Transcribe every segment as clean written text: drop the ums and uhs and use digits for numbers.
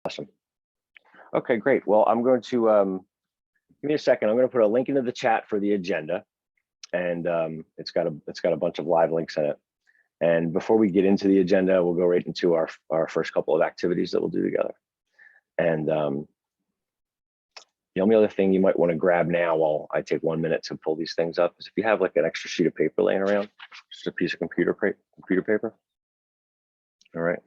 Awesome. Okay, great. Well, I'm going to give me a second. I'm going to put a link into the chat for the agenda, and it's got a bunch of live links in it. And before we get into the agenda, we'll go right into our first couple of activities that we'll do together. And the only other thing you might want to grab now while I take 1 minute to pull these things up is if you have like an extra sheet of paper laying around, just a piece of computer paper. All right.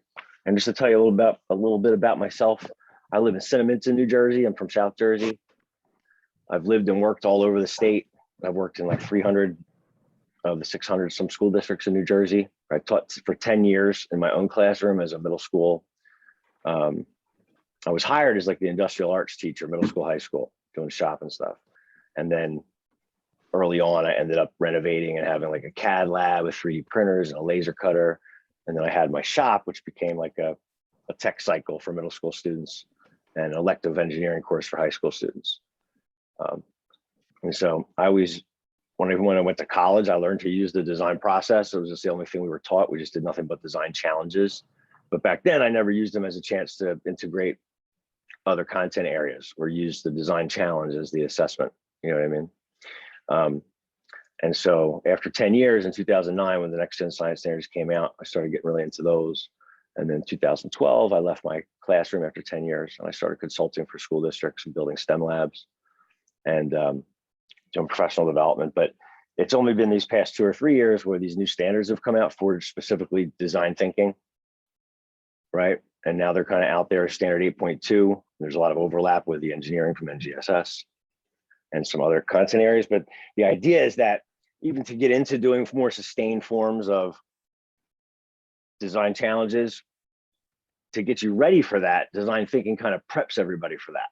And just to tell you a little bit about myself, I live in Cinnaminson, New Jersey. I'm from South Jersey. I've lived and worked all over the state. I've worked in like 300 of the 600 some school districts in New Jersey. I taught for 10 years in my own classroom as a middle school. I was hired as like the industrial arts teacher, middle school, high school, doing shop and stuff. And then early on, I ended up renovating and having like a CAD lab with 3D printers and a laser cutter. And then I had my shop, which became like a tech cycle for middle school students and an elective engineering course for high school students. And so I always, when I went to college, I learned to use the design process. It was just the only thing we were taught. We just did nothing but design challenges. But back then I never used them as a chance to integrate other content areas or use the design challenge as the assessment. You know what I mean? And so after 10 years in 2009, when the Next Gen Science Standards came out, I started getting really into those. And then 2012, I left my classroom after 10 years and I started consulting for school districts and building STEM labs and doing professional development. But it's only been these past 2 or 3 years where these new standards have come out for specifically design thinking, right? And now they're kind of out there, standard 8.2. There's a lot of overlap with the engineering from NGSS and some other content areas. But the idea is that even to get into doing more sustained forms of design challenges, to get you ready for that, design thinking kind of preps everybody for that.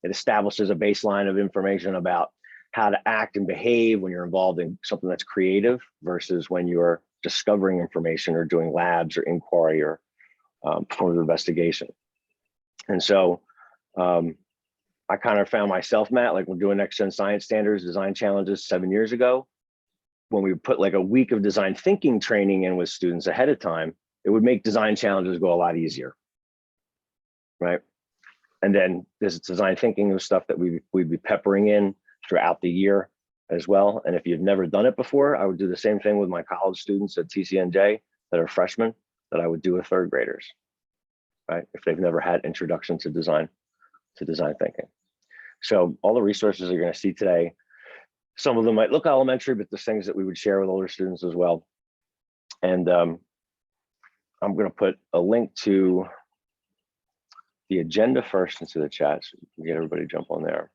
It establishes a baseline of information about how to act and behave when you're involved in something that's creative versus when you're discovering information or doing labs or inquiry or forms of investigation. And so I kind of found myself, Matt, like when doing Next Gen Science Standards design challenges 7 years ago, when we put like a week of design thinking training in with students ahead of time, it would make design challenges go a lot easier, right? And then this design thinking was stuff that we'd be peppering in throughout the year as well. And if you've never done it before, I would do the same thing with my college students at TCNJ that are freshmen that I would do with third graders, right? If they've never had introduction to design thinking. So all the resources you're going to see today, some of them might look elementary, but there's things that we would share with older students as well. And I'm going to put a link to the agenda first into the chat so we can get everybody to jump on there.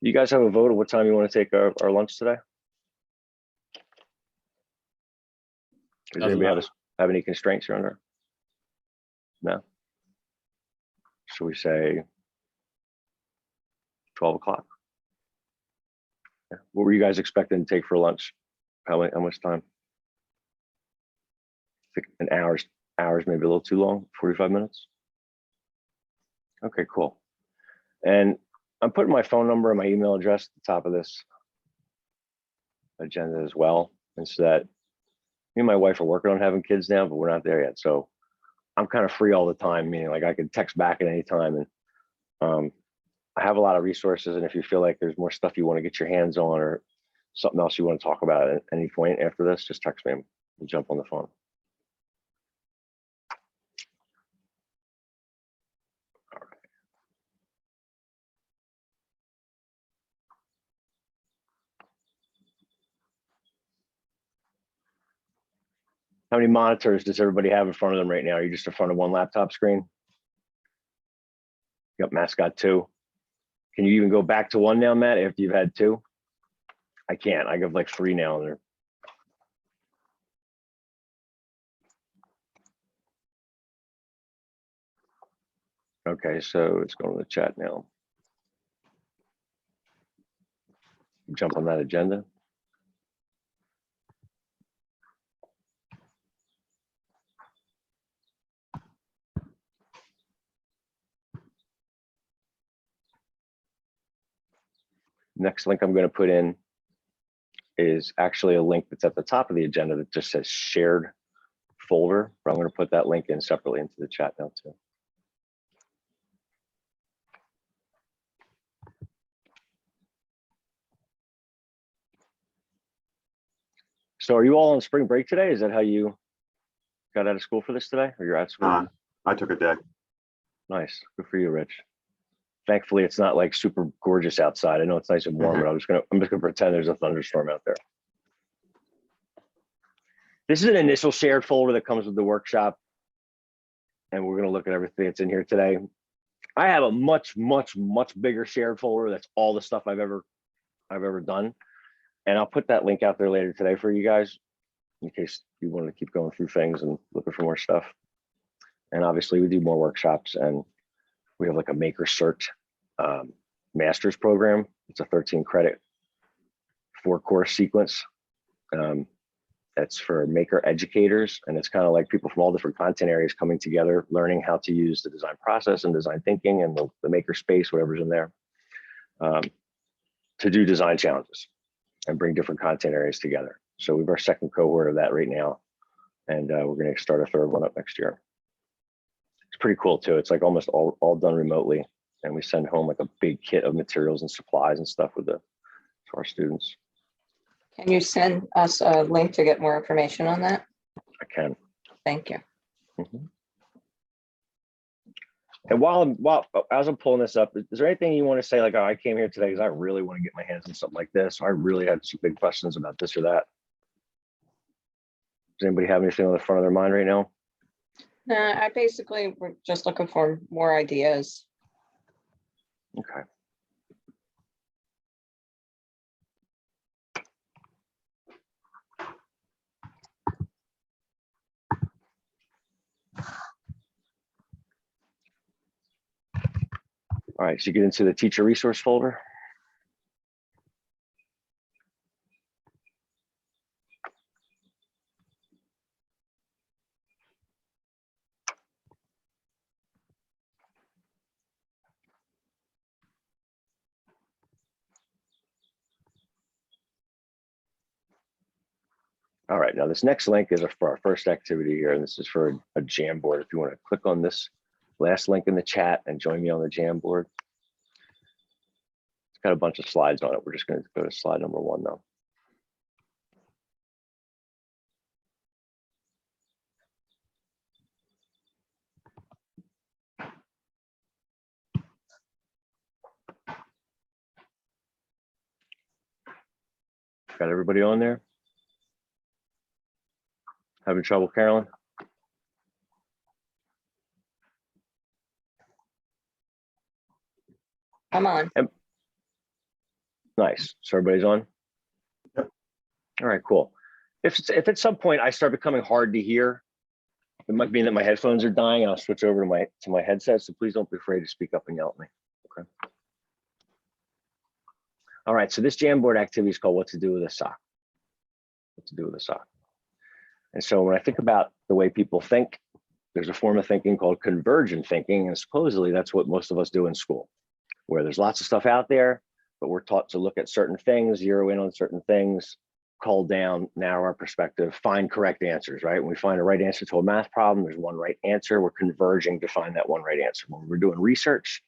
You guys have a vote of what time you want to take our lunch today? Does anybody have any constraints around there? No? Should we say 12 o'clock? Yeah. What were you guys expecting to take for lunch? How much time? I think an hour's maybe a little too long, 45 minutes. Okay, cool. And I'm putting my phone number and my email address at the top of this agenda as well. And so that me and my wife are working on having kids now, but we're not there yet. So I'm kind of free all the time, meaning like I can text back at any time. And I have a lot of resources. And if you feel like there's more stuff you want to get your hands on or something else you want to talk about at any point after this, just text me and we'll jump on the phone. How many monitors does everybody have in front of them right now? Are you just in front of one laptop screen? Yep, Matt's got 2. Can you even go back to 1 now, Matt, after you've had 2? I can't. I have like 3 now. There. Okay, so let's go to the chat now. Jump on that agenda. Next link I'm going to put in is actually a link that's at the top of the agenda that just says shared folder, but I'm going to put that link in separately into the chat now too. So are you all on spring break today? Is that how you got out of school for this today, or you're at school? I took a day. Nice, good for you, Rich. Thankfully, it's not like super gorgeous outside. I know it's nice and warm, but I'm just gonna pretend there's a thunderstorm out there. This is an initial shared folder that comes with the workshop, and we're gonna look at everything that's in here today. I have a much bigger shared folder. That's all the stuff I've ever done, and I'll put that link out there later today for you guys, in case you want to keep going through things and looking for more stuff. And obviously, we do more workshops, and we have like a Maker Cert master's program. It's a 13 credit 4-course sequence. That's for Maker educators, and it's kind of like people from all different content areas coming together, learning how to use the design process and design thinking and the Maker space, whatever's in there, to do design challenges and bring different content areas together. So we have our second cohort of that right now, and we're going to start a third one up next year. It's pretty cool too. It's like almost all done remotely, and we send home like a big kit of materials and supplies and stuff to our students. Can you send us a link to get more information on that? I can. Thank you. And as I'm pulling this up, is there anything you want to say, like, oh, I came here today because I really want to get my hands on something like this, or I really had some big questions about this or that? Does anybody have anything on the front of their mind right now? I basically we're just looking for more ideas. Okay. All right, so you get into the teacher resource folder. All right, now this next link is for our first activity here, and this is for a Jamboard. If you want to click on this last link in the chat and join me on the Jamboard. It's got a bunch of slides on it. We're just going to go to slide number 1 though. Got everybody on there? Having trouble, Carolyn? Come on. Nice. So everybody's on? Yep. All right, cool. If at some point I start becoming hard to hear, it might mean that my headphones are dying, and I'll switch over to my headset. So please don't be afraid to speak up and yell at me. Okay. All right. So this Jamboard activity is called "What to Do with a Sock." What to do with a sock. And so when I think about the way people think, there's a form of thinking called convergent thinking, and supposedly that's what most of us do in school, where there's lots of stuff out there, but we're taught to look at certain things, zero in on certain things, cull down, narrow our perspective, find correct answers, right? When we find a right answer to a math problem, there's one right answer. We're converging to find that one right answer. When we're doing research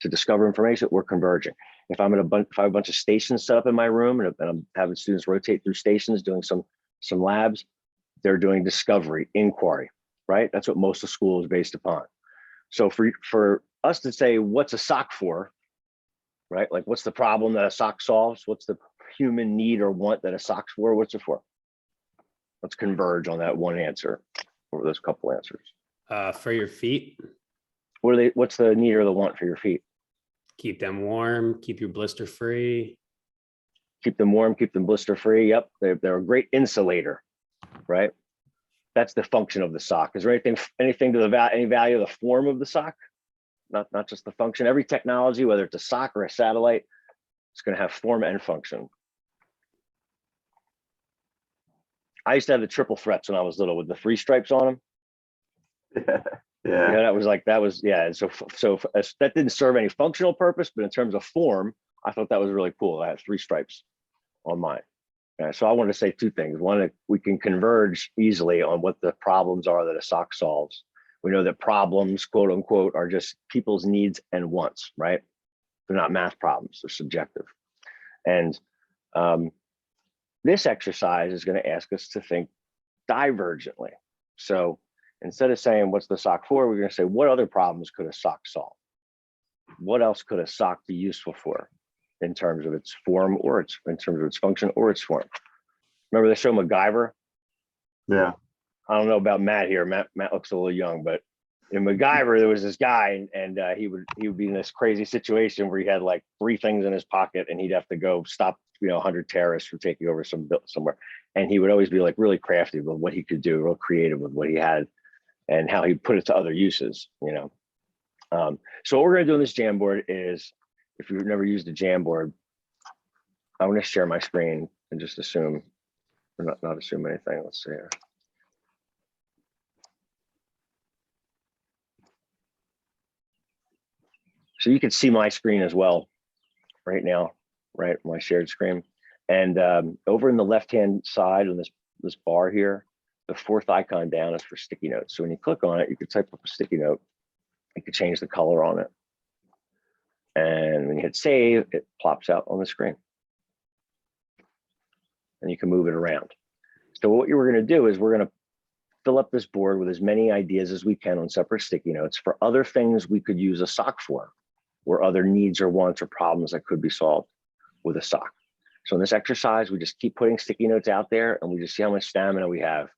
to discover information, we're converging. If I have a bunch of stations set up in my room and I'm having students rotate through stations doing some labs, they're doing discovery, inquiry, right? That's what most of school is based upon. So for us to say, what's a sock for, right? Like, what's the problem that a sock solves? What's the human need or want that a sock's for? What's it for? Let's converge on that one answer, or those couple answers. For your feet. What's the need or the want for your feet? Keep them warm, keep your blister free. Keep them warm, keep them blister free. Yep, they're a great insulator, right? That's the function of the sock. Is there anything to any value of the form of the sock? Not just the function. Every technology, whether it's a sock or a satellite, it's going to have form and function. I used to have the triple threats when I was little with the 3 stripes on them. Yeah. That was yeah. And so that didn't serve any functional purpose, but in terms of form, I thought that was really cool. I had 3 stripes on mine. So I want to say 2 things. One, we can converge easily on what the problems are that a sock solves. We know that problems, quote unquote, are just people's needs and wants, right? They're not math problems, they're subjective. And this exercise is going to ask us to think divergently. So instead of saying, what's the sock for? We're going to say, what other problems could a sock solve? What else could a sock be useful for in terms of its form or in terms of its function or its form? Remember the show MacGyver? Yeah. I don't know about Matt here. Matt looks a little young, but in MacGyver, there was this guy, and he would be in this crazy situation where he had like 3 things in his pocket, and he'd have to go stop 100 terrorists from taking over somewhere. And he would always be like really crafty with what he could do, real creative with what he had, and how he put it to other uses. So what we're going to do on this Jamboard is, if you've never used a Jamboard, I'm going to share my screen and just assume, or not assume anything. Let's see here. So you can see my screen as well right now, right? My shared screen. And over in the left-hand side on this bar here, the 4th icon down is for sticky notes. So when you click on it, you could type up a sticky note. You could change the color on it. And when you hit save, it plops out on the screen. And you can move it around. So what we're going to do is we're going to fill up this board with as many ideas as we can on separate sticky notes for other things we could use a sock for, or other needs or wants or problems that could be solved with a sock. So in this exercise, we just keep putting sticky notes out there, and we just see how much stamina we have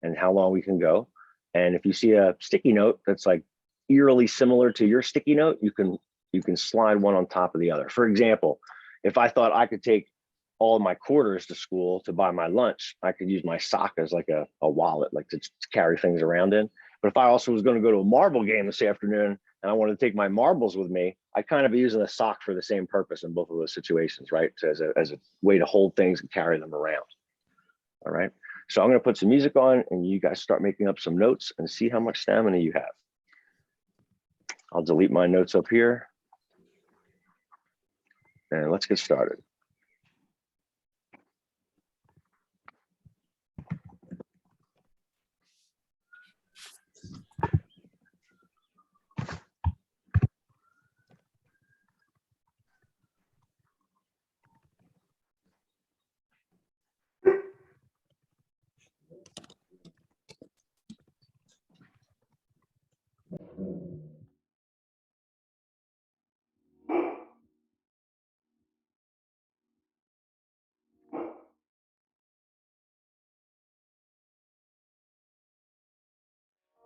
and how long we can go. And if you see a sticky note that's like eerily similar to your sticky note, you can slide one on top of the other. For example, if I thought I could take all of my quarters to school to buy my lunch, I could use my sock as like a wallet, like to carry things around in. But if I also was going to go to a marble game this afternoon and I wanted to take my marbles with me, I kind of be using a sock for the same purpose in both of those situations, right? So as a way to hold things and carry them around. All right. So I'm going to put some music on, and you guys start making up some notes and see how much stamina you have. I'll delete my notes up here, and let's get started.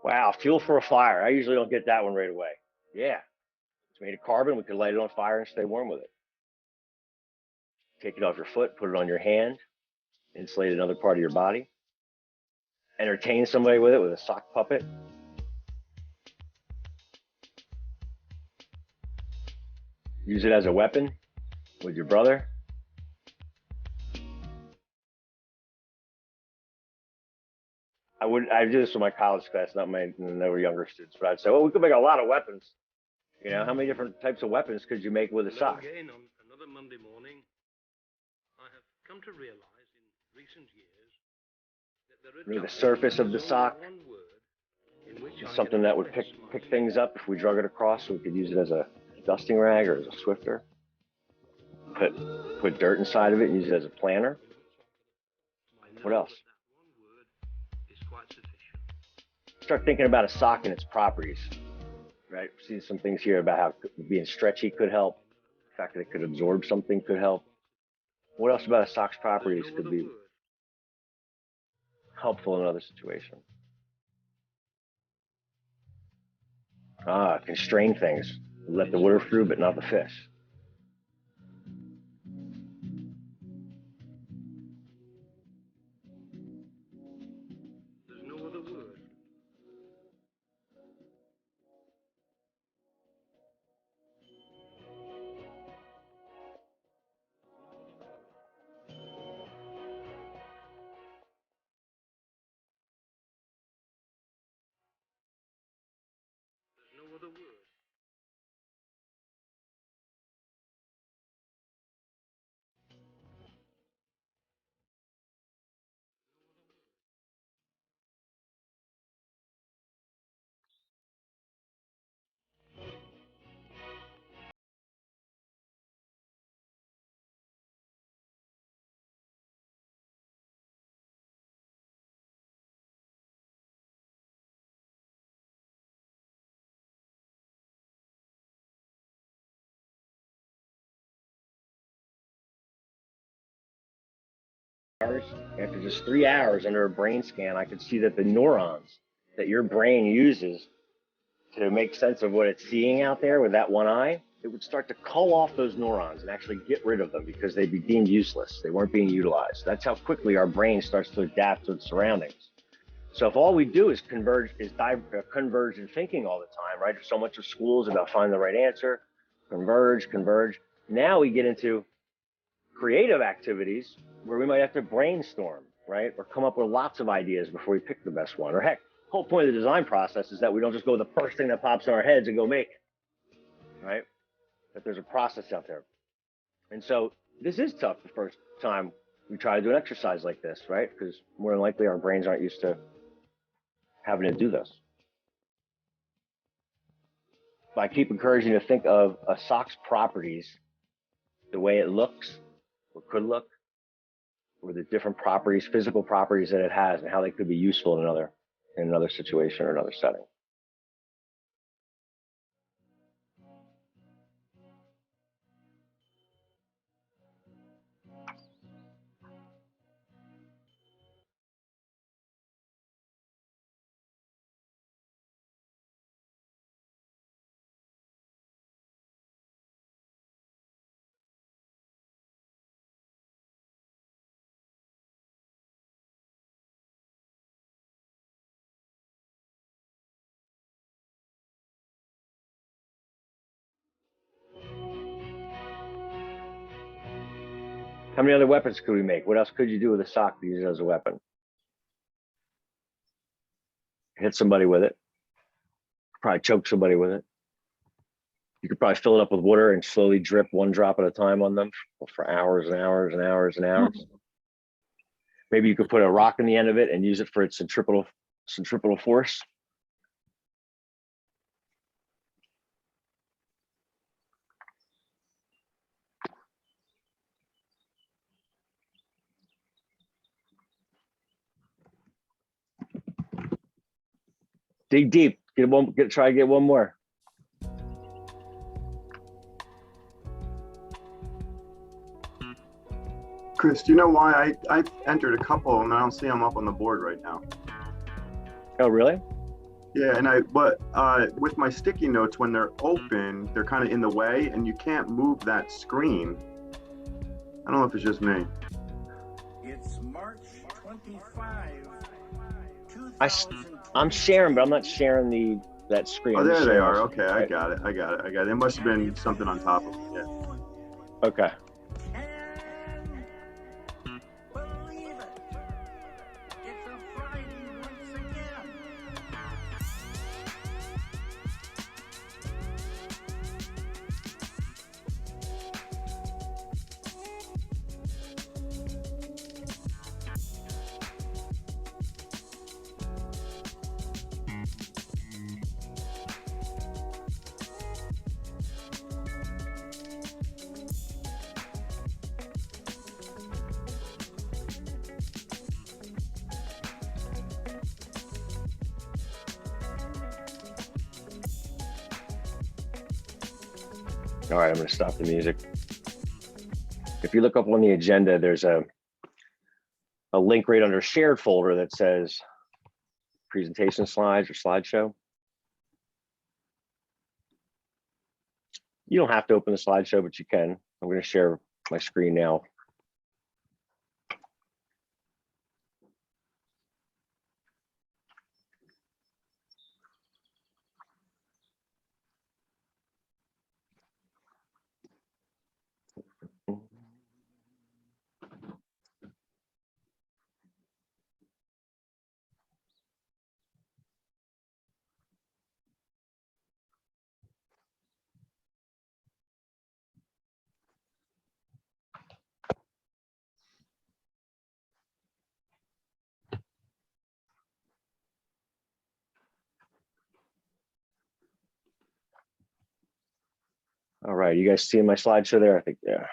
Wow, fuel for a fire. I usually don't get that one right away. Yeah, it's made of carbon. We could light it on fire and stay warm with it. Take it off your foot, put it on your hand, insulate another part of your body. Entertain somebody with it with a sock puppet. Use it as a weapon with your brother. I do this with my college class, not my never younger students, but I'd say, well, we could make a lot of weapons. How many different types of weapons could you make with a sock? Again, on another Monday morning, I have come to realize in recent years that there are The surface of the sock is something that would pick things up if we drug it across, so we could use it as a dusting rag or as a swifter. Put dirt inside of it and use it as a planter. What else? Start thinking about a sock and its properties, right? See some things here about how being stretchy could help. The fact that it could absorb something could help. What else about a sock's properties could be helpful in another situation? Constrain things. Let the water through, but not the fish. hours, after just 3 hours under a brain scan, I could see that the neurons that your brain uses to make sense of what it's seeing out there with that one eye, it would start to cull off those neurons and actually get rid of them because they'd be deemed useless. They weren't being utilized. That's how quickly our brain starts to adapt to its surroundings. So if all we do is converge in thinking all the time, right? So much of school is about finding the right answer, converge. Now we get into creative activities where we might have to brainstorm, right? Or come up with lots of ideas before we pick the best one. Or heck, the whole point of the design process is that we don't just go with the first thing that pops in our heads and go make it, right? That there's a process out there. And so this is tough the first time we try to do an exercise like this, right? Because more than likely our brains aren't used to having to do this. But I keep encouraging you to think of a sock's properties, the way it looks or could look, or the different properties, physical properties that it has and how they could be useful in another situation or another setting. How many other weapons could we make? What else could you do with a sock to use it as a weapon? Hit somebody with it. Probably choke somebody with it. You could probably fill it up with water and slowly drip one drop at a time on them for hours and hours and hours and hours. Maybe you could put a rock in the end of it and use it for its centripetal force. Dig deep. Try to get one more. Chris, do you know why I entered a couple and I don't see them up on the board right now? Oh, really? Yeah, and with my sticky notes, when they're open, they're kind of in the way and you can't move that screen. I don't know if it's just me. It's March 25, I'm sharing, but I'm not sharing that screen. Oh, there they are. Okay, I Right. got it. It must have been something on top of it. Yeah. Okay. Believe it. It's a Friday once again. All right, I'm going to stop the music. If you look up on the agenda, there's a link right under shared folder that says presentation slides or slideshow. You don't have to open the slideshow, but you can. I'm going to share my screen now. All right, you guys seeing my slideshow there? I think, yeah.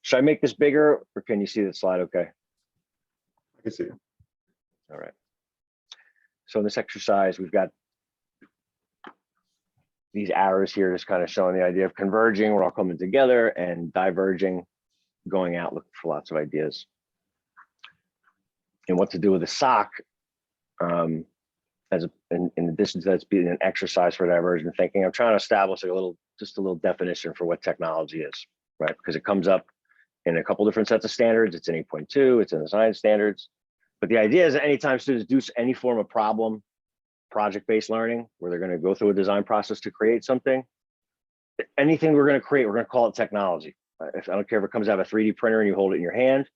Should I make this bigger or can you see the slide okay? I can see it. All right. So in this exercise, we've got these arrows here just kind of showing the idea of converging, we're all coming together, and diverging, going out looking for lots of ideas. And what to do with a sock, in addition to that being an exercise for divergent thinking, I'm trying to establish just a little definition for what technology is, right? Because it comes up in a couple different sets of standards. It's in 8.2, it's in the science standards. But the idea is that anytime students do any form of problem, project-based learning, where they're going to go through a design process to create something, anything we're going to create, we're going to call it technology. I don't care if it comes out of a 3D printer and you hold it in your hand.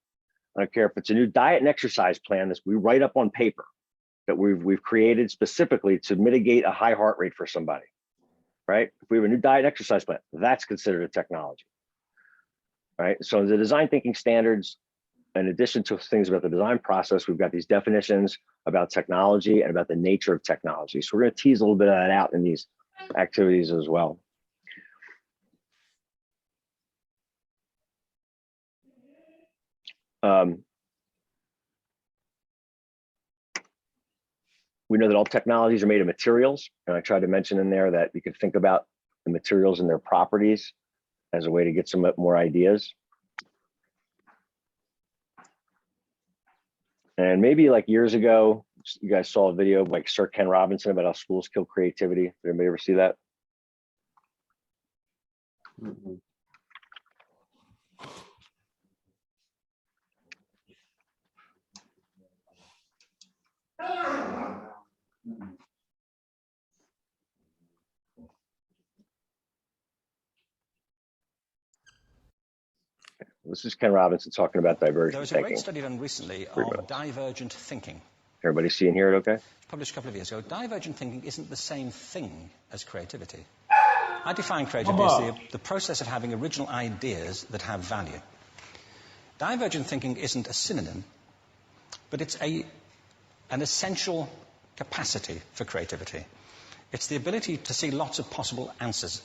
I don't care if it's a new diet and exercise plan that we write up on paper that we've created specifically to mitigate a high heart rate for somebody, right? If we have a new diet and exercise plan, that's considered a technology, right? So the design thinking standards, in addition to things about the design process, we've got these definitions about technology and about the nature of technology. So we're going to tease a little bit of that out in these activities as well. We know that all technologies are made of materials, and I tried to mention in there that you could think about the materials and their properties as a way to get some more ideas. And maybe like years ago, you guys saw a video of like Sir Ken Robinson about how schools kill creativity. Did anybody ever see that? Mm-hmm. This is Ken Robinson talking about divergent There was a thinking. great study done recently of divergent thinking. Everybody seeing here it okay? Published a couple of years ago. Divergent thinking isn't the same thing as creativity. I define creativity as the process of having original ideas that have value. Divergent thinking isn't a synonym, but it's an essential capacity for creativity. It's the ability to see lots of possible answers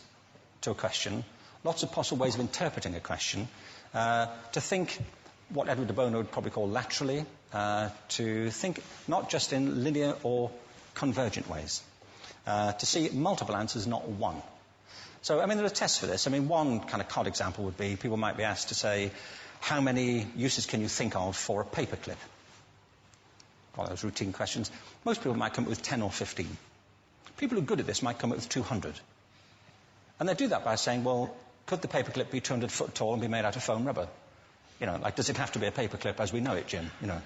to a question, lots of possible ways of interpreting a question, to think what Edward de Bono would probably call laterally, to think not just in linear or convergent ways, to see multiple answers, not one. So, I mean, there are tests for this. I mean, one kind of cod example would be people might be asked to say, how many uses can you think of for a paperclip? One of those routine questions. Most people might come up with 10 or 15. People who are good at this might come up with 200. And they do that by saying, well, could the paperclip be 200 foot tall and be made out of foam rubber? You know, like, does it have to be a paperclip as we know it, Jim? You know.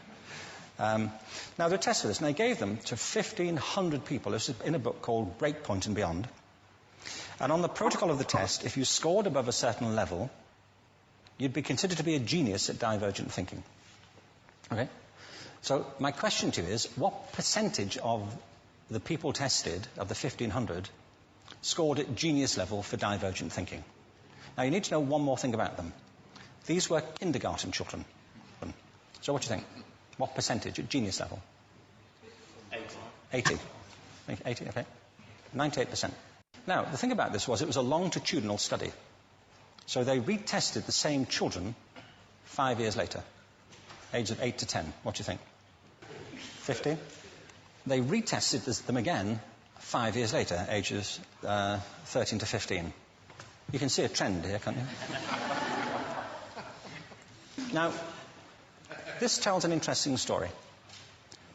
Now, there are tests for this, and they gave them to 1,500 people. This is in a book called Breakpoint and Beyond. And on the protocol of the test, if you scored above a certain level, you'd be considered to be a genius at divergent thinking. Okay? So my question to you is, what percentage of the people tested, of the 1,500, scored at genius level for divergent thinking? Now, you need to know one more thing about them. These were kindergarten children. So what do you think? What percentage at genius level? 80. 80, okay. 98%. Now, the thing about this was it was a longitudinal study. So they retested the same children 5 years later, ages of 8 to 10. What do you think? 50? They retested them again 5 years later, ages 13 to 15. You can see a trend here, can't you? Now, this tells an interesting story,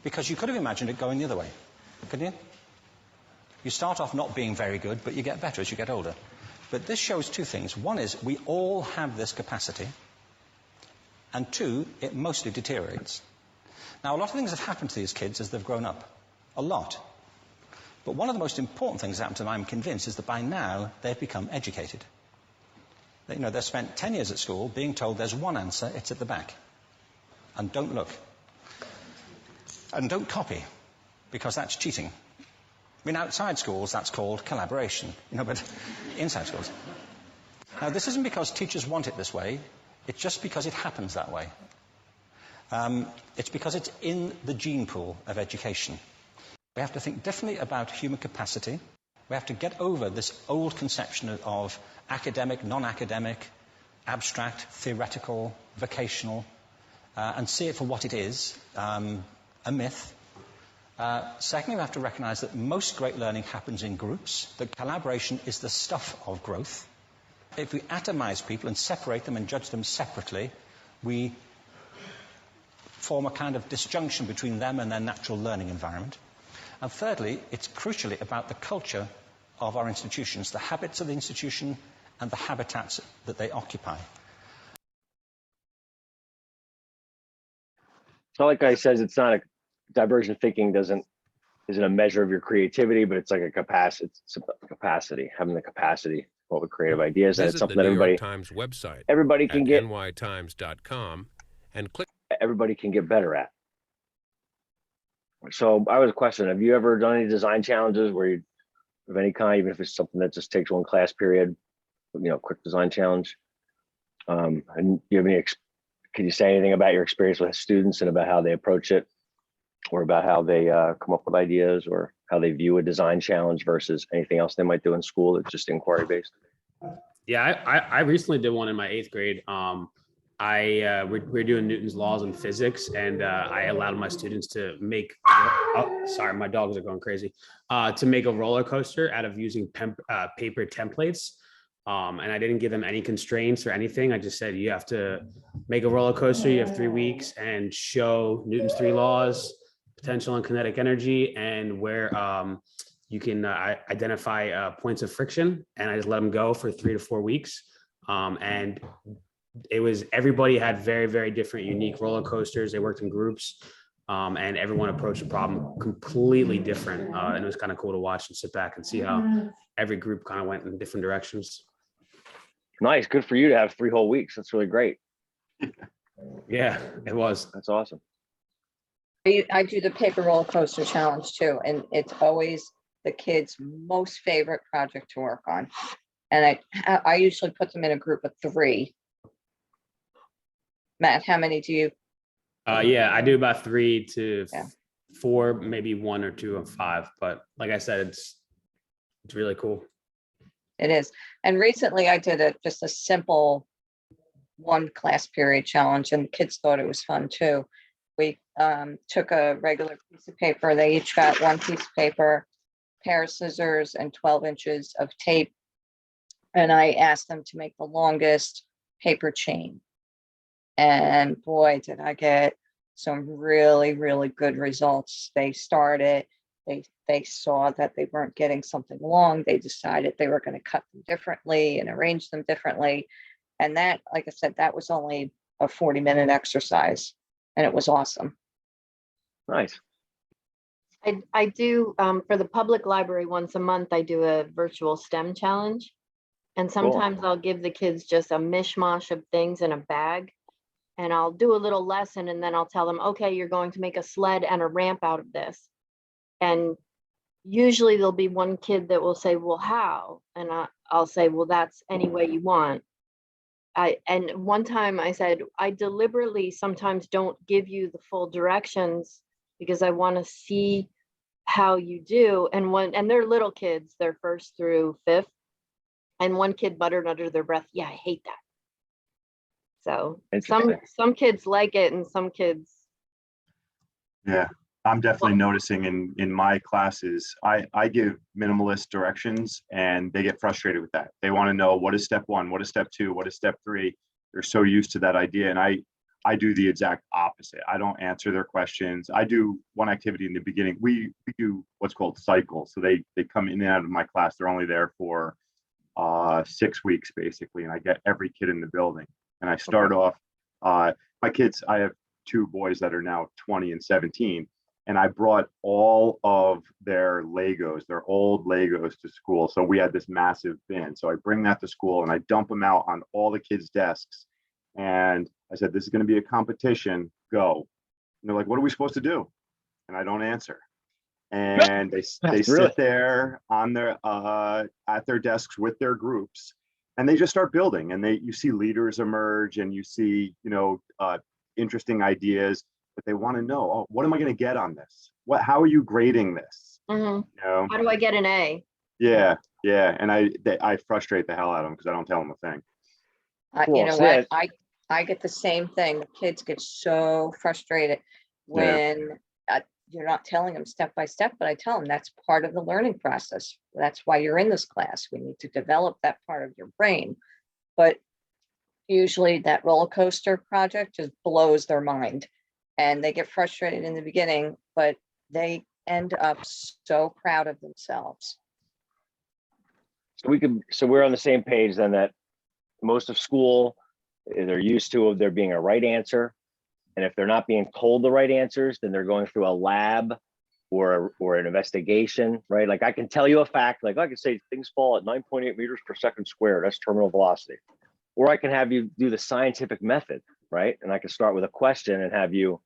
because you could have imagined it going the other way, couldn't you? You start off not being very good, but you get better as you get older. But this shows two things. One is we all have this capacity, and two, it mostly deteriorates. Now, a lot of things have happened to these kids as they've grown up. A lot. But one of the most important things that happened to them, I'm convinced, is that by now they've become educated. You know, they've spent 10 years at school being told there's one answer, it's at the back. And don't look. And don't copy, because that's cheating. I mean, outside schools, that's called collaboration, you know, but inside schools. Now, this isn't because teachers want it this way. It's just because it happens that way. It's because it's in the gene pool of education. We have to think differently about human capacity. We have to get over this old conception of academic, non-academic, abstract, theoretical, vocational, and see it for what it is, a myth. Secondly, we have to recognize that most great learning happens in groups, that collaboration is the stuff of growth. If we atomize people and separate them and judge them separately, we form a kind of disjunction between them and their natural learning environment. And thirdly, it's crucially about the culture of our institutions, the habits of the institution and the habitats that they occupy. So like I says, it's not a divergent thinking isn't a measure of your creativity, but it's like a capacity. It's a capacity, having the capacity to come up with creative ideas, and it's Visit something the that New everybody York Times website can at get. nytimes.com and click. Everybody can get better at. So I was a question: have you ever done any design challenges where you, of any kind, even if it's something that just takes one class period, quick design challenge? And do you have any? Can you say anything about your experience with students and about how they approach it, or about how they come up with ideas, or how they view a design challenge versus anything else they might do in school that's just inquiry based? Yeah, I recently did one in my 8th grade. We're doing Newton's laws in physics, and I allowed my students to make. Oh, sorry, my dogs are going crazy. To make a roller coaster out of using paper templates. And I didn't give them any constraints or anything. I just said, you have to make a roller coaster. You have 3 weeks and show Newton's 3 laws, potential and kinetic energy, and where you can identify points of friction. And I just let them go for 3 to 4 weeks. And it was, everybody had very, very different, unique roller coasters. They worked in groups, and everyone approached the problem completely different. And it was kind of cool to watch and sit back and see how every group kind of went in different directions. Nice, good for you to have 3 whole weeks. That's really great. Yeah, it was. That's awesome. I do the paper roller coaster challenge too, and it's always the kids' most favorite project to work on. And I usually put them in a group of 3. Matt, how many do you? Yeah, I do about 3 to Yeah. 4, maybe 1 or 2 or 5. But like I said, it's really cool. It is. And recently I did just a simple 1 class period challenge, and the kids thought it was fun too. We took a regular piece of paper. They each got 1 piece of paper, pair of scissors, and 12 inches of tape. And I asked them to make the longest paper chain. And boy, did I get some really, really good results. They started, they saw that they weren't getting something long. They decided they were going to cut them differently and arrange them differently. And that, like I said, that was only a 40-minute exercise, and it was awesome. Nice. I do, for the public library once a month, I do a virtual STEM challenge. And sometimes I'll give the kids just a mishmash of things in a bag. And I'll do a little lesson, and then I'll tell them, okay, you're going to make a sled and a ramp out of this. And usually there'll be one kid that will say, well, how? And I'll say, well, that's any way you want. And one time I said, I deliberately sometimes don't give you the full directions because I want to see how you do. And they're little kids, they're 1st through 5th. And one kid muttered under their breath, yeah, I hate that. So some kids like it, and some kids. Yeah, I'm definitely noticing in my classes, I give minimalist directions, and they get frustrated with that. They want to know, what is step 1, what is step 2, what is step 3? They're so used to that idea. And I do the exact opposite. I don't answer their questions. I do one activity in the beginning. We do what's called cycles. So they come in and out of my class. They're only there for 6 weeks basically. And I get every kid in the building. And I start off, my kids, I have 2 boys that are now 20 and 17. And I brought all of their Legos, their old Legos, to school. So we had this massive bin. So I bring that to school and I dump them out on all the kids' desks. And I said, this is going to be a competition, go. And they're like, what are we supposed to do? And I don't answer. And they sit there on their at their desks with their groups, and they just start building. And you see leaders emerge, and you see, interesting ideas. But they want to know, oh, what am I going to get on this? How are you grading this? Mm-hmm. How do I get an A? Yeah. And I frustrate the hell out of them because I don't tell them a thing. You know what? I get the same thing. The kids get so frustrated when you're not telling them step by step, but I tell them that's part of the learning process. That's why you're in this class. We need to develop that part of your brain. But usually that roller coaster project just blows their mind and they get frustrated in the beginning, but they end up so proud of themselves. So we're on the same page then, that most of school, they're used to there being a right answer. And if they're not being told the right answers, then they're going through a lab or an investigation, right? Like I can tell you a fact, like I can say things fall at 9.8 meters per second squared, that's terminal velocity. Or I can have you do the scientific method, right? And I can start with a question and have you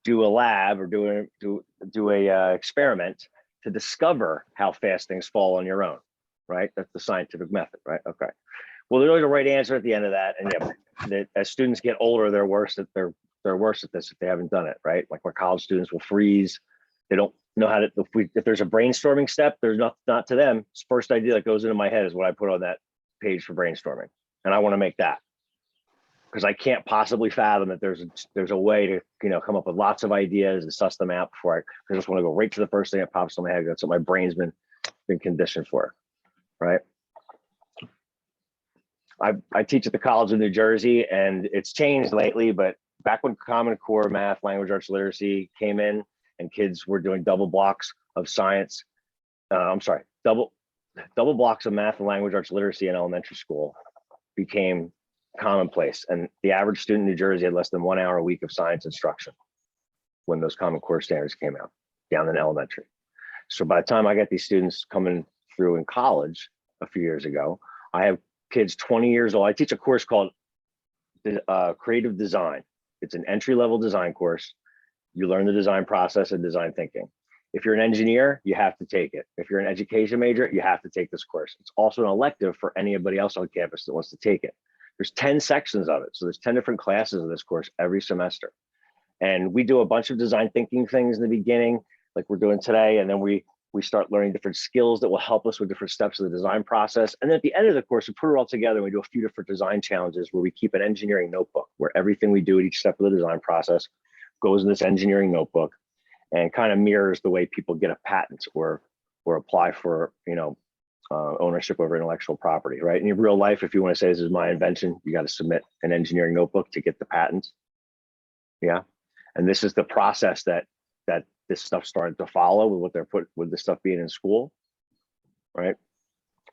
do a lab or do a experiment to discover how fast things fall on your own, right? That's the scientific method, right? Okay. Well, there's a right answer at the end of that, and yeah, that as students get older, they're worse at this if they haven't done it, right? Like my college students will freeze. They don't know how to. If there's a brainstorming step, there's not to them. It's the first idea that goes into my head is what I put on that page for brainstorming, and I want to make that because I can't possibly fathom that there's a way to come up with lots of ideas and suss them out before I just want to go right to the first thing that pops in my head. That's what my brain's been conditioned for, right? I teach at the College of New Jersey, and it's changed lately, but back when Common Core math, language arts, literacy came in and kids were doing double blocks of science, double blocks of math and language arts literacy in elementary school became commonplace. And the average student in New Jersey had less than 1 hour a week of science instruction when those Common Core standards came out down in elementary. So by the time I got these students coming through in college a few years ago, I have kids 20 years old. I teach a course called Creative Design. It's an entry-level design course. You learn the design process and design thinking. If you're an engineer, you have to take it. If you're an education major, you have to take this course. It's also an elective for anybody else on campus that wants to take it. There's 10 sections of it. So there's 10 different classes of this course every semester. And we do a bunch of design thinking things in the beginning, like we're doing today. And then we start learning different skills that will help us with different steps of the design process. And then at the end of the course, we put it all together and we do a few different design challenges where we keep an engineering notebook where everything we do at each step of the design process goes in this engineering notebook and kind of mirrors the way people get a patent or apply for, ownership over intellectual property, right? In your real life, if you want to say this is my invention, you got to submit an engineering notebook to get the patent. Yeah. And this is the process that this stuff started to follow with this stuff being in school, right?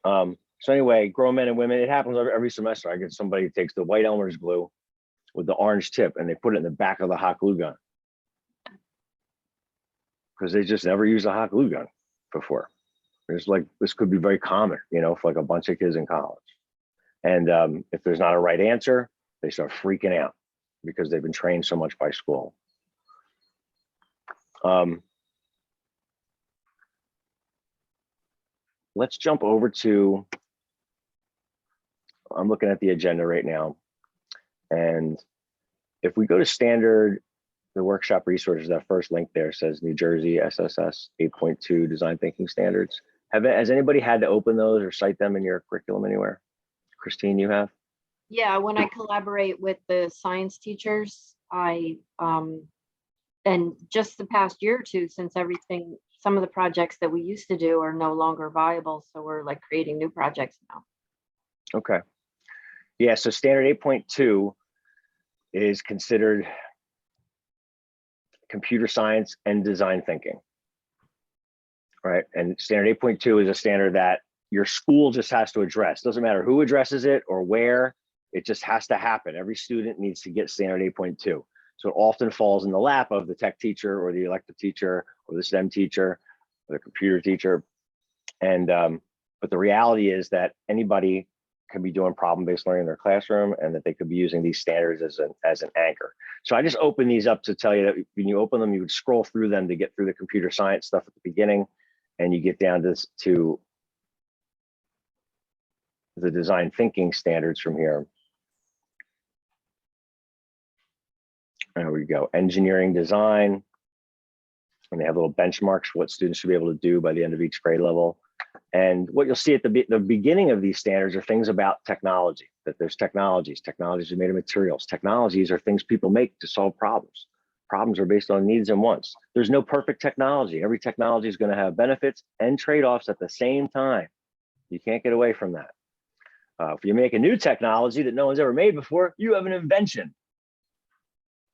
So anyway, grown men and women, it happens every semester. I get somebody who takes the white Elmer's glue with the orange tip and they put it in the back of the hot glue gun because they just never used a hot glue gun before. It's like, this could be very common, for like a bunch of kids in college. And if there's not a right answer, they start freaking out because they've been trained so much by school. Let's jump over to, I'm looking at the agenda right now. And if we go to standard, the workshop resources, that first link there says New Jersey SSS 8.2 design thinking standards. Has anybody had to open those or cite them in your curriculum anywhere? Christine, you have? Yeah, when I collaborate with the science teachers, and just the past year or two, since some of the projects that we used to do are no longer viable. So we're like creating new projects now. Okay. Yeah, so standard 8.2 is considered computer science and design thinking, right? And standard 8.2 is a standard that your school just has to address. Doesn't matter who addresses it or where, it just has to happen. Every student needs to get standard 8.2. So it often falls in the lap of the tech teacher or the elective teacher or the STEM teacher or the computer teacher. And but the reality is that anybody can be doing problem-based learning in their classroom and that they could be using these standards as an anchor. So I just open these up to tell you that when you open them, you would scroll through them to get through the computer science stuff at the beginning, and you get down to the design thinking standards from here. There we go, engineering design. And they have little benchmarks for what students should be able to do by the end of each grade level. And what you'll see at the beginning of these standards are things about technology, that there's technologies. Technologies are made of materials. Technologies are things people make to solve problems. Problems are based on needs and wants. There's no perfect technology. Every technology is going to have benefits and trade-offs at the same time. You can't get away from that. If you make a new technology that no one's ever made before, you have an invention.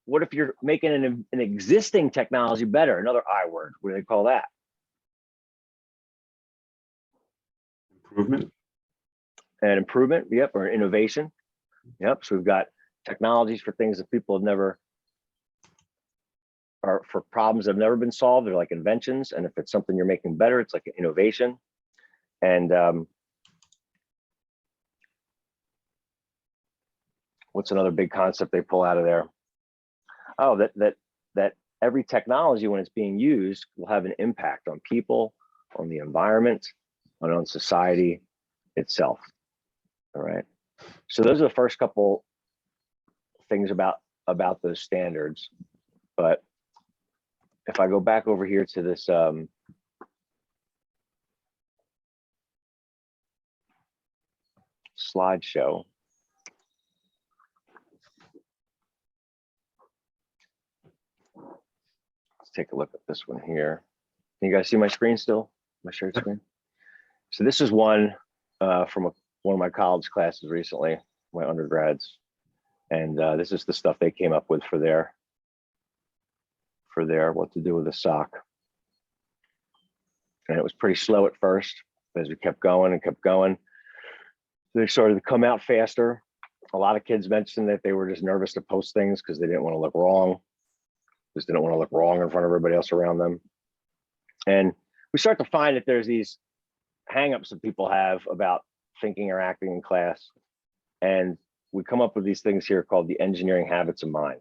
What if you're making an existing technology better? Another I word. What do they call that? Improvement. An improvement, yep, or an innovation. Yep. So we've got technologies for things that people have never, or for problems that have never been solved. They're like inventions. And if it's something you're making better, it's like an innovation. And what's another big concept they pull out of there? Oh, that every technology, when it's being used, will have an impact on people, on the environment, and on society itself. All right. So those are the first couple things about those standards. But if I go back over here to this slideshow, let's take a look at this one here. Can you guys see my screen still? My shared screen? So this is one from one of my college classes recently, my undergrads. And this is the stuff they came up with for their what to do with a sock. And it was pretty slow at first, but as we kept going and kept going, they started to come out faster. A lot of kids mentioned that they were just nervous to post things because they didn't want to look wrong. Just didn't want to look wrong in front of everybody else around them. And we start to find that there's these hangups that people have about thinking or acting in class. And we come up with these things here called the engineering habits of mind.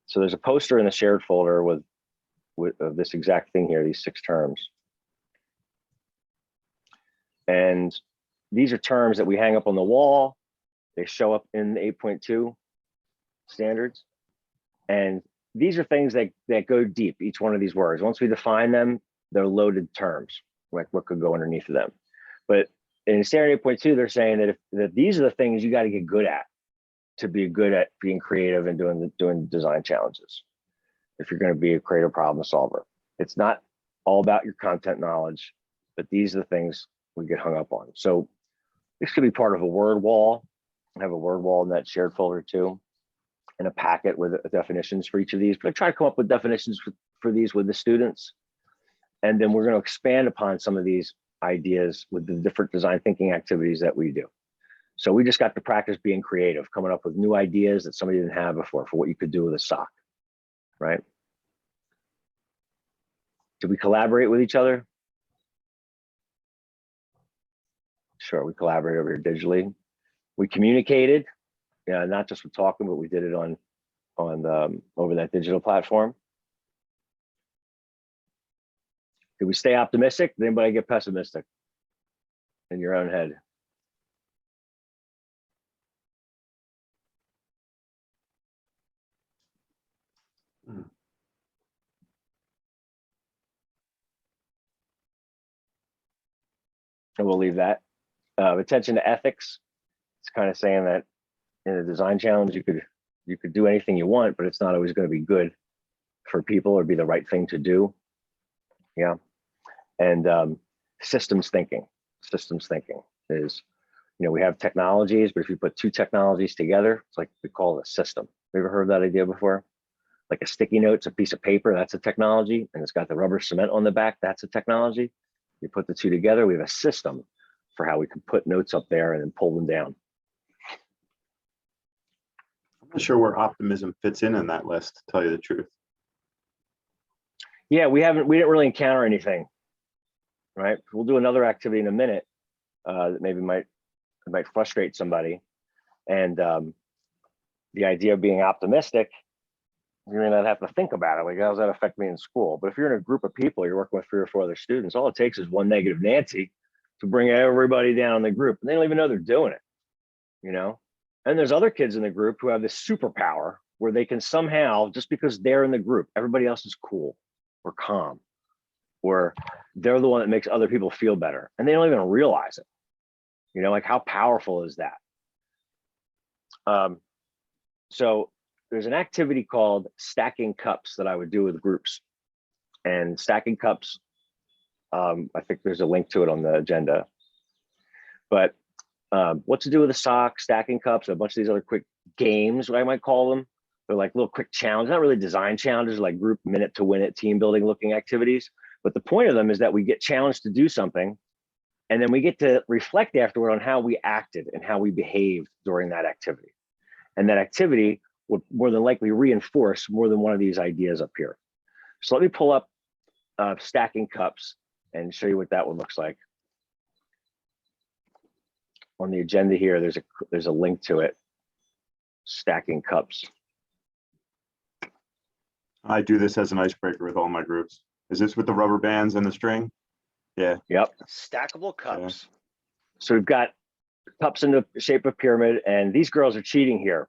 So there's a poster in the shared folder with of this exact thing here, these 6 terms. And these are terms that we hang up on the wall. They show up in the 8.2 standards. And these are things that go deep, each one of these words. Once we define them, they're loaded terms, like what could go underneath of them. But in standard 8.2, they're saying that these are the things you got to get good at to be good at being creative and doing design challenges. If you're going to be a creative problem solver, it's not all about your content knowledge, but these are the things we get hung up on. So this could be part of a word wall. I have a word wall in that shared folder too, and a packet with definitions for each of these. But I try to come up with definitions for these with the students. And then we're going to expand upon some of these ideas with the different design thinking activities that we do. So we just got to practice being creative, coming up with new ideas that somebody didn't have before for what you could do with a sock, right? Did we collaborate with each other? Sure, we collaborated over here digitally. We communicated, yeah, not just with talking, but we did it on over that digital platform. Did we stay optimistic? Did anybody get pessimistic in your own head? And we'll leave that. Attention to ethics. It's kind of saying that in a design challenge, you could do anything you want, but it's not always going to be good for people or be the right thing to do. Yeah. And systems thinking. Systems thinking is, we have technologies, but if you put 2 technologies together, it's like we call it a system. You ever heard that idea before? Like a sticky note's a piece of paper, that's a technology, and it's got the rubber cement on the back, that's a technology. You put the 2 together, we have a system for how we can put notes up there and then pull them down. I'm not sure where optimism fits in that list, to tell you the truth. Yeah, we didn't really encounter anything, right? We'll do another activity in a minute that maybe might frustrate somebody. And the idea of being optimistic, you may not have to think about it. Like, how does that affect me in school? But if you're in a group of people, you're working with 3 or 4 other students, all it takes is one negative Nancy to bring everybody down in the group. And they don't even know they're doing it, And there's other kids in the group who have this superpower where they can somehow, just because they're in the group, everybody else is cool or calm, or they're the one that makes other people feel better. And they don't even realize it. Like, how powerful is that? So there's an activity called stacking cups that I would do with groups. And stacking cups, I think there's a link to it on the agenda. But what to do with a sock, stacking cups, a bunch of these other quick games, what I might call them. They're like little quick challenges, not really design challenges, like group minute to win it, team building looking activities. But the point of them is that we get challenged to do something, and then we get to reflect afterward on how we acted and how we behaved during that activity. And that activity would more than likely reinforce more than one of these ideas up here. So let me pull up stacking cups and show you what that one looks like. On the agenda here, there's a link to it. Stacking cups. I do this as an icebreaker with all my groups. Is this with the rubber bands and the string? Yeah. Yep. Stackable cups. So we've got cups in the shape of pyramid, and these girls are cheating here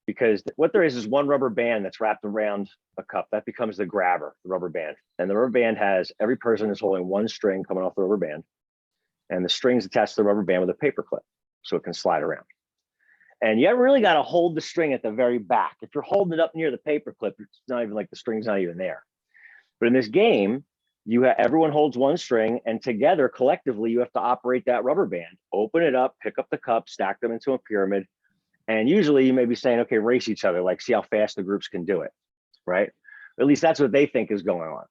because what there is one rubber band that's wrapped around a cup. That becomes the grabber, the rubber band. And the rubber band has, every person is holding one string coming off the rubber band, and the string's attached to the rubber band with a paper clip so it can slide around. And you really got to hold the string at the very back. If you're holding it up near the paper clip, it's not even like the string's not even there. But in this game, everyone holds one string, and together, collectively, you have to operate that rubber band, open it up, pick up the cup, stack them into a pyramid. And usually you may be saying, okay, race each other, like see how fast the groups can do it, right? At least that's what they think is going on.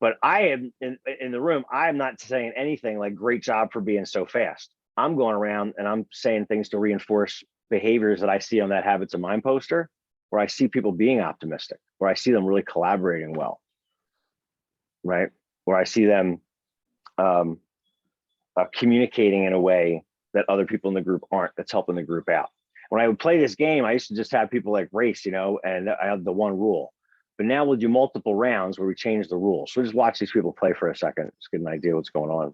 But I am in the room, I am not saying anything like great job for being so fast. I'm going around and I'm saying things to reinforce behaviors that I see on that Habits of Mind poster, where I see people being optimistic, where I see them really collaborating well, right? Where I see them communicating in a way that other people in the group aren't, that's helping the group out. When I would play this game, I used to just have people like race, and I had the one rule. But now we'll do multiple rounds where we change the rules. So just watch these people play for a second. Just get an idea what's going on.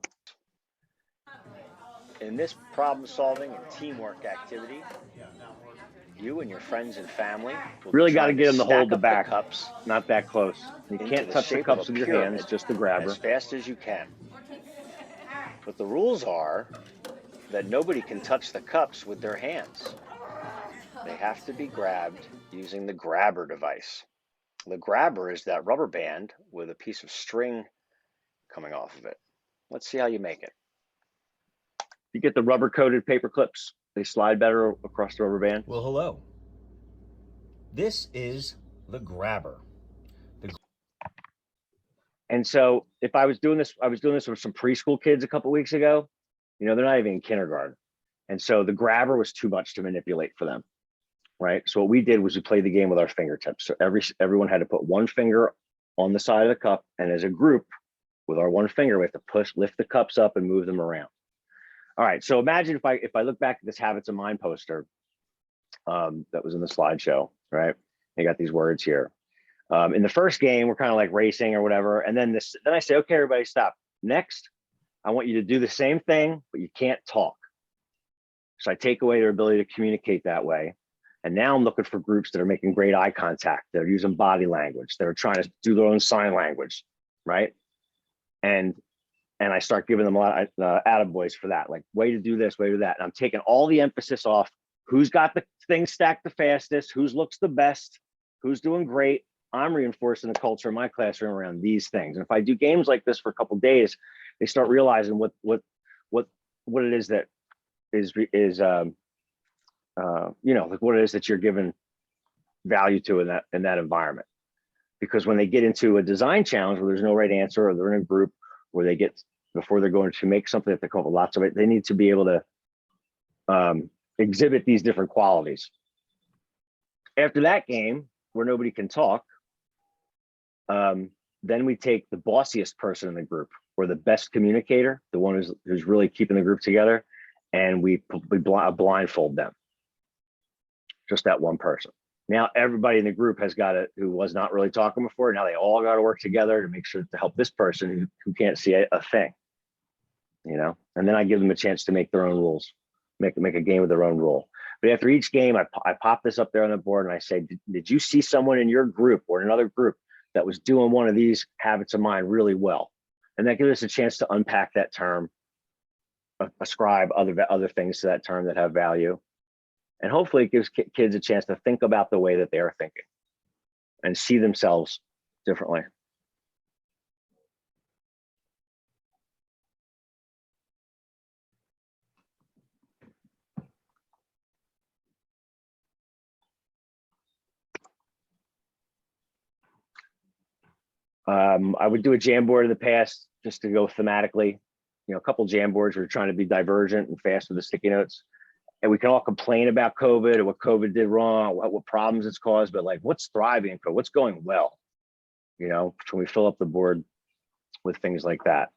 In this problem solving and teamwork activity, you and your friends and family will Really be got to trying get them to stack hold the up back, cups not that close. You into can't the touch the shape of cups a with your pyramid hands, just the grabber. as fast as you can. But the rules are that nobody can touch the cups with their hands. They have to be grabbed using the grabber device. The grabber is that rubber band with a piece of string coming off of it. Let's see how you make it. You get the rubber coated paper clips. They slide better across the rubber band. Well, hello. This is the grabber. And so if I was doing this with some preschool kids a couple of weeks ago, they're not even in kindergarten. And so the grabber was too much to manipulate for them, right? So what we did was we played the game with our fingertips. So everyone had to put one finger on the side of the cup. And as a group, with our one finger, we have to lift the cups up and move them around. All right, so imagine if I look back at this Habits of Mind poster that was in the slideshow, right? I got these words here. In the first game, we're kind of like racing or whatever. And then I say, okay, everybody stop. Next, I want you to do the same thing, but you can't talk. So I take away their ability to communicate that way. And now I'm looking for groups that are making great eye contact. They're using body language. They're trying to do their own sign language, right? And I start giving them a lot of attaboys for that, like way to do this, way to do that. And I'm taking all the emphasis off who's got the thing stacked the fastest, who's looks the best, who's doing great. I'm reinforcing the culture in my classroom around these things. And if I do games like this for a couple of days, they start realizing what it is that is like what it is that you're giving value to in that environment. Because when they get into a design challenge where there's no right answer, or they're in a group where they get, before they're going to make something that they call lots of it, they need to be able to exhibit these different qualities. After that game, where nobody can talk, then we take the bossiest person in the group, or the best communicator, the one who's really keeping the group together, and we blindfold them. Just that one person. Now everybody in the group has got it, who was not really talking before. Now they all got to work together to make sure to help this person who can't see a thing, and then I give them a chance to make their own rules, make a game with their own rule. But after each game, I pop this up there on the board and I say, did you see someone in your group or in another group that was doing one of these habits of mine really well? And that gives us a chance to unpack that term, ascribe other things to that term that have value, And hopefully it gives kids a chance to think about the way that they are thinking and see themselves differently. I would do a Jamboard in the past just to go thematically, you know, a couple Jamboards were trying to be divergent and fast with the sticky notes. And we can all complain about COVID and what COVID did wrong, what problems it's caused, but like what's thriving, what's going well, you know, when we fill up the board with things like that.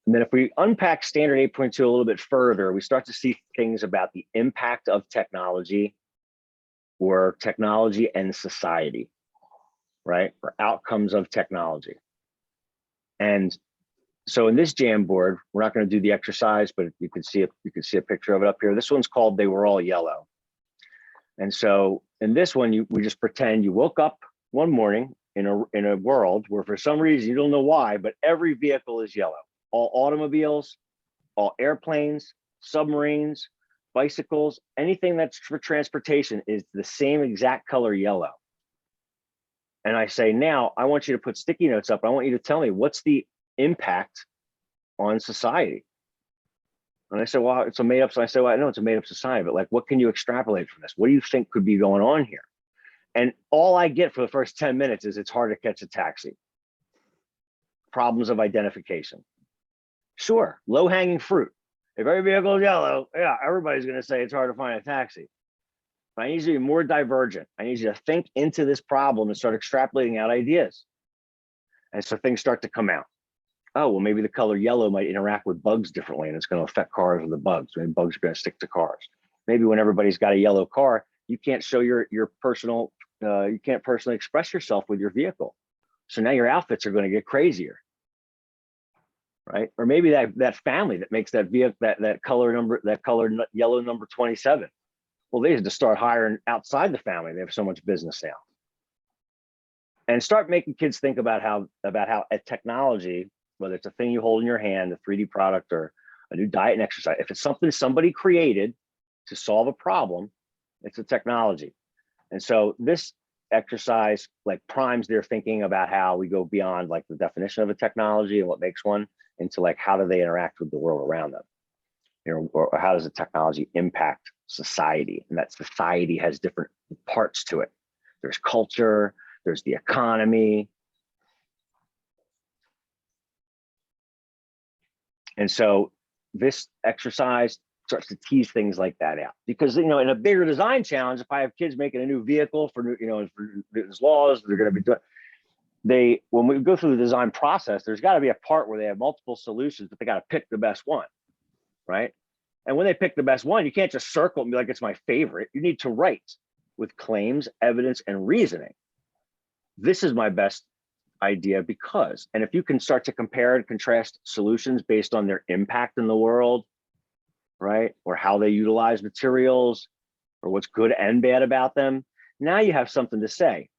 And then if we unpack standard 8.2 a little bit further, we start to see things about the impact of technology or technology and society, right? Or outcomes of technology. And so in this Jamboard, we're not going to do the exercise, but you can see a picture of it up here. This one's called They Were All Yellow. And so in this one, we just pretend you woke up one morning in a world where for some reason, you don't know why, but every vehicle is yellow. All automobiles, all airplanes, submarines, bicycles, anything that's for transportation is the same exact color yellow. And I say, now I want you to put sticky notes up. I want you to tell me what's the impact on society. And I said, well, it's a made up. So I said, well, I know it's a made up society, but like, what can you extrapolate from this? What do you think could be going on here? And all I get for the first 10 minutes is it's hard to catch a taxi. Problems of identification. Sure, low hanging fruit. If every vehicle is yellow, yeah, everybody's going to say it's hard to find a taxi. But I need you to be more divergent. I need you to think into this problem and start extrapolating out ideas. And so things start to come out. Oh, well, maybe the color yellow might interact with bugs differently and it's going to affect cars with the bugs. Maybe bugs are going to stick to cars. Maybe when everybody's got a yellow car, you can't show your personal, you can't personally express yourself with your vehicle. So now your outfits are going to get crazier. Right? Or maybe that family that makes that vehicle, that color yellow number 27. Well, they had to start hiring outside the family. They have so much business now. And start making kids think about how a technology, whether it's a thing you hold in your hand, a 3D product or a new diet and exercise, if it's something somebody created to solve a problem, it's a technology. And so this exercise like primes their thinking about how we go beyond like the definition of a technology and what makes one into like how do they interact with the world around them, you know, or how does the technology impact society? And that society has different parts to it. There's culture, there's the economy. And so this exercise starts to tease things like that out, because, you know, in a bigger design challenge, if I have kids making a new vehicle for, you know, for Newton's laws, they're going to be doing, when we go through the design process, there's got to be a part where they have multiple solutions, but they got to pick the best one, right? And when they pick the best one, you can't just circle and be like, it's my favorite. You need to write with claims, evidence, and reasoning. This is my best idea because, and if you can start to compare and contrast solutions based on their impact in the world, right? Or how they utilize materials or what's good and bad about them, now you have something to say.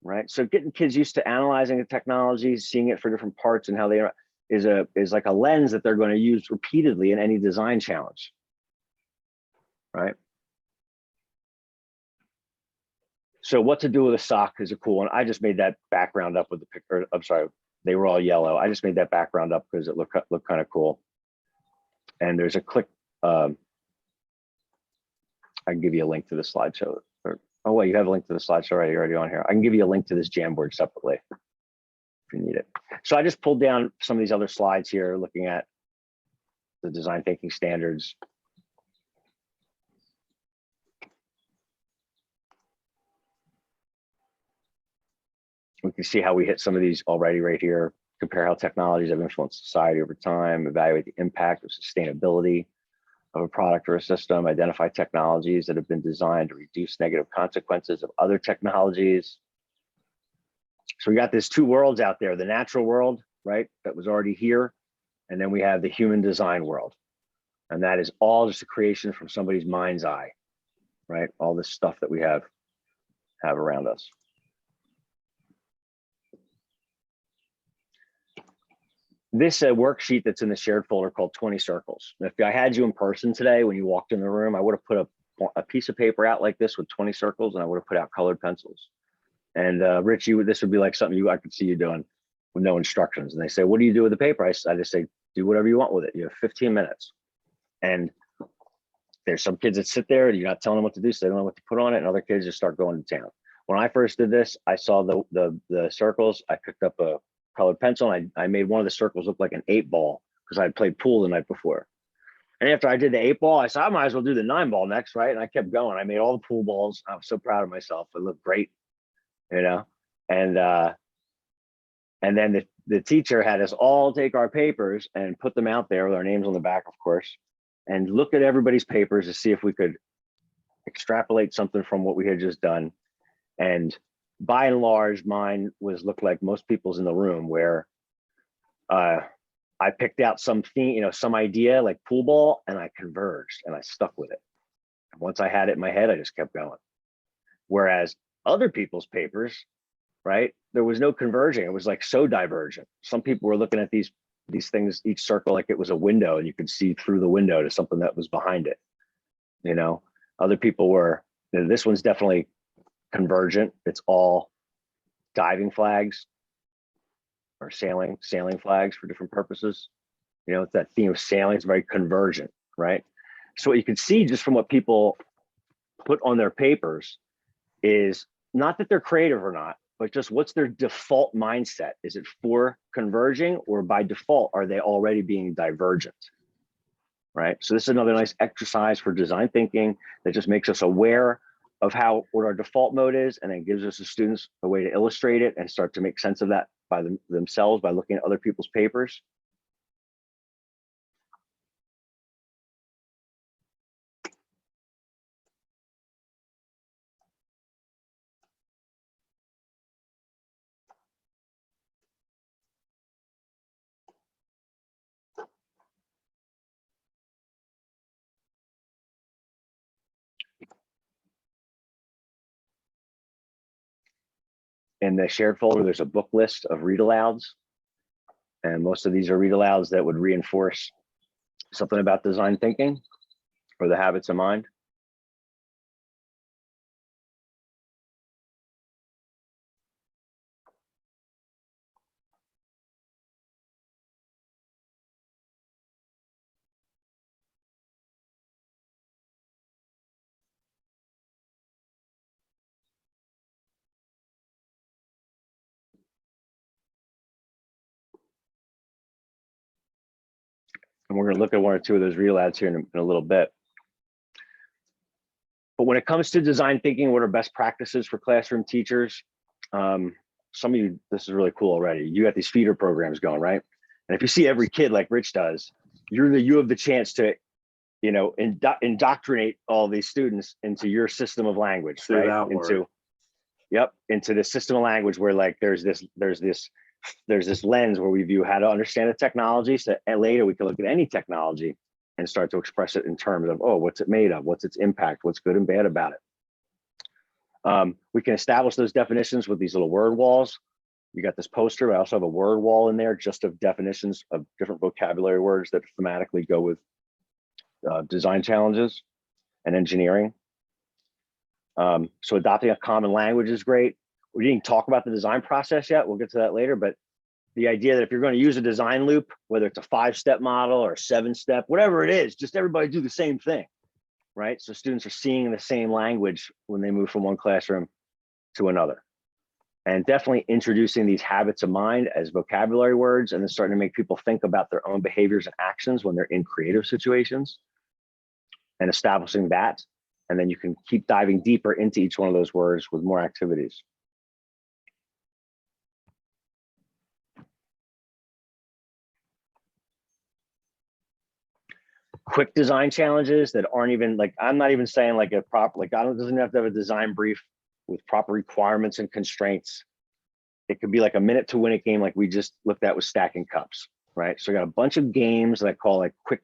Right. So getting kids used to analyzing the technology, seeing it for different parts and how they are is like a lens that they're going to use repeatedly in any design challenge. Right. So what to do with a sock is a cool one. I just made that background up with the picture. I'm sorry, they were all yellow. I just made that background up because it looked kind of cool. And there's a click. I can give you a link to the slideshow. Oh, wait, you have a link to the slideshow already on here. I can give you a link to this Jamboard separately if you need it. So I just pulled down some of these other slides here, looking at the design thinking standards. We can see how we hit some of these already right here. Compare how technologies have influenced society over time, evaluate the impact of sustainability of a product or a system, identify technologies that have been designed to reduce negative consequences of other technologies. So we got these two worlds out there, the natural world, right, that was already here, and then we have the human design world. And that is all just a creation from somebody's mind's eye, right? All this stuff that we have around us. this worksheet that's in the shared folder called 20 circles. If I had you in person today, when you walked in the room, I would have put a piece of paper out like this with 20 circles, and I would have put out colored pencils. And Rich, this would be like something I could see you doing with no instructions. And they say, what do you do with the paper? I just say, do whatever you want with it. You have 15 minutes. And there's some kids that sit there and you're not telling them what to do, so they don't know what to put on it. And other kids just start going to town. When I first did this, I saw the circles. I picked up a colored pencil and I made one of the circles look like an 8-ball because I'd played pool the night before. And after I did the 8-ball, I said, I might as well do the 9-ball next, right? And I kept going. I made all the pool balls. I was so proud of myself. It looked great, you know? And then the teacher had us all take our papers and put them out there with our names on the back, of course, and look at everybody's papers to see if we could extrapolate something from what we had just done. And by and large, mine looked like most people's in the room, where I picked out some theme, you know, some idea like pool ball, and I converged and I stuck with it. And once I had it in my head, I just kept going. Whereas other people's papers, right, there was no converging. It was like so divergent. Some people were looking at these things, each circle, like it was a window, and you could see through the window to something that was behind it. You know, other people were, you know, this one's definitely convergent. It's all diving flags or sailing flags for different purposes. You know, it's that theme of sailing. It's very convergent, right? So what you can see just from what people put on their papers is not that they're creative or not, but just what's their default mindset? Is it for converging, or by default, are they already being divergent? Right? So this is another nice exercise for design thinking that just makes us aware of what our default mode is, and then gives us as students a way to illustrate it and start to make sense of that by themselves by looking at other people's papers. In the shared folder, there's a book list of read alouds. And most of these are read alouds that would reinforce something about design thinking or the habits of mind. And we're going to look at one or two of those read alouds here in a little bit. But when it comes to design thinking, what are best practices for classroom teachers? Some of you, this is really cool already. You got these feeder programs going, right? And if you see every kid like Rich does, you have the chance to, you know, indoctrinate all these students into your system of language, right? Into the system of language where like there's this lens where we view how to understand the technology, so later we can look at any technology and start to express it in terms of, oh, what's it made of? What's its impact? What's good and bad about it? We can establish those definitions with these little word walls. You got this poster, but I also have a word wall in there just of definitions of different vocabulary words that thematically go with design challenges and engineering. So adopting a common language is great. We didn't talk about the design process yet. We'll get to that later, but the idea that if you're going to use a design loop, whether it's a 5-step model or a 7-step, whatever it is, just everybody do the same thing, right? So students are seeing the same language when they move from one classroom to another. And definitely introducing these habits of mind as vocabulary words, and then starting to make people think about their own behaviors and actions when they're in creative situations, and establishing that. And then you can keep diving deeper into each one of those words with more activities. Quick design challenges that aren't even like, I'm not even saying like a proper, like doesn't have to have a design brief with proper requirements and constraints. It could be like a minute to win it game like we just looked at with stacking cups, right? So I got a bunch of games that I call like quick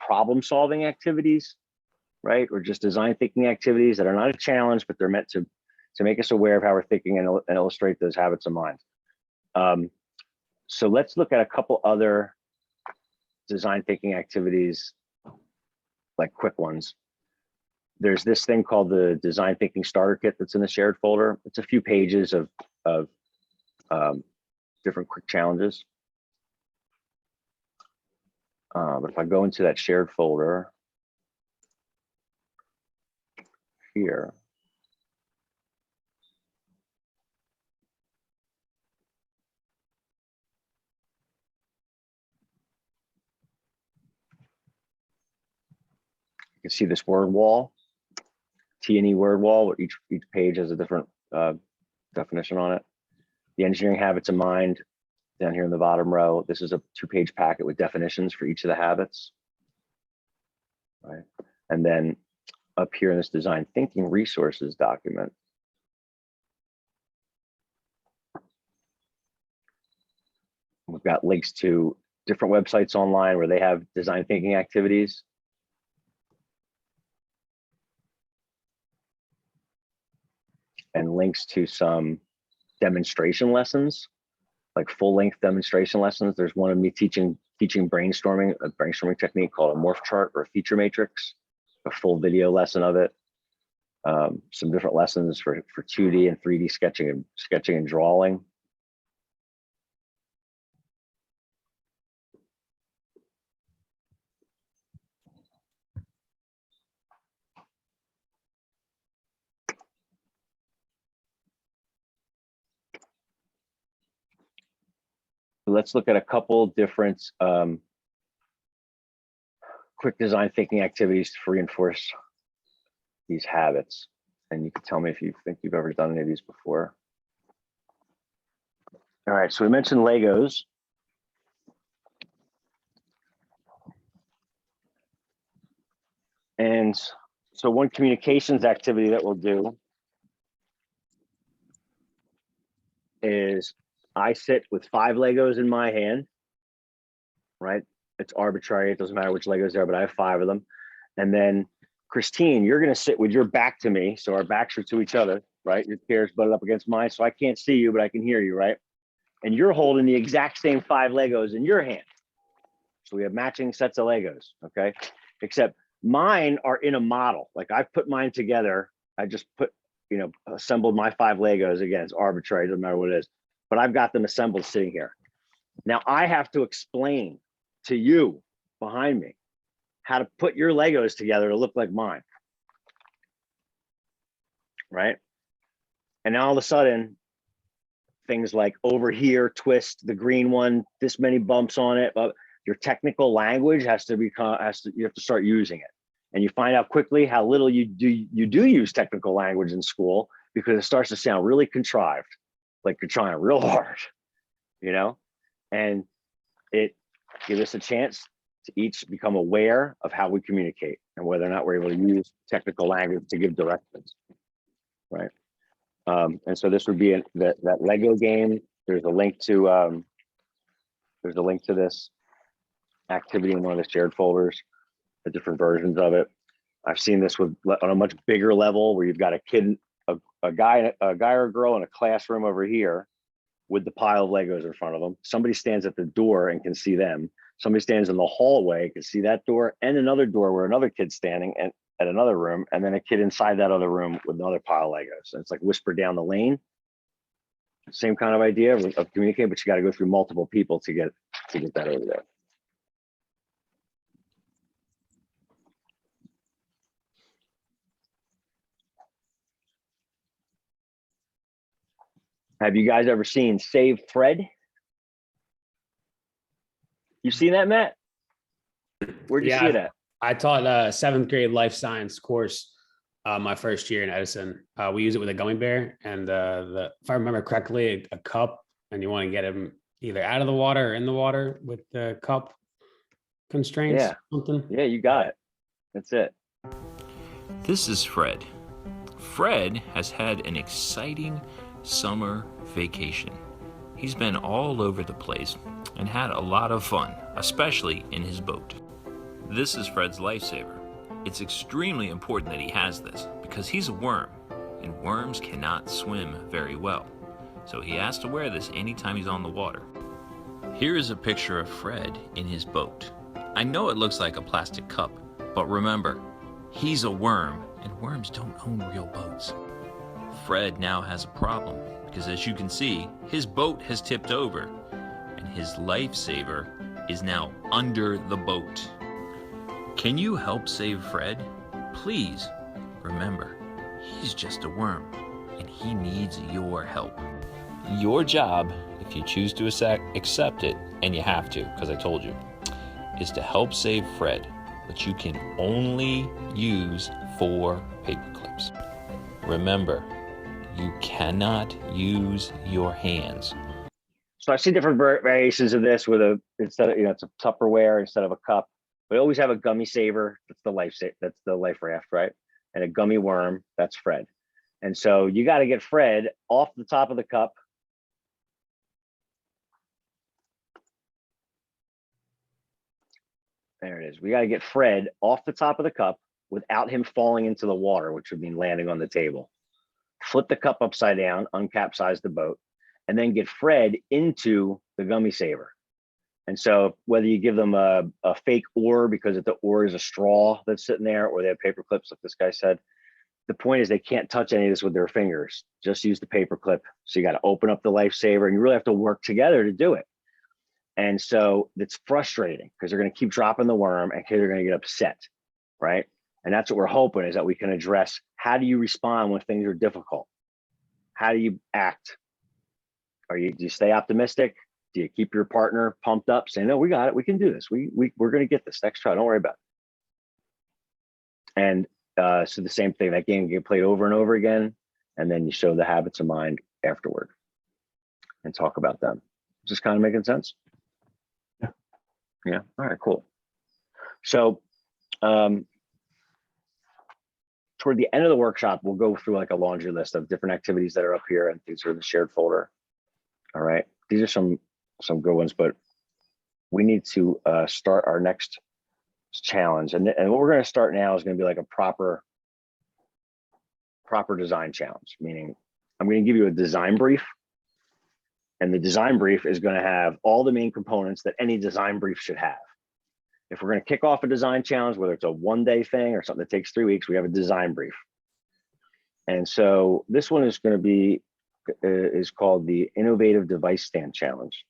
problem solving activities, right? Or just design thinking activities that are not a challenge, but they're meant to make us aware of how we're thinking and illustrate those habits of mind. So let's look at a couple other design thinking activities, like quick ones. There's this thing called the Design Thinking Starter Kit that's in the shared folder. It's a few pages of different quick challenges. But if I go into that shared folder here, you can see this word wall, T&E word wall, where each page has a different definition on it. The engineering habits of mind down here in the bottom row. This is a 2-page packet with definitions for each of the habits. Right. And then up here in this design thinking resources document, we've got links to different websites online where they have design thinking activities. And links to some demonstration lessons, like full-length demonstration lessons. There's one of me teaching brainstorming, a brainstorming technique called a morph chart or a feature matrix, a full video lesson of it. Some different lessons for 2D and 3D sketching and drawing. Let's look at a couple different quick design thinking activities to reinforce these habits. And you can tell me if you think you've ever done any of these before. All right, so we mentioned Legos. And so one communications activity that we'll do is I sit with 5 Legos in my hand, right? It's arbitrary. It doesn't matter which Legos there, but I have 5 of them. And then Christine, you're going to sit with your back to me. So our backs are to each other, right? Your chair's butted up against mine. So I can't see you, but I can hear you, right? And you're holding the exact same 5 Legos in your hand. So we have matching sets of Legos, okay? Except mine are in a model. Like I've put mine together. I just assembled my 5 Legos. Again, it's arbitrary. Doesn't matter what it is. But I've got them assembled sitting here. Now I have to explain to you behind me how to put your Legos together to look like mine, right? And now all of a sudden, things like over here, twist the green one, this many bumps on it, but your technical language has to become, you have to start using it. And you find out quickly how little you do use technical language in school because it starts to sound really contrived. Like you're trying real hard, and it gives us a chance to each become aware of how we communicate and whether or not we're able to use technical language to give directions, right? And so this would be that Lego game. There's a link to this activity in one of the shared folders, the different versions of it. I've seen this on a much bigger level where you've got a kid, a guy or a girl in a classroom over here with the pile of Legos in front of them. Somebody stands at the door and can see them. Somebody stands in the hallway, can see that door, and another door where another kid's standing and at another room, and then a kid inside that other room with another pile of Legos. And it's like whisper down the lane. Same kind of idea of communicating, but you got to go through multiple people to get that over there. Have you guys ever seen Save Fred? You seen that, Matt? Where'd you see it at? I taught a 7th grade life science course my first year in Edison. We use it with a gummy bear, and if I remember correctly, a cup, and you want to get him either out of the water or in the water with the cup constraints. Yeah, something. Yeah, you got it. That's it. This is Fred. Fred has had an exciting summer vacation. He's been all over the place and had a lot of fun, especially in his boat. This is Fred's lifesaver. It's extremely important that he has this because he's a worm, and worms cannot swim very well. So he has to wear this anytime he's on the water. Here is a picture of Fred in his boat. I know it looks like a plastic cup, but remember, he's a worm, and worms don't own real boats. Fred now has a problem, because as you can see, his boat has tipped over, and his lifesaver is now under the boat. Can you help save Fred? Please, remember, he's just a worm, and he needs your help. Your job, if you choose to accept it, and you have to, because I told you, is to help save Fred, but you can only use 4 paper clips. Remember, you cannot use your hands. So I see different variations of this with instead of, it's a Tupperware instead of a cup. We always have a gummy saver. That's the life raft, right? And a gummy worm, that's Fred. And so you got to get Fred off the top of the cup. There it is. We got to get Fred off the top of the cup without him falling into the water, which would mean landing on the table. Flip the cup upside down, uncapsize the boat, and then get Fred into the gummy saver. And so whether you give them a fake oar because the oar is a straw that's sitting there, or they have paper clips like this guy said, the point is they can't touch any of this with their fingers. Just use the paper clip. So you got to open up the lifesaver, and you really have to work together to do it. And so it's frustrating because they're going to keep dropping the worm and kids are going to get upset, right? And that's what we're hoping, is that we can address, how do you respond when things are difficult? How do you act? Do you stay optimistic? Do you keep your partner pumped up, saying, no, we got it, we can do this. We're going to get this next try, don't worry about it. And so the same thing, that game get played over and over again, and then you show the habits of mind afterward and talk about them. Is this kind of making sense? Yeah. All right, cool. So toward the end of the workshop, we'll go through like a laundry list of different activities that are up here, and these are the shared folder. All right. These are some good ones, but we need to start our next challenge. And what we're going to start now is going to be like a proper design challenge, meaning I'm going to give you a design brief. And the design brief is going to have all the main components that any design brief should have. If we're going to kick off a design challenge, whether it's a one-day thing or something that takes 3 weeks, we have a design brief. And so this one is going to be, is called the Innovative Device Stand Challenge.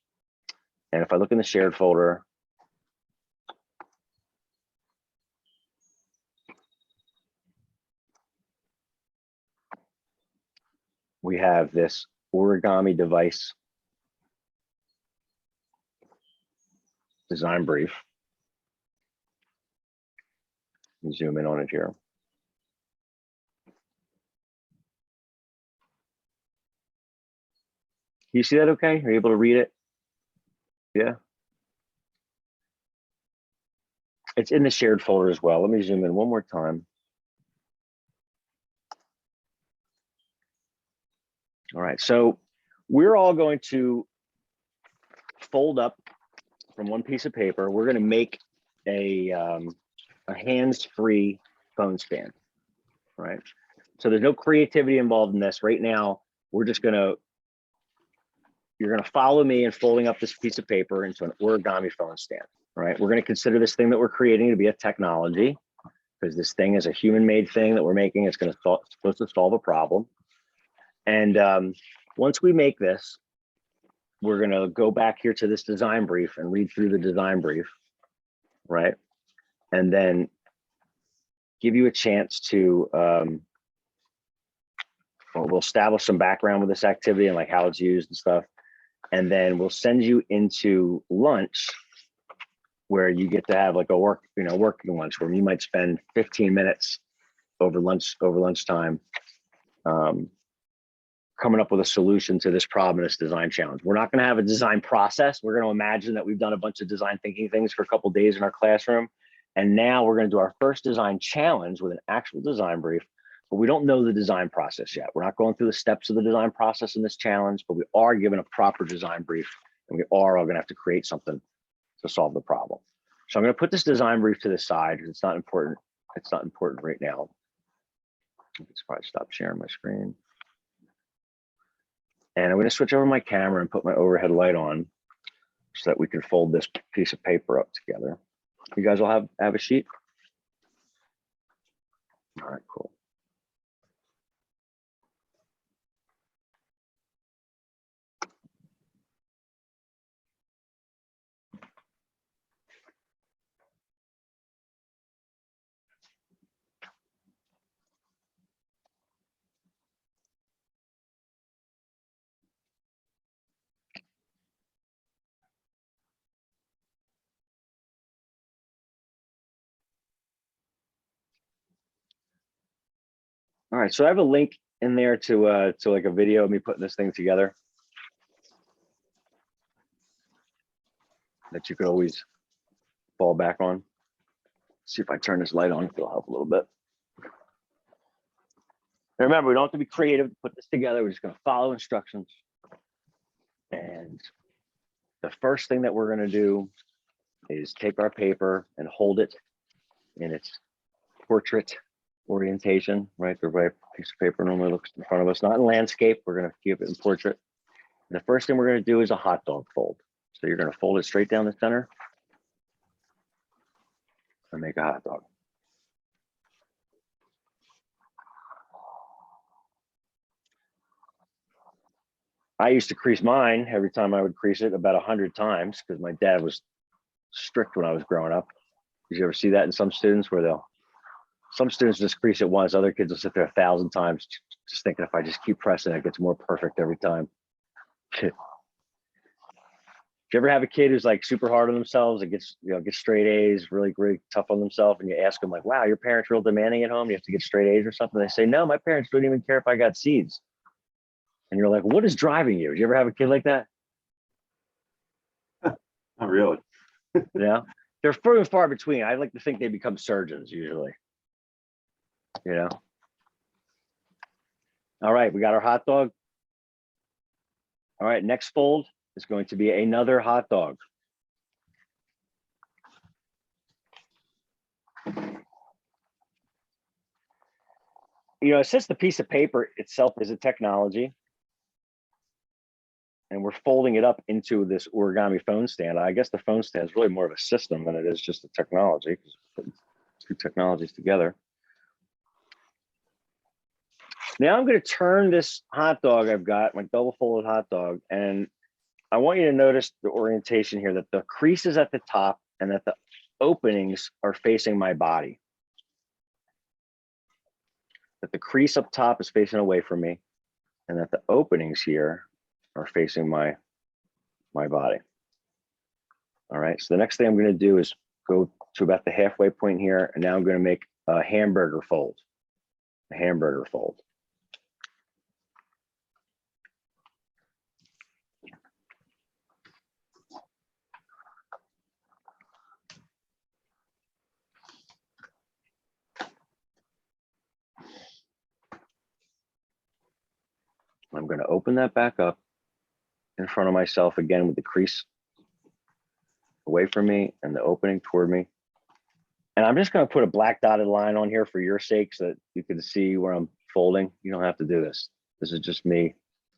And if I look in the shared folder, we have this origami device design brief. Let me zoom in on it here. Can you see that okay? Are you able to read it? Yeah. It's in the shared folder as well. Let me zoom in one more time. All right, so we're all going to fold up from one piece of paper. We're going to make a hands-free phone stand, right? So there's no creativity involved in this. Right now, we're just you're gonna follow me in folding up this piece of paper into an origami phone stand, right? We're gonna consider this thing that we're creating to be a technology, because this thing is a human-made thing that we're making. It's supposed to solve a problem. And once we make this, we're gonna go back here to this design brief and read through the design brief, right? And then give you a chance to, we'll establish some background with this activity and like how it's used and stuff. And then we'll send you into lunch, where you get to have like a working lunch, where you might spend 15 minutes over lunchtime coming up with a solution to this problem in this design challenge. We're not going to have a design process. We're going to imagine that we've done a bunch of design thinking things for a couple of days in our classroom. And now we're going to do our first design challenge with an actual design brief, but we don't know the design process yet. We're not going through the steps of the design process in this challenge, but we are given a proper design brief, and we are all going to have to create something to solve the problem. So I'm going to put this design brief to the side because it's not important. It's not important right now. Let's probably stop sharing my screen. And I'm going to switch over my camera and put my overhead light on. so that we can fold this piece of paper up together. You guys will have a sheet? All right, cool. All right, so I have a link in there to like a video of me putting this thing together that you could always fall back on. See if I turn this light on, it'll help a little bit. And remember, we don't have to be creative to put this together. We're just going to follow instructions. And the first thing that we're going to do is take our paper and hold it in its portrait orientation, right? The right piece of paper normally looks in front of us, not in landscape. We're going to keep it in portrait. And the first thing we're going to do is a hot dog fold. So you're going to fold it straight down the center and make a hot dog. I used to crease mine every time I would crease it about 100 times because my dad was strict when I was growing up. Did you ever see that in some students where some students just crease it once, other kids will sit there 1,000 times just thinking if I just keep pressing, it gets more perfect every time. Do you ever have a kid who's like super hard on themselves and gets straight A's, really tough on themselves, and you ask them like, wow, your parents real demanding at home, you have to get straight A's or something? They say, no, my parents don't even care if I got C's. And you're like, what is driving you? Do you ever have a kid like that? Not really. Yeah, they're few and far between. I like to think they become surgeons usually. You know. All right, we got our hot dog. All right, next fold is going to be another hot dog. You know, since the piece of paper itself is a technology, and we're folding it up into this origami phone stand, I guess the phone stand is really more of a system than it is just a technology, because putting two technologies together. Now I'm going to turn this hot dog I've got, my double folded hot dog, and I want you to notice the orientation here, that the crease is at the top and that the openings are facing my body. That the crease up top is facing away from me and that the openings here are facing my body. All right, so the next thing I'm going to do is go to about the halfway point here, and now I'm going to make a hamburger fold. A hamburger fold. I'm going to open that back up in front of myself again with the crease away from me and the opening toward me. And I'm just going to put a black dotted line on here for your sake so that you can see where I'm folding. You don't have to do this. This is just me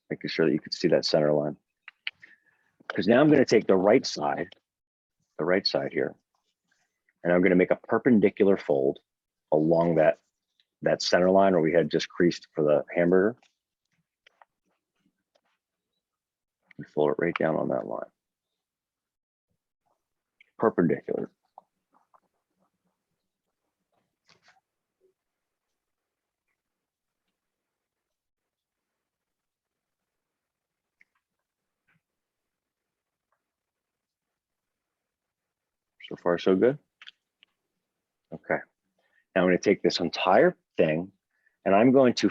making sure that you can see that center line. Because now I'm going to take the right side here, and I'm going to make a perpendicular fold along that center line where we had just creased for the hamburger. And fold it right down on that line. Perpendicular. So far, so good. Okay. Now I'm going to take this entire thing and I'm going to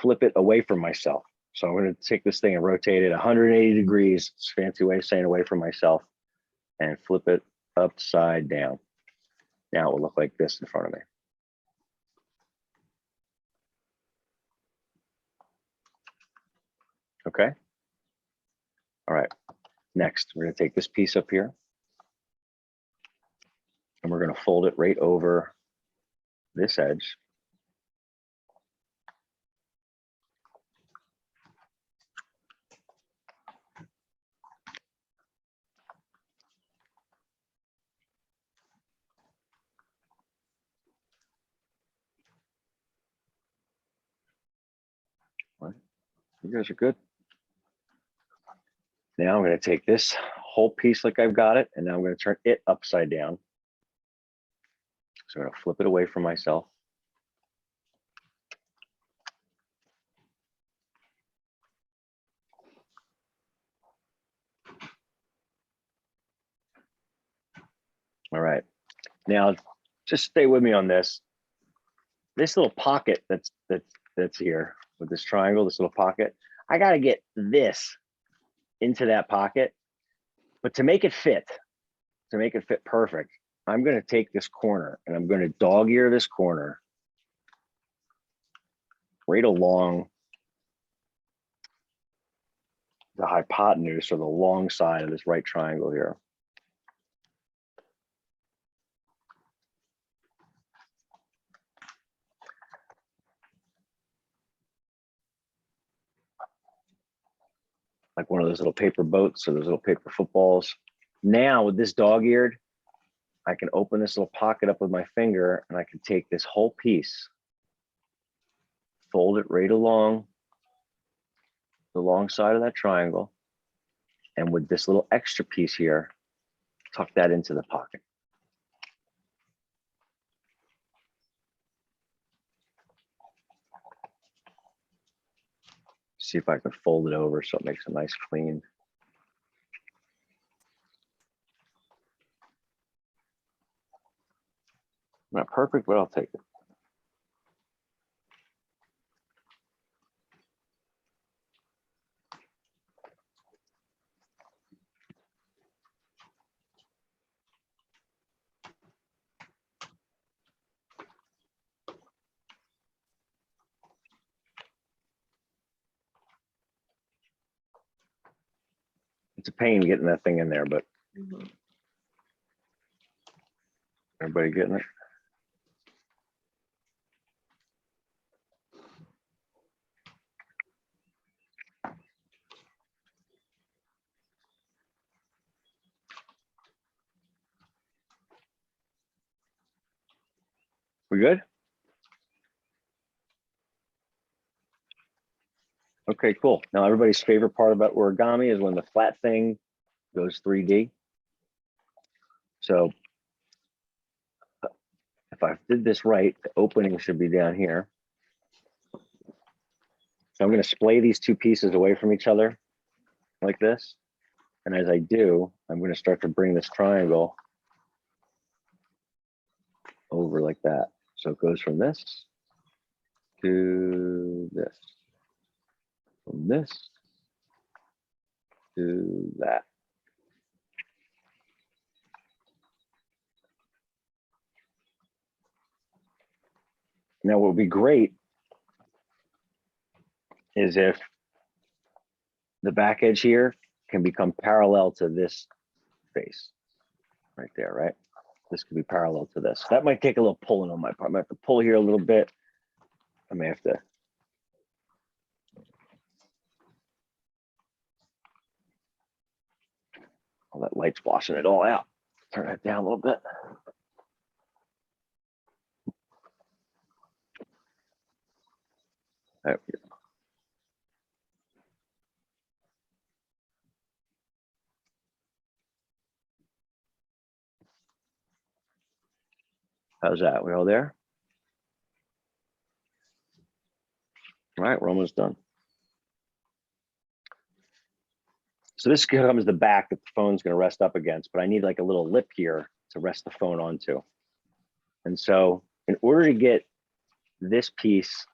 flip it away from myself. So I'm going to take this thing and rotate it 180 degrees. It's a fancy way of saying away from myself, and flip it upside down. Now it will look like this in front of me. Okay. All right. Next, we're going to take this piece up here and we're going to fold it right over this edge. You guys are good. Now I'm going to take this whole piece like I've got it, and now I'm going to turn it upside down. So I'm going to flip it away from myself. All right. Now, just stay with me on this. This little pocket that's here with this triangle, this little pocket, I got to get this into that pocket. But to make it fit perfect, I'm going to take this corner and I'm going to dog ear this corner right along the hypotenuse or the long side of this right triangle here. Like one of those little paper boats or those little paper footballs. Now with this dog-eared, I can open this little pocket up with my finger and I can take this whole piece, fold it right along the long side of that triangle. And with this little extra piece here, tuck that into the pocket. See if I can fold it over so it makes a nice clean. Not perfect, but I'll take it. It's a pain getting that thing in there, but everybody getting it? We good? Okay, cool. Now everybody's favorite part about origami is when the flat thing goes 3D. So if I did this right, the opening should be down here. So I'm going to splay these two pieces away from each other like this. And as I do, I'm going to start to bring this triangle over like that. So it goes from this to this, from this to that. Now, what would be great is if the back edge here can become parallel to this face right there, right? This could be parallel to this. That might take a little pulling on my part. I might have to pull here a little bit. I may have to. All that light's washing it all out. Turn that down a little bit. There we go. How's that? We all there? All right, we're almost done. So this becomes the back that the phone's going to rest up against, but I need like a little lip here to rest the phone onto. And so in order to get this piece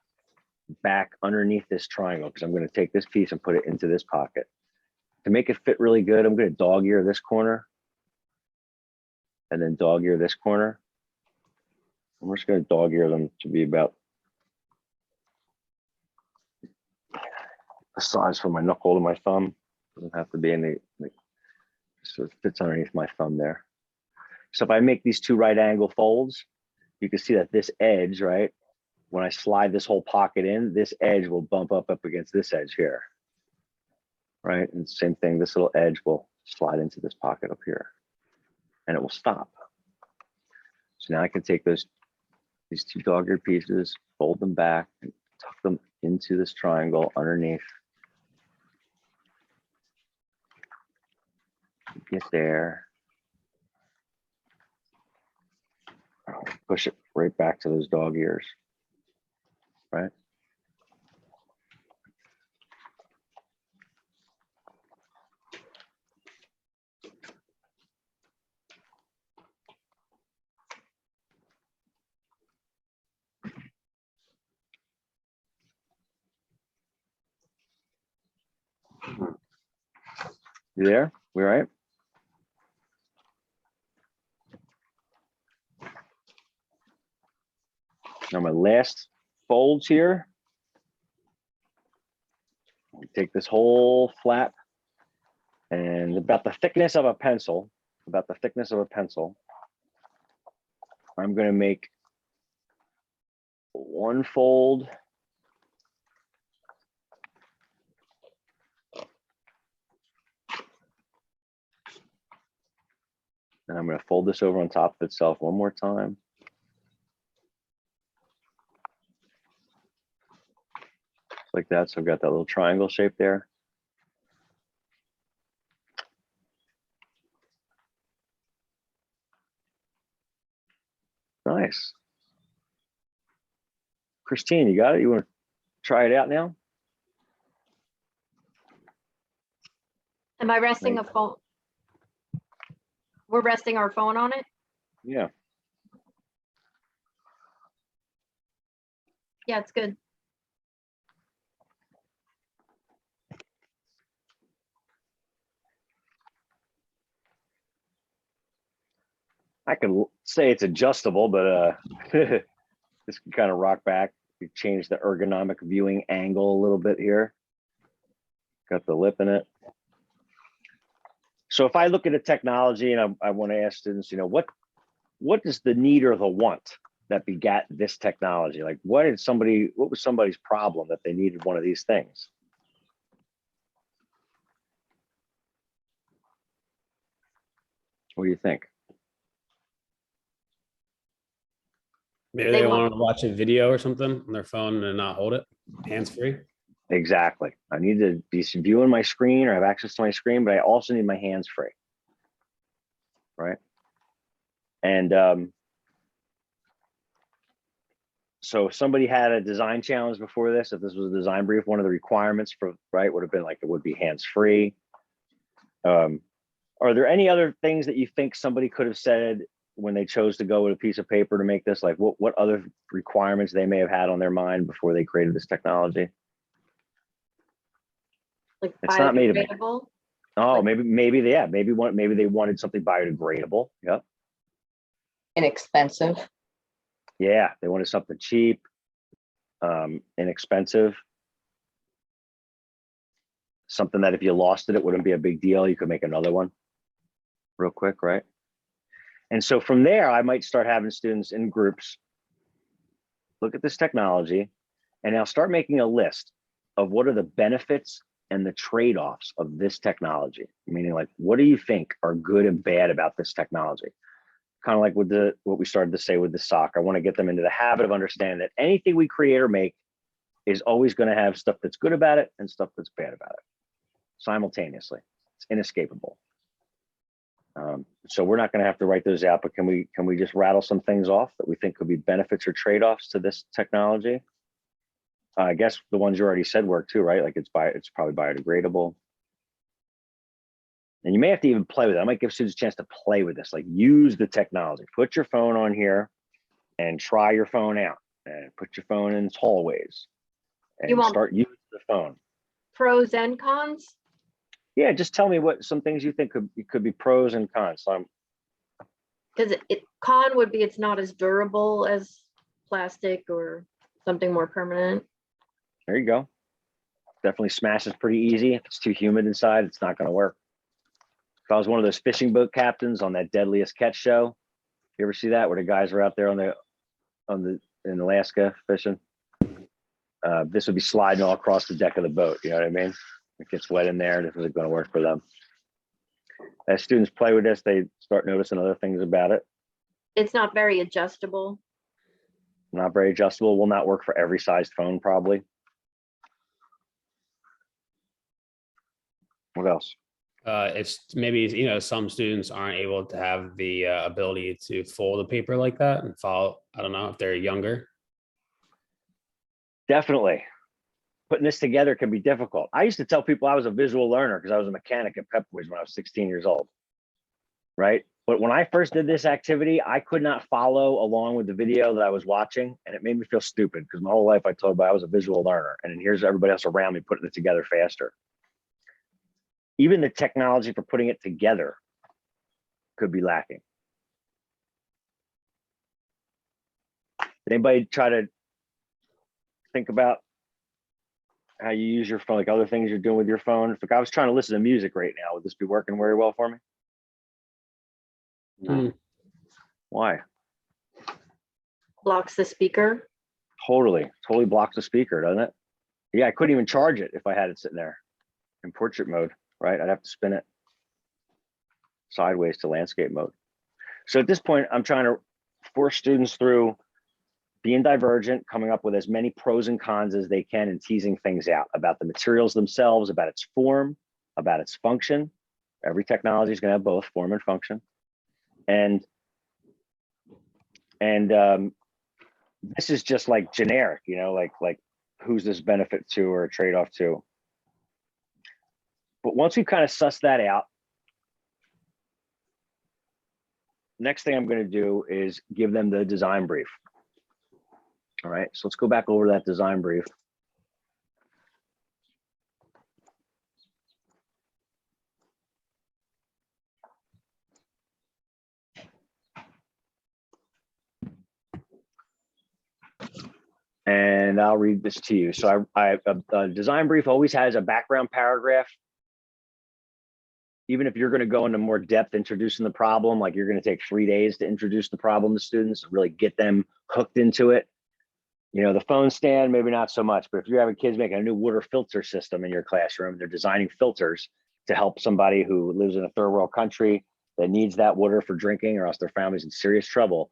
back underneath this triangle, because I'm going to take this piece and put it into this pocket. To make it fit really good, I'm going to dog ear this corner and then dog ear this corner. I'm just going to dog ear them to be about the size for my knuckle to my thumb. Doesn't have to be any, so it fits underneath my thumb there. So if I make these two right angle folds, you can see that this edge, right? When I slide this whole pocket in, this edge will bump up against this edge here, right? And same thing, this little edge will slide into this pocket up here and it will stop. So now I can take these two dog-eared pieces, fold them back and tuck them into this triangle underneath Get there. Push it right back to those dog ears, right? You there? We all right? Now my last folds here. Take this whole flap and about the thickness of a pencil, I'm going to make one fold. And I'm going to fold this over on top of itself one more time. Like that. So I've got that little triangle shape there. Nice. Christine, you got it? You want to try it out now? Am I resting a phone? We're resting our phone on it? Yeah. Yeah, it's good. I can say it's adjustable, but this can kind of rock back. You change the ergonomic viewing angle a little bit here. Got the lip in it. So if I look at a technology and I want to ask students, you know, what is the need or the want that begat this technology? Like what was somebody's problem that they needed one of these things? What do you think? Maybe they wanted to watch a video or something on their phone and not hold it, hands-free. Exactly. I need to be viewing my screen or have access to my screen, but I also need my hands free. Right. And so if somebody had a design challenge before this, if this was a design brief, one of the requirements for, right, would have been like, it would be hands free. Are there any other things that you think somebody could have said when they chose to go with a piece of paper to make this? Like what other requirements they may have had on their mind before they created this technology? Like it's not made of it. biodegradable? Oh, maybe they wanted something biodegradable. Yep. Inexpensive. Yeah, they wanted something cheap, inexpensive. Something that if you lost it, it wouldn't be a big deal. You could make another one real quick, right? And so from there, I might start having students in groups look at this technology, and I'll start making a list of what are the benefits and the trade-offs of this technology. Meaning, like, what do you think are good and bad about this technology? Kind of like with what we started to say with the sock. I want to get them into the habit of understanding that anything we create or make is always going to have stuff that's good about it and stuff that's bad about it simultaneously. It's inescapable. So we're not going to have to write those out, but can we just rattle some things off that we think could be benefits or trade-offs to this technology? I guess the ones you already said work too, right? Like it's probably biodegradable. And you may have to even play with it. I might give students a chance to play with this, like use the technology. Put your phone on here and try your phone out, and put your phone in its hallways and start using the phone. Pros and cons? Yeah, just tell me what some things you think could be pros and cons. So Because con would be it's not as durable as plastic or something more permanent. there you go. Definitely smashes pretty easy. If it's too humid inside, it's not going to work. If I was one of those fishing boat captains on that Deadliest Catch show, you ever see that where the guys are out there in Alaska fishing? This would be sliding all across the deck of the boat. You know what I mean? It gets wet in there. This isn't going to work for them. As students play with this, they start noticing other things about it. It's not very adjustable. Not very adjustable. Will not work for every sized phone, probably. What else? It's maybe, you know, some students aren't able to have the ability to fold a paper like that and follow. I don't know if they're younger. Definitely. Putting this together can be difficult. I used to tell people I was a visual learner because I was a mechanic at Pep Boys when I was 16 years old. Right. But when I first did this activity, I could not follow along with the video that I was watching. And it made me feel stupid because my whole life I told about I was a visual learner. And then here's everybody else around me putting it together faster. Even the technology for putting it together could be lacking. Did anybody try to think about how you use your phone, like other things you're doing with your phone? If I was trying to listen to music right now, would this be working very well for me? No. Why? Blocks the speaker. Totally blocks the speaker, doesn't it? Yeah, I couldn't even charge it if I had it sitting there in portrait mode, right? I'd have to spin it sideways to landscape mode. So at this point, I'm trying to force students through being divergent, coming up with as many pros and cons as they can and teasing things out about the materials themselves, about its form, about its function. Every technology is going to have both form and function. And this is just like generic, you know, like who's this benefit to or a trade-off to. But once we kind of suss that out, next thing I'm going to do is give them the design brief. All right, so let's go back over that design brief. And I'll read this to you. So a design brief always has a background paragraph. Even if you're going to go into more depth introducing the problem, like you're going to take 3 days to introduce the problem to students and really get them hooked into it. You know, the phone stand, maybe not so much, but if you're having kids making a new water filter system in your classroom, they're designing filters to help somebody who lives in a third world country that needs that water for drinking or else their family's in serious trouble.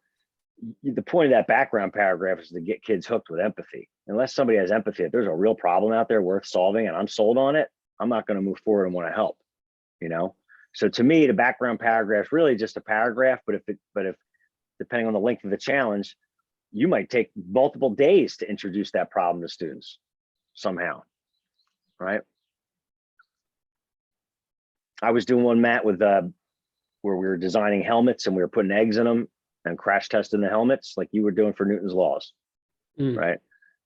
The point of that background paragraph is to get kids hooked with empathy. Unless somebody has empathy, if there's a real problem out there worth solving and I'm sold on it, I'm not going to move forward and want to help, you know? So to me, the background paragraph is really just a paragraph, but if depending on the length of the challenge, you might take multiple days to introduce that problem to students somehow, right? I was doing one, Matt, with where we were designing helmets and we were putting eggs in them and crash testing the helmets like you were doing for Newton's laws, right?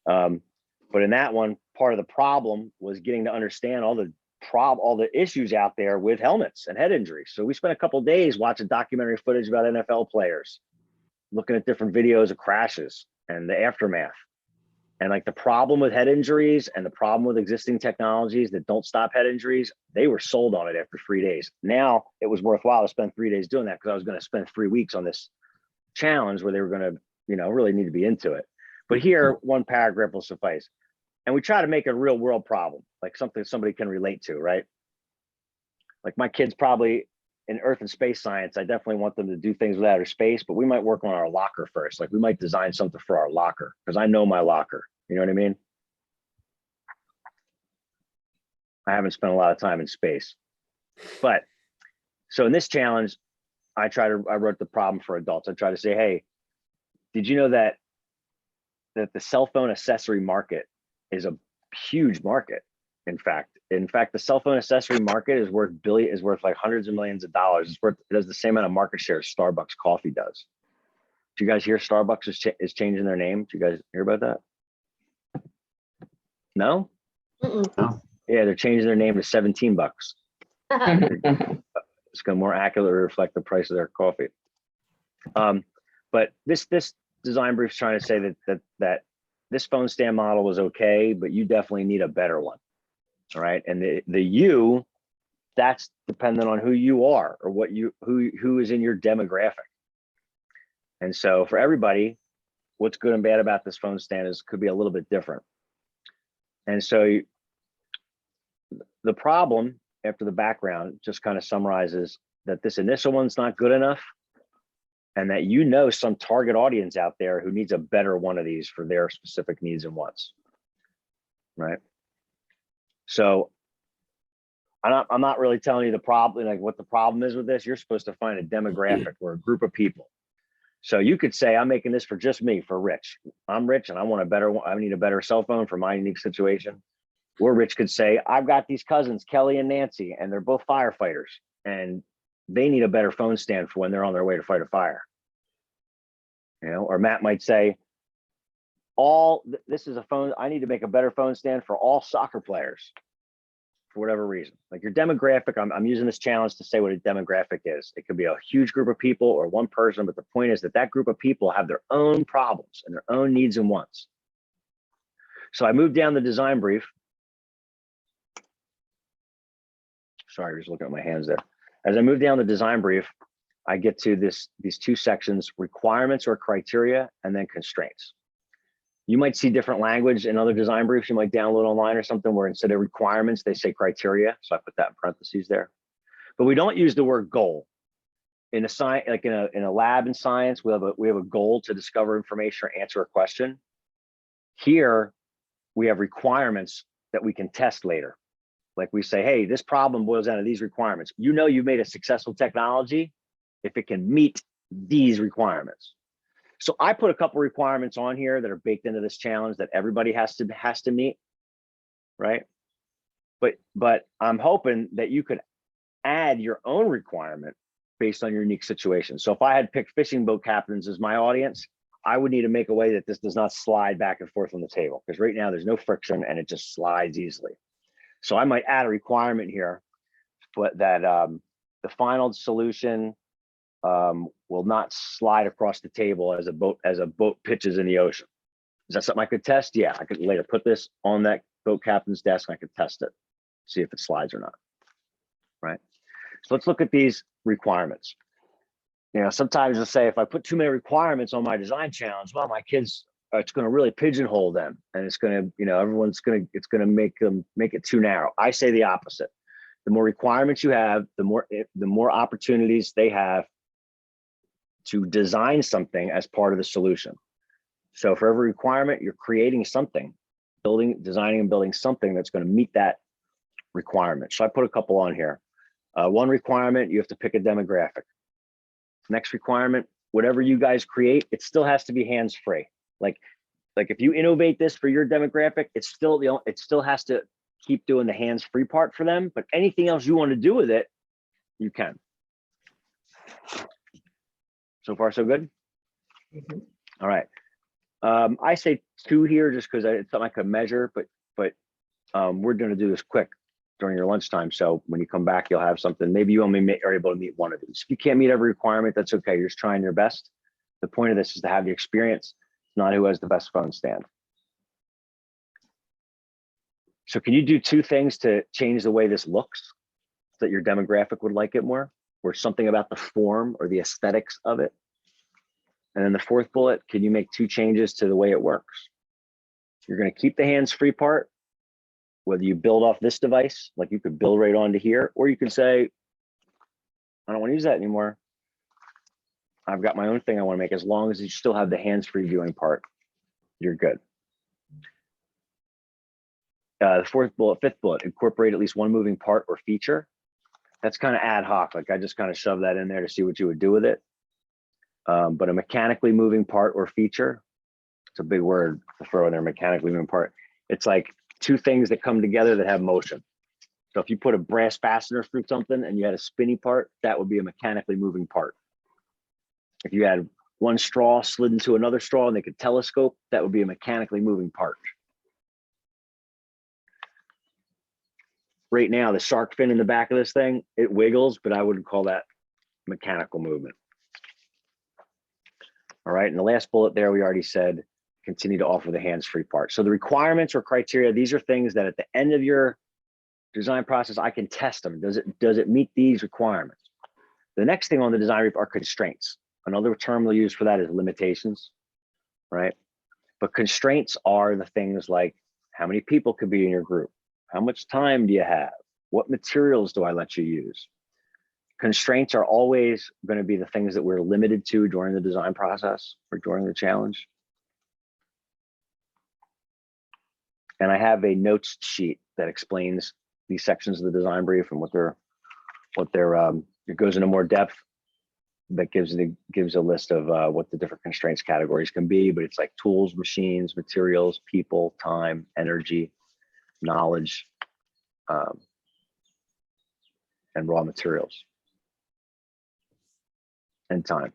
But in that one, part of the problem was getting to understand all the issues out there with helmets and head injuries. So we spent a couple of days watching documentary footage about NFL players, looking at different videos of crashes and the aftermath. And like the problem with head injuries and the problem with existing technologies that don't stop head injuries, they were sold on it after 3 days. Now it was worthwhile to spend 3 days doing that because I was going to spend 3 weeks on this challenge where they were going to, you know, really need to be into it. But here, one paragraph will suffice. And we try to make a real world problem, like something somebody can relate to, right? Like my kids probably in earth and space science, I definitely want them to do things with outer space, but we might work on our locker first. Like we might design something for our locker because I know my locker, you know what I mean? I haven't spent a lot of time in space, but so in this challenge, I wrote the problem for adults. I try to say, hey, did you know that the cell phone accessory market is a huge market? In fact, the cell phone accessory market is worth like hundreds of millions of dollars. It does the same amount of market share as Starbucks coffee does. Do you guys hear Starbucks is changing their name? Do you guys hear about that? No? No. Yeah, they're changing their name to $17. It's going to more accurately reflect the price of their coffee. But this design brief is trying to say that this phone stand model was okay, but you definitely need a better one. All right. And the you, that's dependent on who you are or who is in your demographic. And so for everybody, what's good and bad about this phone stand could be a little bit different. And so the problem after the background just kind of summarizes that this initial one's not good enough and that you know some target audience out there who needs a better one of these for their specific needs and wants, right? So I'm not really telling you the problem, like what the problem is with this. You're supposed to find a demographic or a group of people. So you could say, I'm making this for just me, for Rich. I'm Rich and I need a better cell phone for my unique situation. Or Rich could say, I've got these cousins, Kelly and Nancy, and they're both firefighters, and they need a better phone stand for when they're on their way to fight a fire. You know, or Matt might say, this is a phone, I need to make a better phone stand for all soccer players for whatever reason. Like your demographic, I'm using this challenge to say what a demographic is. It could be a huge group of people or one person, but the point is that that group of people have their own problems and their own needs and wants. So I moved down the design brief. Sorry, I was looking at my hands there. As I move down the design brief, I get to these two sections, requirements or criteria, and then constraints. You might see different language in other design briefs. You might download online or something where instead of requirements, they say criteria. So I put that in parentheses there. But we don't use the word goal. In a science, like in a lab in science, we have a goal to discover information or answer a question. Here, we have requirements that we can test later. Like we say, hey, this problem boils down to these requirements. You know, you've made a successful technology if it can meet these requirements. So I put a couple requirements on here that are baked into this challenge that everybody has to meet, right? But I'm hoping that you could add your own requirement based on your unique situation. So if I had picked fishing boat captains as my audience, I would need to make a way that this does not slide back and forth on the table, because right now there's no friction and it just slides easily. So I might add a requirement here, but that the final solution will not slide across the table as a boat pitches in the ocean. Is that something I could test? Yeah, I could later put this on that boat captain's desk and I could test it, see if it slides or not, right? So let's look at these requirements. You know, sometimes they'll say, if I put too many requirements on my design challenge, well, my kids, it's going to really pigeonhole them, and it's going to, you know, it's going to make it too narrow. I say the opposite. The more requirements you have, the more opportunities they have to design something as part of the solution. So for every requirement, you're creating something, designing and building something that's going to meet that requirement. So I put a couple on here. One requirement, you have to pick a demographic. Next requirement, whatever you guys create, it still has to be hands-free. Like if you innovate this for your demographic, it still has to keep doing the hands-free part for them, but anything else you want to do with it, you can. So far, so good? Mm-hmm. All right. I say 2 here just because it's something I could measure, but we're going to do this quick during your lunchtime. So when you come back, you'll have something. Maybe you only are able to meet one of these. If you can't meet every requirement, that's okay. You're just trying your best. The point of this is to have the experience, not who has the best phone stand. So can you do 2 things to change the way this looks so that your demographic would like it more, or something about the form or the aesthetics of it? And then the 4th bullet, can you make 2 changes to the way it works? You're going to keep the hands-free part, whether you build off this device, like you could build right onto here, or you could say, I don't want to use that anymore. I've got my own thing I want to make. As long as you still have the hands-free viewing part, you're good. The 4th bullet, 5th bullet, incorporate at least one moving part or feature. That's kind of ad hoc. Like I just kind of shove that in there to see what you would do with it. But a mechanically moving part or feature, it's a big word to throw in there, mechanically moving part. It's like 2 things that come together that have motion. So if you put a brass fastener through something and you had a spinny part, that would be a mechanically moving part. If you had one straw slid into another straw and they could telescope, that would be a mechanically moving part. Right now, the shark fin in the back of this thing, it wiggles, but I wouldn't call that mechanical movement. All right, and the last bullet there, we already said, continue to offer the hands-free part. So the requirements or criteria, these are things that at the end of your design process, I can test them. Does it meet these requirements? The next thing on the design brief are constraints. Another term we'll use for that is limitations, right? But constraints are the things like how many people could be in your group? How much time do you have? What materials do I let you use? Constraints are always going to be the things that we're limited to during the design process or during the challenge. And I have a notes sheet that explains these sections of the design brief and what they're it goes into more depth. That gives a list of what the different constraints categories can be, but it's like tools, machines, materials, people, time, energy, knowledge, and raw materials and time.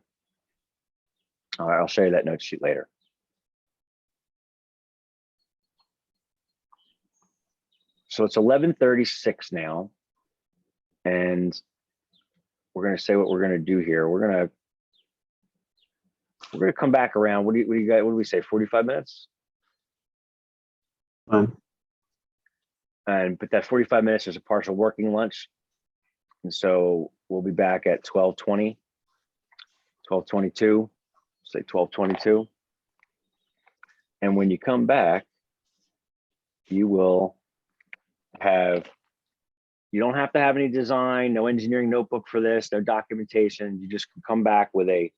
All right, I'll show you that note sheet later. So it's 11:36 now, and we're going to say what we're going to do here. We're going to come back around. What do you guys? What do we say? 45 minutes. Fine. But that 45 minutes is a partial working lunch, and so we'll be back at 12:20, 12:22. Say 12:22. And when you come back, you will have. You don't have to have any design, no engineering notebook for this, no documentation. You just can come back with a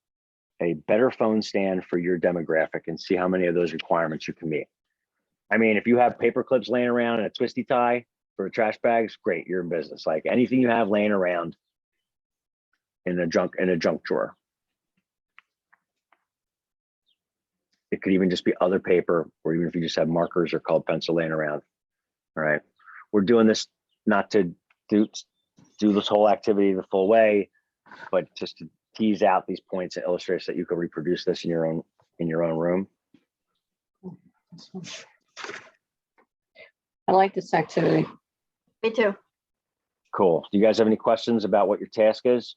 better phone stand for your demographic and see how many of those requirements you can meet. I mean, if you have paper clips laying around and a twisty tie for trash bags, great, you're in business. Like anything you have laying around in a junk drawer. It could even just be other paper, or even if you just have markers or colored pencil laying around. All right. We're doing this not to do this whole activity the full way, but just to tease out these points and illustrate so that you can reproduce this in your own room. I like this activity. Me too. Cool. Do you guys have any questions about what your task is?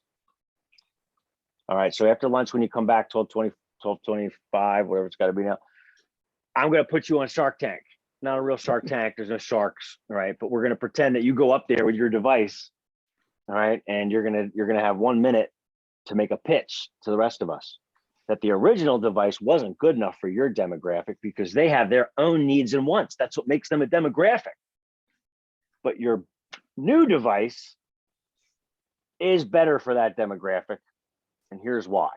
All right. So after lunch, when you come back, 12:20, 12:25, whatever it's got to be now, I'm going to put you on Shark Tank. Not a real Shark Tank. There's no sharks, right? But we're going to pretend that you go up there with your device, all right, and you're going to have 1 minute to make a pitch to the rest of us that the original device wasn't good enough for your demographic because they have their own needs and wants. That's what makes them a demographic. But your new device is better for that demographic, and here's why.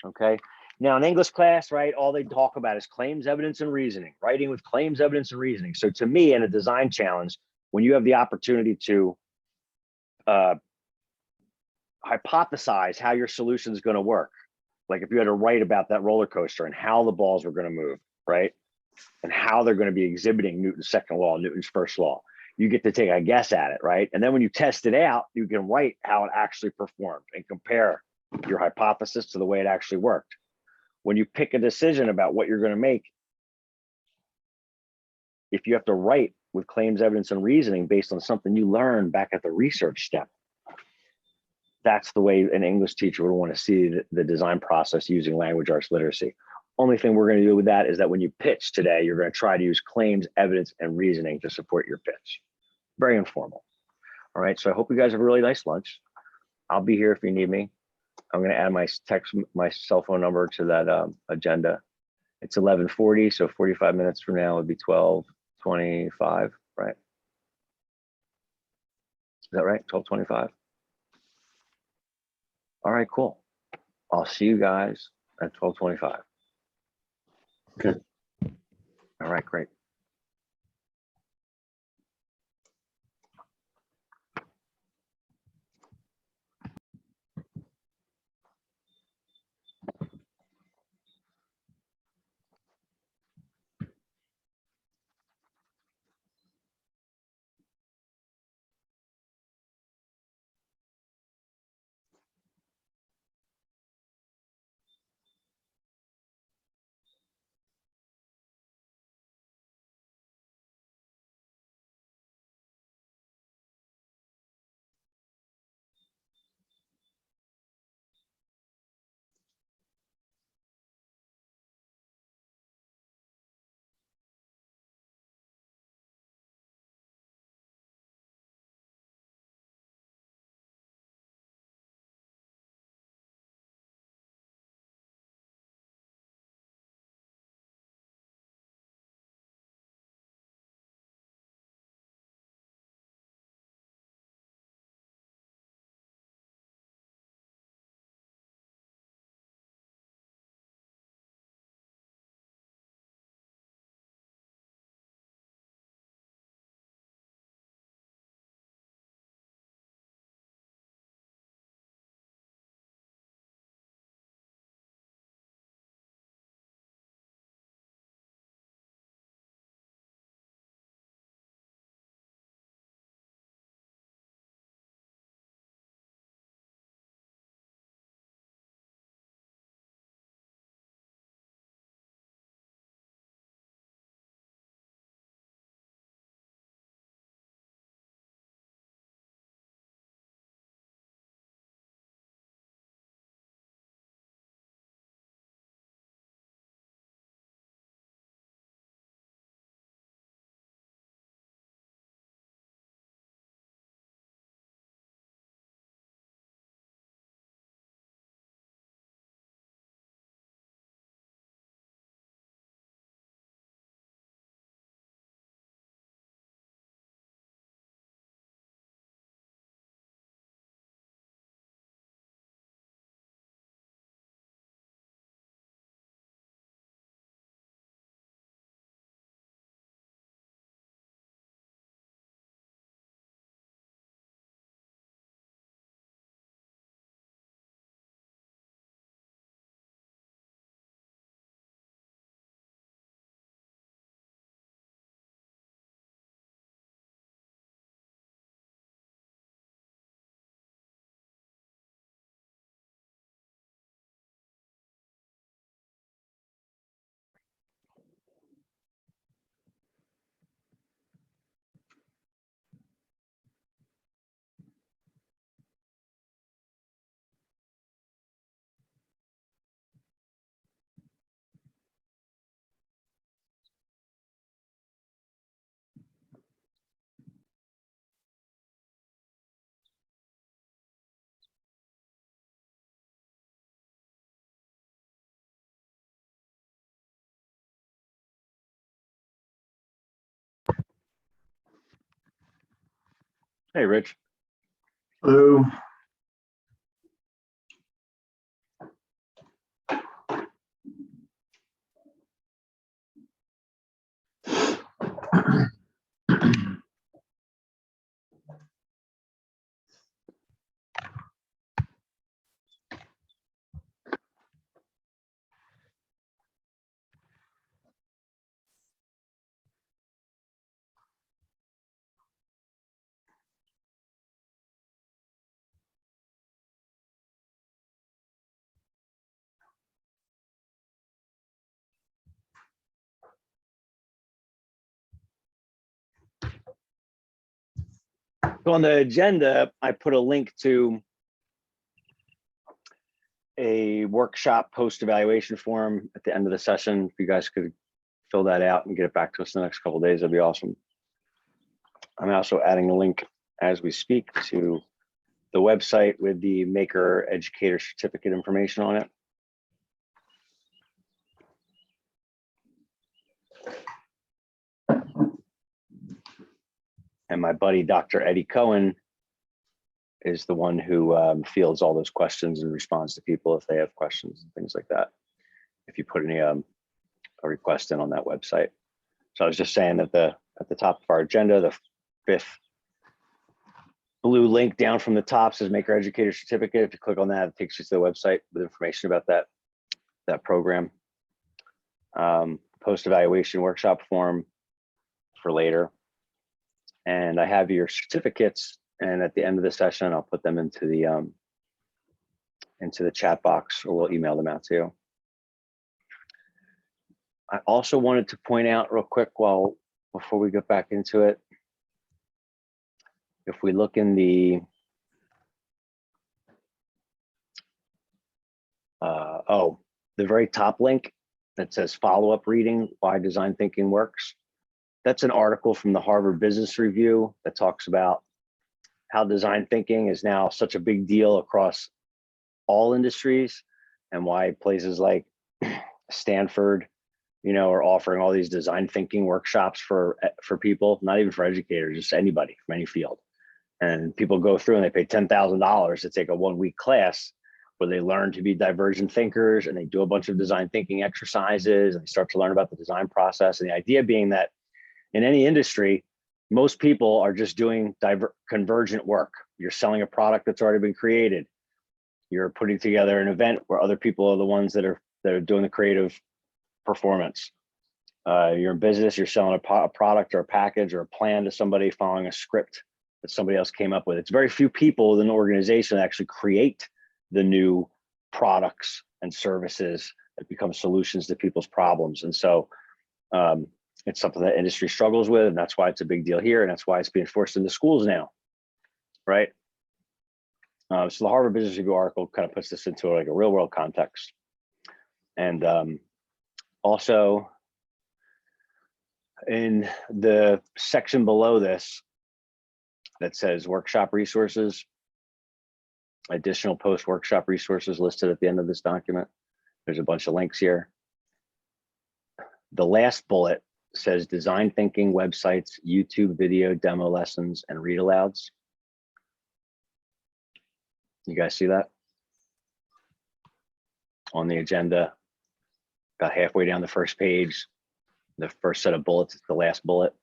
Okay. Now in English class, right, all they talk about is claims, evidence, and reasoning, writing with claims, evidence, and reasoning. So to me, in a design challenge, when you have the opportunity to hypothesize how your solution is going to work, like if you had to write about that roller coaster and how the balls were going to move, right, and how they're going to be exhibiting Newton's second law, Newton's first law, you get to take a guess at it, right? And then when you test it out, you can write how it actually performed and compare your hypothesis to the way it actually worked. When you pick a decision about what you're going to make, if you have to write with claims, evidence, and reasoning based on something you learned back at the research step, that's the way an English teacher would want to see the design process using language arts literacy. Only thing we're going to do with that is that when you pitch today, you're going to try to use claims, evidence, and reasoning to support your pitch. Very informal. All right, so I hope you guys have a really nice lunch. I'll be here if you need me. I'm going to add my cell phone number to that agenda. It's 11:40, so 45 minutes from now would be 12:25, right? Is that right? 12:25. All right, cool. I'll see you guys at 12:25. Okay. All right, great. Hey, Rich. Hello. So on the agenda, I put a link to a workshop post-evaluation form at the end of the session. If you guys could fill that out and get it back to us in the next couple of days, that'd be awesome. I'm also adding a link as we speak to the website with the Maker Educator certificate information on it. And my buddy, Dr. Eddie Cohen, is the one who fields all those questions and responds to people if they have questions and things like that. If you put any a request in on that website. So I was just saying that at the top of our agenda, the fifth blue link down from the top says Maker Educator Certificate. If you click on that, it takes you to the website with information about that program. Post-evaluation workshop form for later. And I have your certificates, and at the end of the session, I'll put them into the chat box, or we'll email them out to you. I also wanted to point out real quick before we get back into it, if we look in the very top link that says follow-up reading, why design thinking works. That's an article from the Harvard Business Review that talks about how design thinking is now such a big deal across all industries, and why places like Stanford, are offering all these design thinking workshops for people, not even for educators, just anybody from any field. And people go through and they pay $10,000 to take a 1-week class where they learn to be divergent thinkers, and they do a bunch of design thinking exercises, and they start to learn about the design process. And the idea being that in any industry, most people are just doing convergent work. You're selling a product that's already been created. You're putting together an event where other people are the ones that are doing the creative performance. You're in business, you're selling a product or a package or a plan to somebody following a script that somebody else came up with. It's very few people within an organization that actually create the new products and services that become solutions to people's problems. And so it's something that industry struggles with, and that's why it's a big deal here, and that's why it's being forced into schools now, right? So the Harvard Business Review article kind of puts this into like a real world context. And also in the section below this that says workshop resources, additional post-workshop resources listed at the end of this document. There's a bunch of links here. The last bullet says design thinking websites, YouTube video demo lessons, and read alouds. You guys see that? On the agenda, about halfway down the first page, the first set of bullets, the last bullet.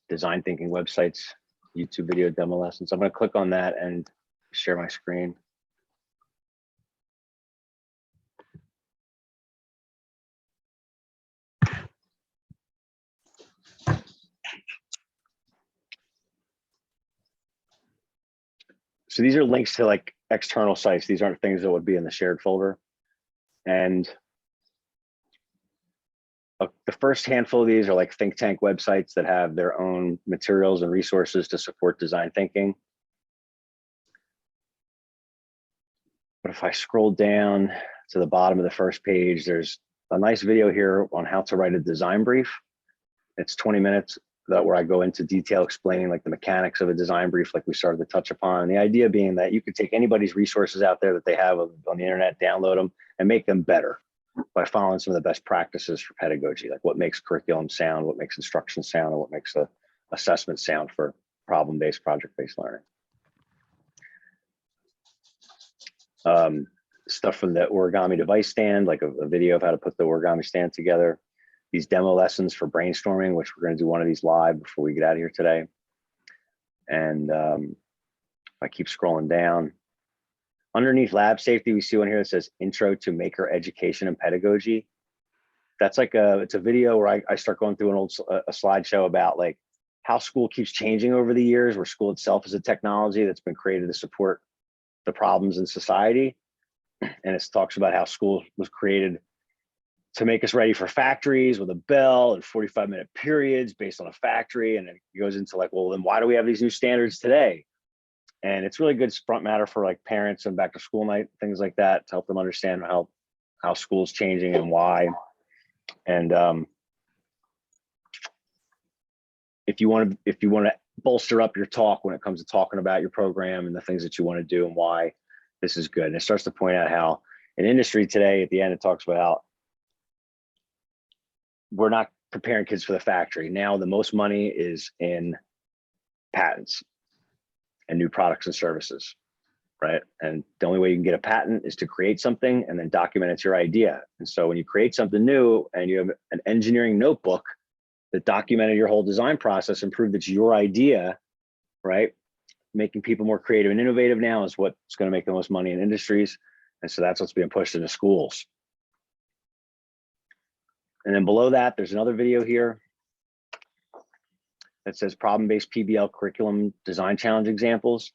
Design thinking websites, YouTube video demo lessons. I'm going to click on that and share my screen. So these are links to like external sites. These aren't things that would be in the shared folder. And the first handful of these are like think tank websites that have their own materials and resources to support design thinking. But if I scroll down to the bottom of the first page, there's a nice video here on how to write a design brief. It's 20 minutes where I go into detail explaining like the mechanics of a design brief, like we started to touch upon. And the idea being that you could take anybody's resources out there that they have on the internet, download them, and make them better by following some of the best practices for pedagogy, like what makes curriculum sound, what makes instruction sound, and what makes the assessment sound for problem-based, project-based learning. Stuff from the origami device stand, like a video of how to put the origami stand together. These demo lessons for brainstorming, which we're going to do one of these live before we get out of here today. And I keep scrolling down. Underneath lab safety, we see one here that says Intro to Maker Education and Pedagogy. That's like it's a video where I start going through a slideshow about like how school keeps changing over the years, where school itself is a technology that's been created to support the problems in society. And it talks about how school was created to make us ready for factories with a bell and 45-minute periods based on a factory. And it goes into like, well, then why do we have these new standards today? And it's really good front matter for like parents and back to school night, things like that, to help them understand how school's changing and why. And if you want to bolster up your talk when it comes to talking about your program and the things that you want to do and why, this is good. And it starts to point out how in industry today, at the end, it talks about how we're not preparing kids for the factory. Now the most money is in patents and new products and services, right? And the only way you can get a patent is to create something and then document it's your idea. And so when you create something new and you have an engineering notebook that documented your whole design process and proved it's your idea, right? Making people more creative and innovative now is what's going to make the most money in industries. And so that's what's being pushed into schools. And then below that, there's another video here that says problem-based PBL curriculum design challenge examples.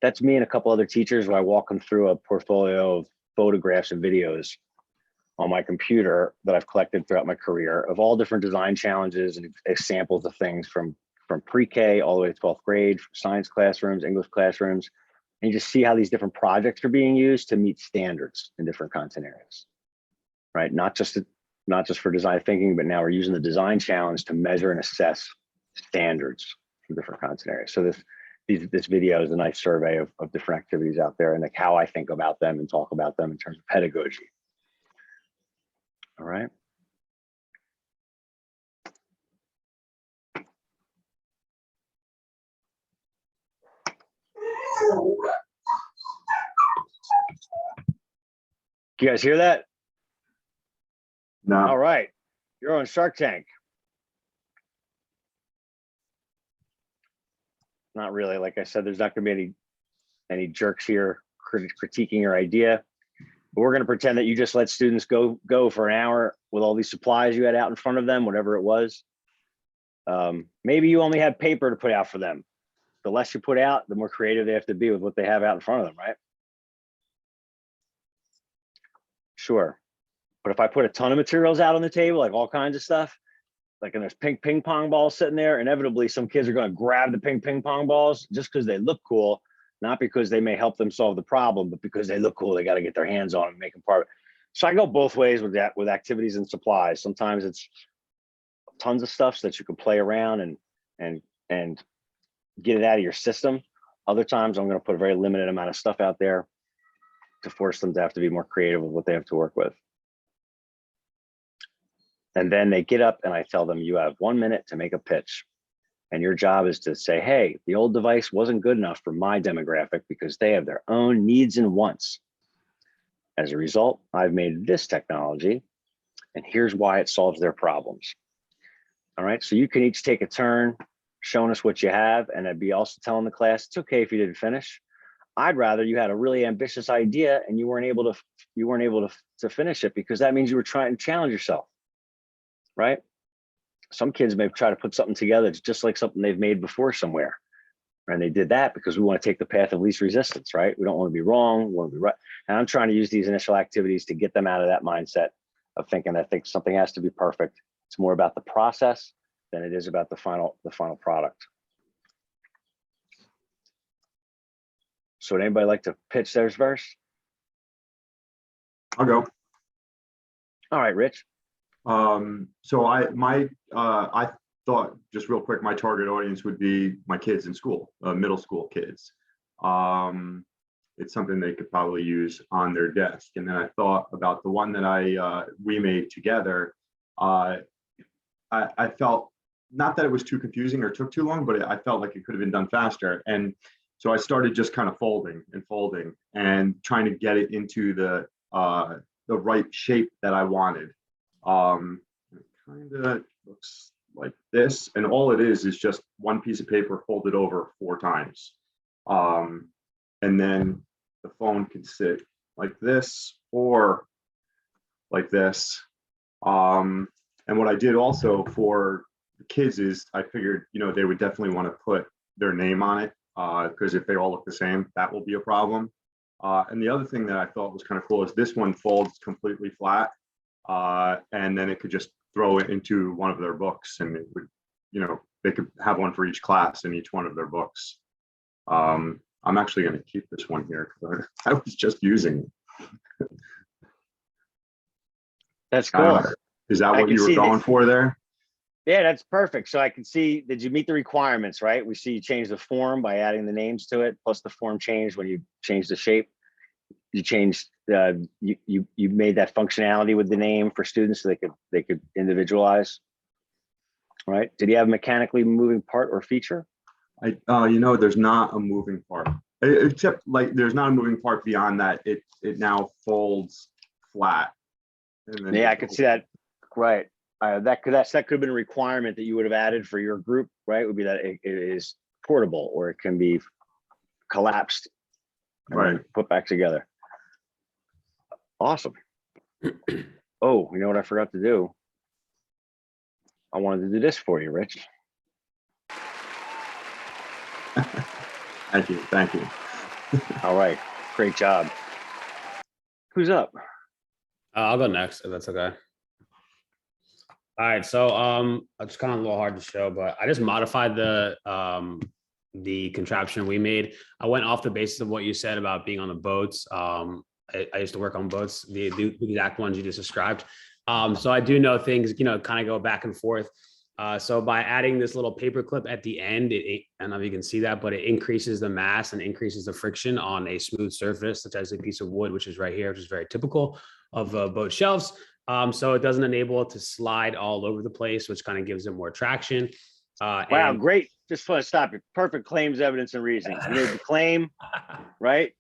That's me and a couple other teachers where I walk them through a portfolio of photographs and videos on my computer that I've collected throughout my career of all different design challenges and samples of things from pre-K all the way to 12th grade, from science classrooms, English classrooms. And you just see how these different projects are being used to meet standards in different content areas, right? Not just for design thinking, but now we're using the design challenge to measure and assess standards from different content areas. So this video is a nice survey of different activities out there and like how I think about them and talk about them in terms of pedagogy. All right. You guys hear that? No. All right. You're on Shark Tank. Not really. Like I said, there's not going to be any jerks here critiquing your idea. But we're going to pretend that you just let students go for an hour with all these supplies you had out in front of them, whatever it was. Maybe you only had paper to put out for them. The less you put out, the more creative they have to be with what they have out in front of them, right? Sure. But if I put a ton of materials out on the table, like all kinds of stuff, like and there's pink ping pong balls sitting there, inevitably some kids are going to grab the pink ping pong balls just because they look cool, not because they may help them solve the problem, but because they look cool, they got to get their hands on them and make them part of it. So I go both ways with that, with activities and supplies. Sometimes it's tons of stuff so that you can play around and get it out of your system. Other times I'm going to put a very limited amount of stuff out there to force them to have to be more creative with what they have to work with. And then they get up and I tell them, you have 1 minute to make a pitch. And your job is to say, hey, the old device wasn't good enough for my demographic because they have their own needs and wants. As a result, I've made this technology and here's why it solves their problems. All right, so you can each take a turn showing us what you have, and I'd be also telling the class, it's okay if you didn't finish. I'd rather you had a really ambitious idea and you weren't able to finish it because that means you were trying to challenge yourself, right? Some kids may try to put something together that's just like something they've made before somewhere. And they did that because we want to take the path of least resistance, right? We don't want to be wrong, we want to be right. And I'm trying to use these initial activities to get them out of that mindset of thinking that something has to be perfect. It's more about the process than it is about the final product. So would anybody like to pitch theirs first? I'll go. All right, Rich. So I thought just real quick, my target audience would be my kids in school, middle school kids. It's something they could probably use on their desk. And then I thought about the one that we made together. I felt not that it was too confusing or took too long, but I felt like it could have been done faster. And so I started just kind of folding and trying to get it into the right shape that I wanted. It kind of looks like this, and all it is just one piece of paper folded over 4 times. And then the phone can sit like this or like this. And what I did also for the kids is I figured, they would definitely want to put their name on it, because if they all look the same, that will be a problem. And the other thing that I thought was kind of cool is this one folds completely flat, and then it could just throw it into one of their books, and it would, they could have one for each class in each one of their books. I'm actually going to keep this one here because I was just using it. That's cool. Is that what you were going for there? Yeah, that's perfect. So I can see, did you meet the requirements, right? We see you change the form by adding the names to it, plus the form changed when you changed the shape. You changed, you made that functionality with the name for students so they could individualize, right? Did you have a mechanically moving part or feature? There's not a moving part, except like there's not a moving part beyond that. It now folds flat. Yeah, I could see that. Right. That could have been a requirement that you would have added for your group, right? Would be that it is portable or it can be collapsed and then put back together. Awesome. Oh, you know what I forgot to do? I wanted to do this for you, Rich. Thank you. All right, great job. Who's up? I'll go next if that's okay. All right, so it's kind of a little hard to show, but I just modified the contraption we made. I went off the basis of what you said about being on the boats. I used to work on boats, the exact ones you just described. So I do know things, kind of go back and forth. So by adding this little paper clip at the end, I don't know if you can see that, but it increases the mass and increases the friction on a smooth surface, such as a piece of wood, which is right here, which is very typical of boat shelves. So it doesn't enable it to slide all over the place, which kind of gives it more traction. Wow, great. Just want to stop you. Perfect claims, evidence, and reasoning. You made the claim, right?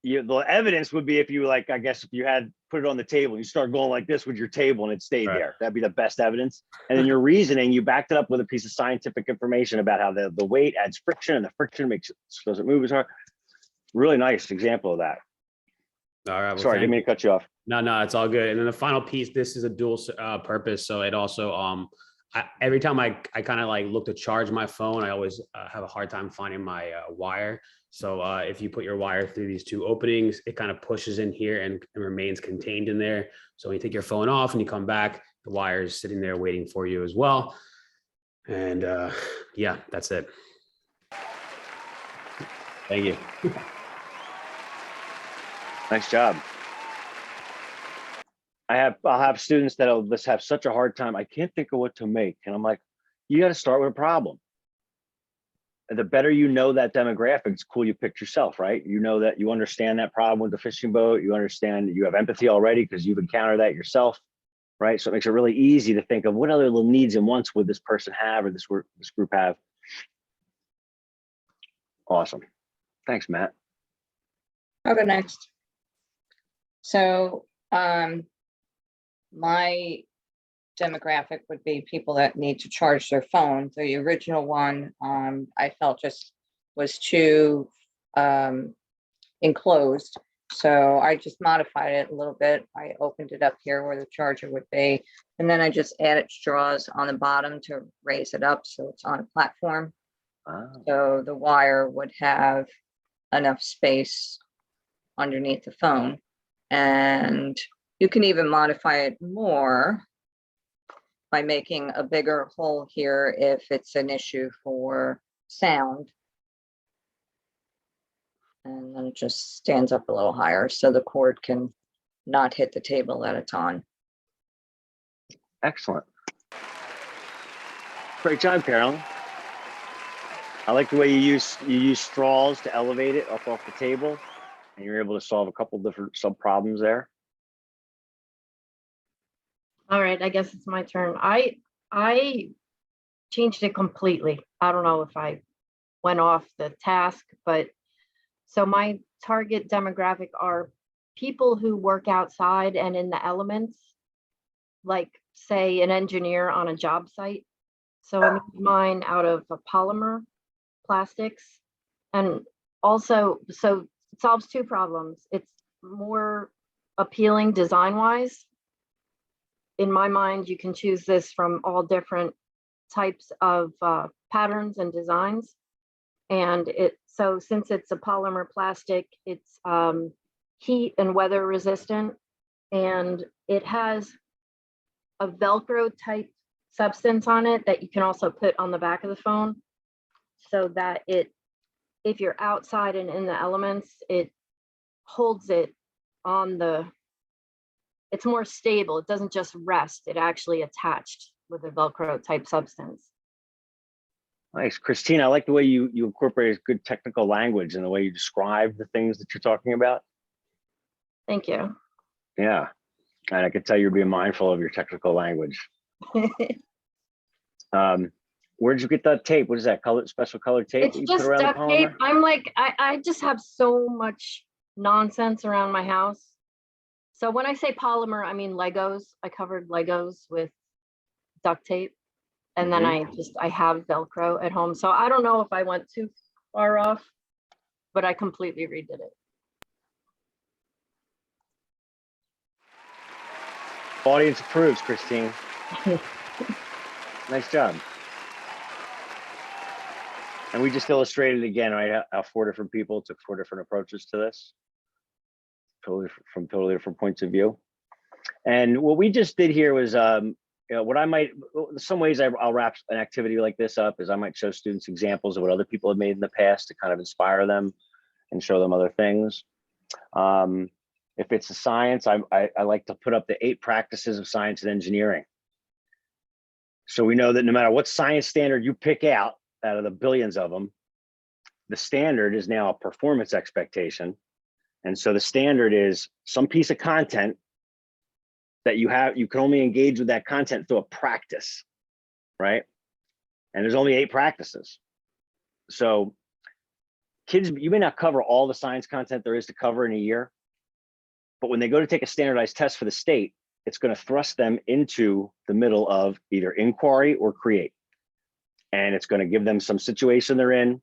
The evidence would be if you I guess if you had put it on the table, you start going like this with your table and it stayed there. That'd be the best evidence. And then your reasoning, you backed it up with a piece of scientific information about how the weight adds friction and the friction doesn't move as hard. Really nice example of that. All right. Well, sorry, didn't mean to cut you off. No, it's all good. And then the final piece, this is a dual purpose. So it also, every time I kind of look to charge my phone, I always have a hard time finding my wire. So if you put your wire through these 2 openings, it kind of pushes in here and remains contained in there. So when you take your phone off and you come back, the wire is sitting there waiting for you as well. And yeah, that's it. Thank you. Nice job. I'll have students that'll just have such a hard time. I can't think of what to make. And I'm like, you got to start with a problem. And the better you know that demographic, it's cool you picked yourself, right? You know that you understand that problem with the fishing boat. You understand that you have empathy already because you've encountered that yourself, right? So it makes it really easy to think of what other little needs and wants would this person have or this group have. Awesome. Thanks, Matt. I'll go next. So my demographic would be people that need to charge their phone. The original one I felt just was too enclosed. So I just modified it a little bit. I opened it up here where the charger would be. And then I just added straws on the bottom to raise it up so it's on a platform. So the wire would have enough space underneath the phone. And you can even modify it more by making a bigger hole here if it's an issue for sound. And then it just stands up a little higher so the cord can not hit the table that it's on. Excellent. Great job, Carolyn. I like the way you use straws to elevate it up off the table, and you're able to solve a couple different sub problems there. All right, I guess it's my turn. I changed it completely. I don't know if I went off the task, but so my target demographic are people who work outside and in the elements, like say an engineer on a job site. So I made mine out of a polymer plastics, and also, so it solves two problems. It's more appealing design wise. In my mind, you can choose this from all different types of patterns and designs. And so since it's a polymer plastic, it's heat and weather resistant, and it has a Velcro type substance on it that you can also put on the back of the phone, so that if you're outside and in the elements, it holds it on it's more stable. It doesn't just rest, it actually attached with a Velcro type substance. Nice. Christine, I like the way you incorporate good technical language and the way you describe the things that you're talking about. Thank you. Yeah. And I could tell you're being mindful of your technical language. Where'd you get that tape? What is that special colored tape? It's that you just put around duct the tape. polymer? I'm like, I just have so much nonsense around my house. So when I say polymer, I mean Legos. I covered Legos with duct tape. And then I have Velcro at home. So I don't know if I went too far off, but I completely redid it. Audience approves, Christine. Nice job. And we just illustrated again, right? How 4 different people took 4 different approaches to this, from totally different points of view. And what we just did here was, what I might, some ways I'll wrap an activity like this up is I might show students examples of what other people have made in the past to kind of inspire them and show them other things. If it's a science, I like to put up the 8 practices of science and engineering. So we know that no matter what science standard you pick out of the billions of them, the standard is now a performance expectation. And so the standard is some piece of content that you can only engage with that content through a practice, right? And there's only 8 practices. So kids, you may not cover all the science content there is to cover in a year, but when they go to take a standardized test for the state, it's going to thrust them into the middle of either inquiry or create. And it's going to give them some situation they're in,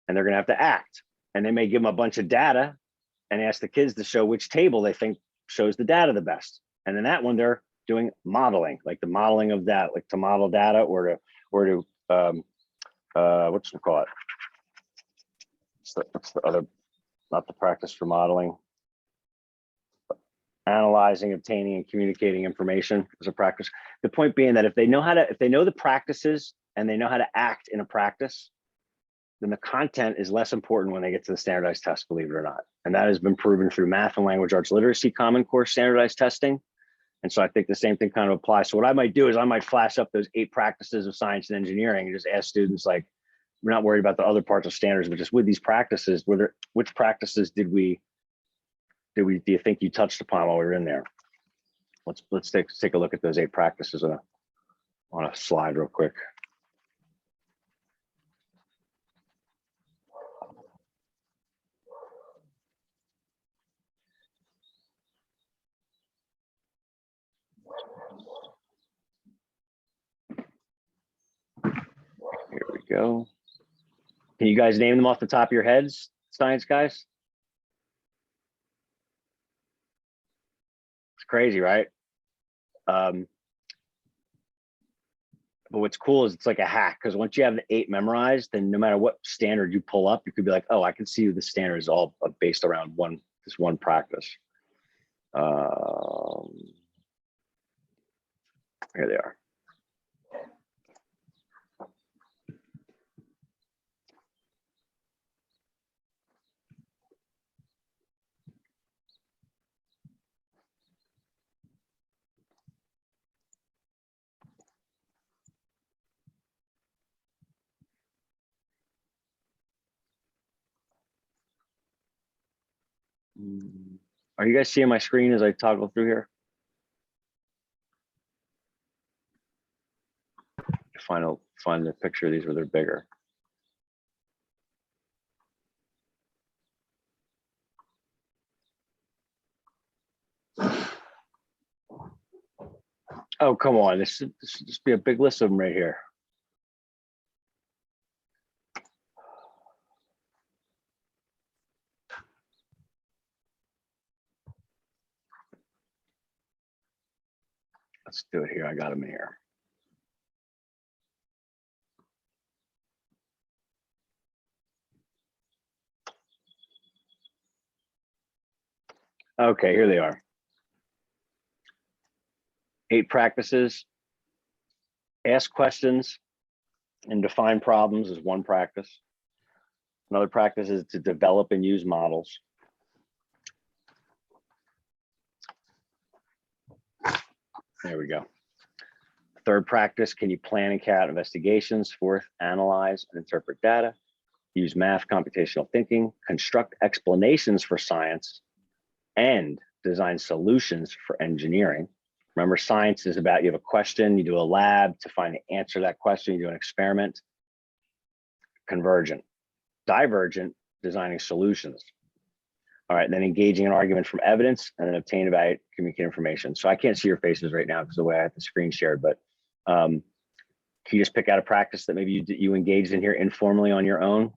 and they're going to have to act. And they may give them a bunch of data and ask the kids to show which table they think shows the data the best. And then that one, they're doing modeling, like the modeling of that, like to model data or to what's it call it? What's the other, not the practice for modeling, analyzing, obtaining, and communicating information is a practice. The point being that if they know the practices and they know how to act in a practice, then the content is less important when they get to the standardized test, believe it or not. And that has been proven through math and language arts literacy Common Core standardized testing. And so I think the same thing kind of applies. So what I might do is I might flash up those 8 practices of science and engineering and just ask students, like, we're not worried about the other parts of standards, but just with these practices, which practices do you think you touched upon while we were in there? Let's take a look at those 8 practices on a slide real quick. Here we go. Can you guys name them off the top of your heads, science guys? It's crazy, right? But what's cool is it's like a hack, because once you have the 8 memorized, then no matter what standard you pull up, you could be like, oh, I can see the standard is all based around this one practice. Here they are. Are you guys seeing my screen as I toggle through here? find the picture of these where they're bigger. Oh, come on. This should just be a big list of them right here. Let's do it here. I got them here. Okay, here they are. 8 practices. Ask questions and define problems is one practice. Another practice is to develop and use models. There we go. Third practice, can you plan and carry out investigations? Fourth, analyze and interpret data. Use math, computational thinking, construct explanations for science, and design solutions for engineering. Remember, science is about, you have a question, you do a lab to find the answer to that question, you do an experiment. Convergent. Divergent, designing solutions. All right, then engaging an argument from evidence, and then obtain, evaluate, communicate information. So I can't see your faces right now because the way I have the screen shared, but can you just pick out a practice that maybe you engaged in here informally on your own?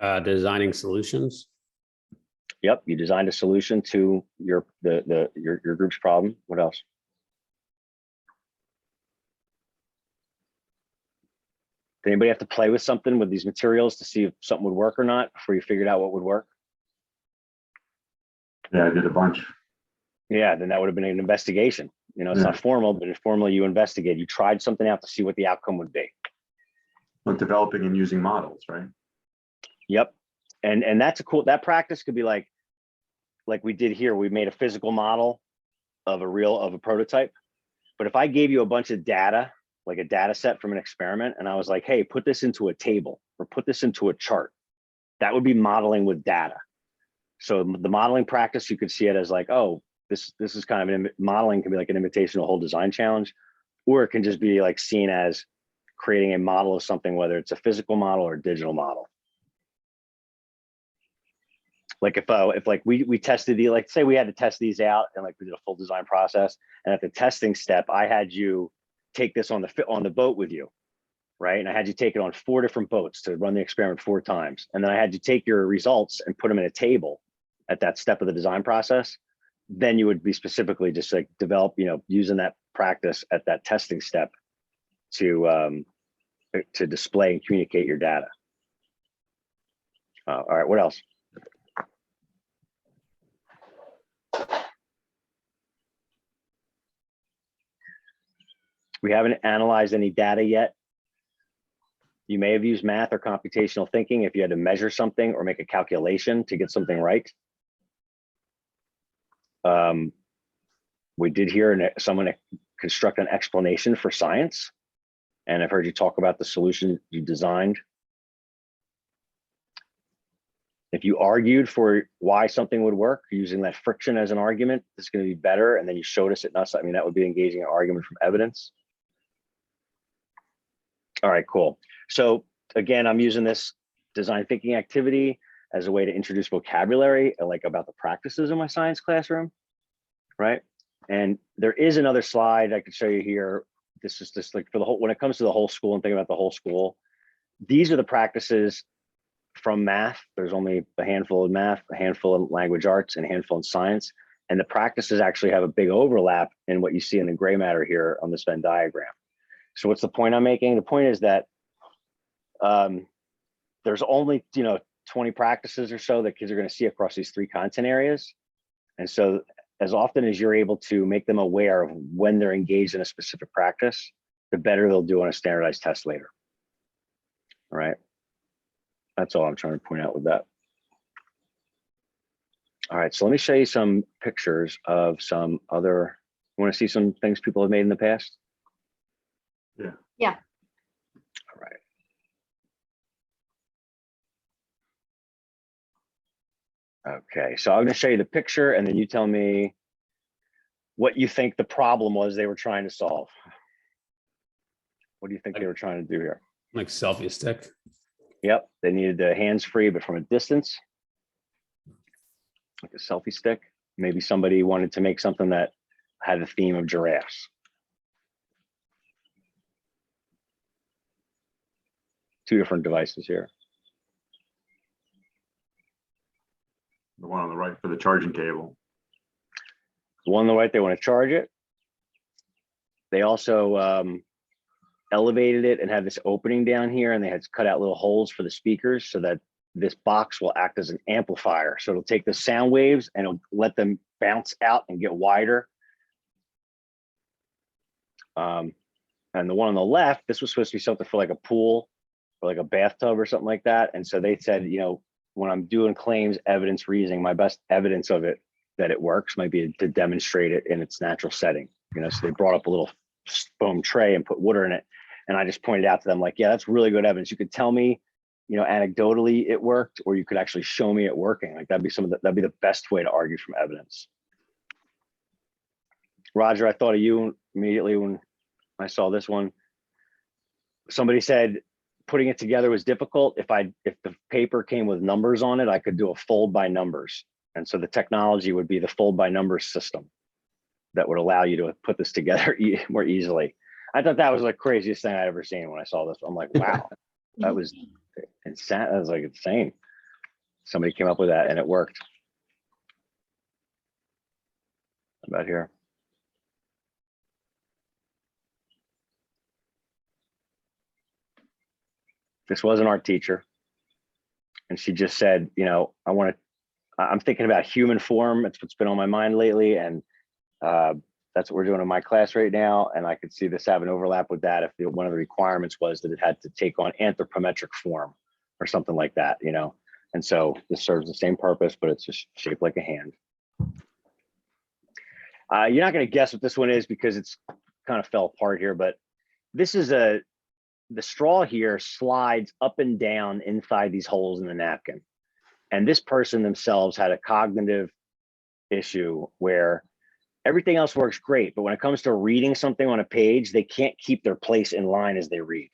Designing solutions. Yep, you designed a solution to your group's problem. What else? Did anybody have to play with something with these materials to see if something would work or not before you figured out what would work? Yeah, I did a bunch. Yeah, then that would have been an investigation. You know, it's not formal, but informally you investigate. You tried something out to see what the outcome would be. Well, developing and using models, right? Yep. And that's a cool, that practice could be like we did here. We made a physical model of a prototype. But if I gave you a bunch of data, like a data set from an experiment, and I was like, hey, put this into a table or put this into a chart, that would be modeling with data. So the modeling practice, you could see it as like, oh, this is kind of modeling can be like an invitation to a whole design challenge, or it can just be like seen as creating a model of something, whether it's a physical model or a digital model. Like if like we tested the, like say we had to test these out and like we did a full design process, and at the testing step, I had you take this on the boat with you, right? And I had you take it on 4 different boats to run the experiment 4 times. And then I had you take your results and put them in a table at that step of the design process. Then you would be specifically just like develop, you know, using that practice at that testing step to display and communicate your data. All right, what else? We haven't analyzed any data yet. You may have used math or computational thinking if you had to measure something or make a calculation to get something right. We did hear someone construct an explanation for science, and I've heard you talk about the solution you designed. If you argued for why something would work, using that friction as an argument, it's going to be better, and then you showed us it, I mean, that would be engaging an argument from evidence. All right, cool. So again, I'm using this design thinking activity as a way to introduce vocabulary, like about the practices in my science classroom, right? And there is another slide I could show you here. This is just like for the whole, when it comes to the whole school and thinking about the whole school, these are the practices from math. There's only a handful in math, a handful in language arts, and a handful in science. And the practices actually have a big overlap in what you see in the gray matter here on this Venn diagram. So what's the point I'm making? The point is that there's only 20 practices or so that kids are going to see across these 3 content areas. And so as often as you're able to make them aware of when they're engaged in a specific practice, the better they'll do on a standardized test later. All right. That's all I'm trying to point out with that. All right, so let me show you some pictures of some other, you want to see some things people have made in the past? Yeah. Yeah. All right. Okay, so I'm going to show you the picture and then you tell me what you think the problem was they were trying to solve. What do you think they were trying to do here? Like selfie stick. Yep, they needed the hands-free, but from a distance, like a selfie stick. Maybe somebody wanted to make something that had the theme of giraffes. Two different devices here. The one on the right for the charging cable. The one on the right, they want to charge it. They also elevated it and had this opening down here, and they had cut out little holes for the speakers so that this box will act as an amplifier. So it'll take the sound waves and it'll let them bounce out and get wider. And the one on the left, this was supposed to be something for like a pool or like a bathtub or something like that. And so they said, you know, when I'm doing claims, evidence, reasoning, my best evidence of it that it works might be to demonstrate it in its natural setting. You know, so they brought up a little foam tray and put water in it. And I just pointed out to them like, yeah, that's really good evidence. You could tell me, you know, anecdotally it worked, or you could actually show me it working. Like that'd be that'd be the best way to argue from evidence. Roger, I thought of you immediately when I saw this one. Somebody said putting it together was difficult. If the paper came with numbers on it, I could do a fold by numbers. And so the technology would be the fold by numbers system that would allow you to put this together more easily. I thought that was the craziest thing I'd ever seen when I saw this. I'm like, wow, that was insane. That was like insane. Somebody came up with that and it worked. How about here? This was an art teacher. And she just said, you know, I'm thinking about human form. It's what's been on my mind lately. And that's what we're doing in my class right now. And I could see this have an overlap with that if one of the requirements was that it had to take on anthropometric form or something like that, you know? And so this serves the same purpose, but it's just shaped like a hand. You're not gonna guess what this one is because it's kind of fell apart here, but this is the straw here slides up and down inside these holes in the napkin. And this person themselves had a cognitive issue where everything else works great, but when it comes to reading something on a page, they can't keep their place in line as they read.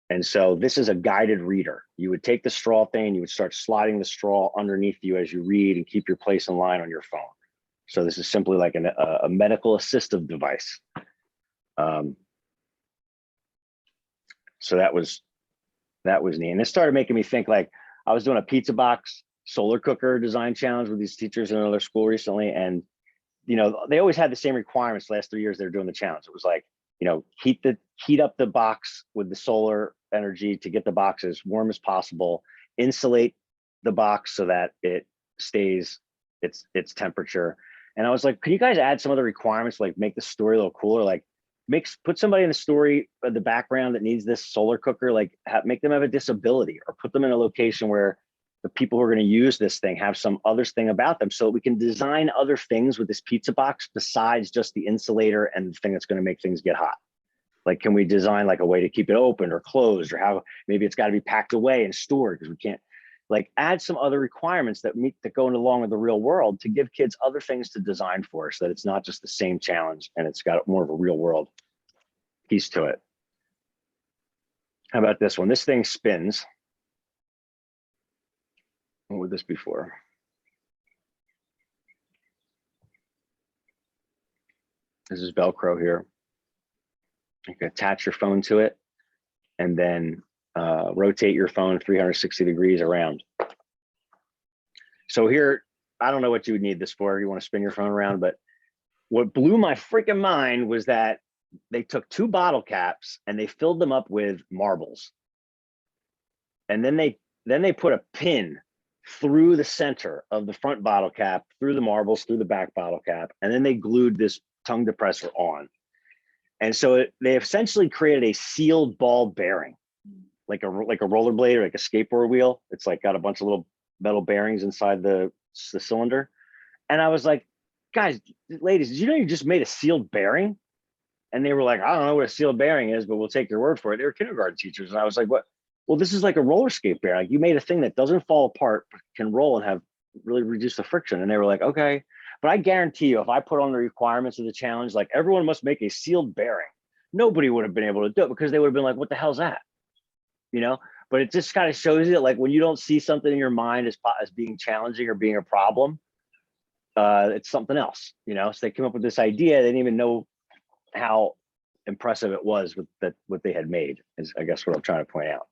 And so this is a guided reader. You would take the straw thing, you would start sliding the straw underneath you as you read and keep your place in line on your phone. So this is simply like a medical assistive device. So that was neat. And it started making me think, like, I was doing a pizza box solar cooker design challenge with these teachers in another school recently. And, you know, they always had the same requirements the last 3 years they were doing the challenge. It was like, you know, heat up the box with the solar energy to get the box as warm as possible, insulate the box so that it stays its temperature. And I was like, can you guys add some other requirements, like make the story a little cooler, like put somebody in the story of the background that needs this solar cooker, like make them have a disability, or put them in a location where the people who are going to use this thing have some other thing about them, so that we can design other things with this pizza box besides just the insulator and the thing that's going to make things get hot. Like, can we design like a way to keep it open or closed, or how maybe it's got to be packed away and stored because we can't, like, add some other requirements that go along with the real world to give kids other things to design for, so that it's not just the same challenge and it's got more of a real world piece to it. How about this one? This thing spins. What would this be for? This is Velcro here. You can attach your phone to it and then rotate your phone 360 degrees around. So here, I don't know what you would need this for. You want to spin your phone around, but what blew my freaking mind was that they took 2 bottle caps and they filled them up with marbles. And then they put a pin through the center of the front bottle cap, through the marbles, through the back bottle cap, and then they glued this tongue depressor on. And so they essentially created a sealed ball bearing, like a rollerblade or like a skateboard wheel. It's like got a bunch of little metal bearings inside the cylinder. And I was like, guys, ladies, did you know you just made a sealed bearing? And they were like, I don't know what a sealed bearing is, but we'll take your word for it. They were kindergarten teachers. And I was like, what? Well, this is like a roller skate bearing. Like, you made a thing that doesn't fall apart, but can roll and have really reduce the friction. And they were like, okay. But I guarantee you, if I put on the requirements of the challenge, like everyone must make a sealed bearing, nobody would have been able to do it because they would have been like, what the hell's that? You know, but it just kind of shows you that like when you don't see something in your mind as being challenging or being a problem, it's something else, you know? So they came up with this idea. They didn't even know how impressive it was with that, what they had made is I guess what I'm trying to point out.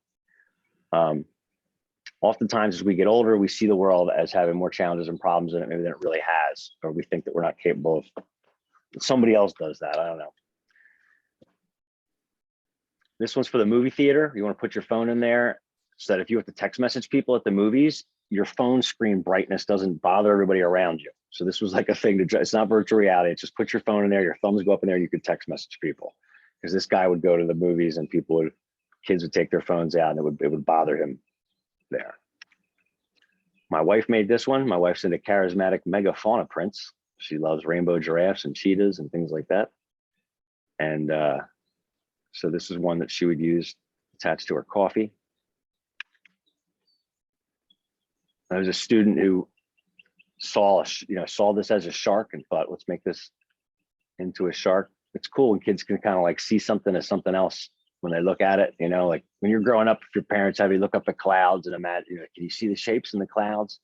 Oftentimes as we get older, we see the world as having more challenges and problems in it maybe than it really has, or we think that we're not capable of. Somebody else does that, I don't know. This one's for the movie theater. You want to put your phone in there so that if you have to text message people at the movies, your phone screen brightness doesn't bother everybody around you. So this was like a thing to, it's not virtual reality. It's just put your phone in there, your thumbs go up in there, you could text message people. Because this guy would go to the movies and kids would take their phones out and it would bother him there. My wife made this one. My wife's into charismatic megafauna prints. She loves rainbow giraffes and cheetahs and things like that. And so this is one that she would use attached to her coffee. I was a student who saw this as a shark and thought, let's make this into a shark. It's cool when kids can kind of like see something as something else when they look at it, you know, like when you're growing up, if your parents have you look up at clouds and imagine, you know, can you see the shapes in the clouds?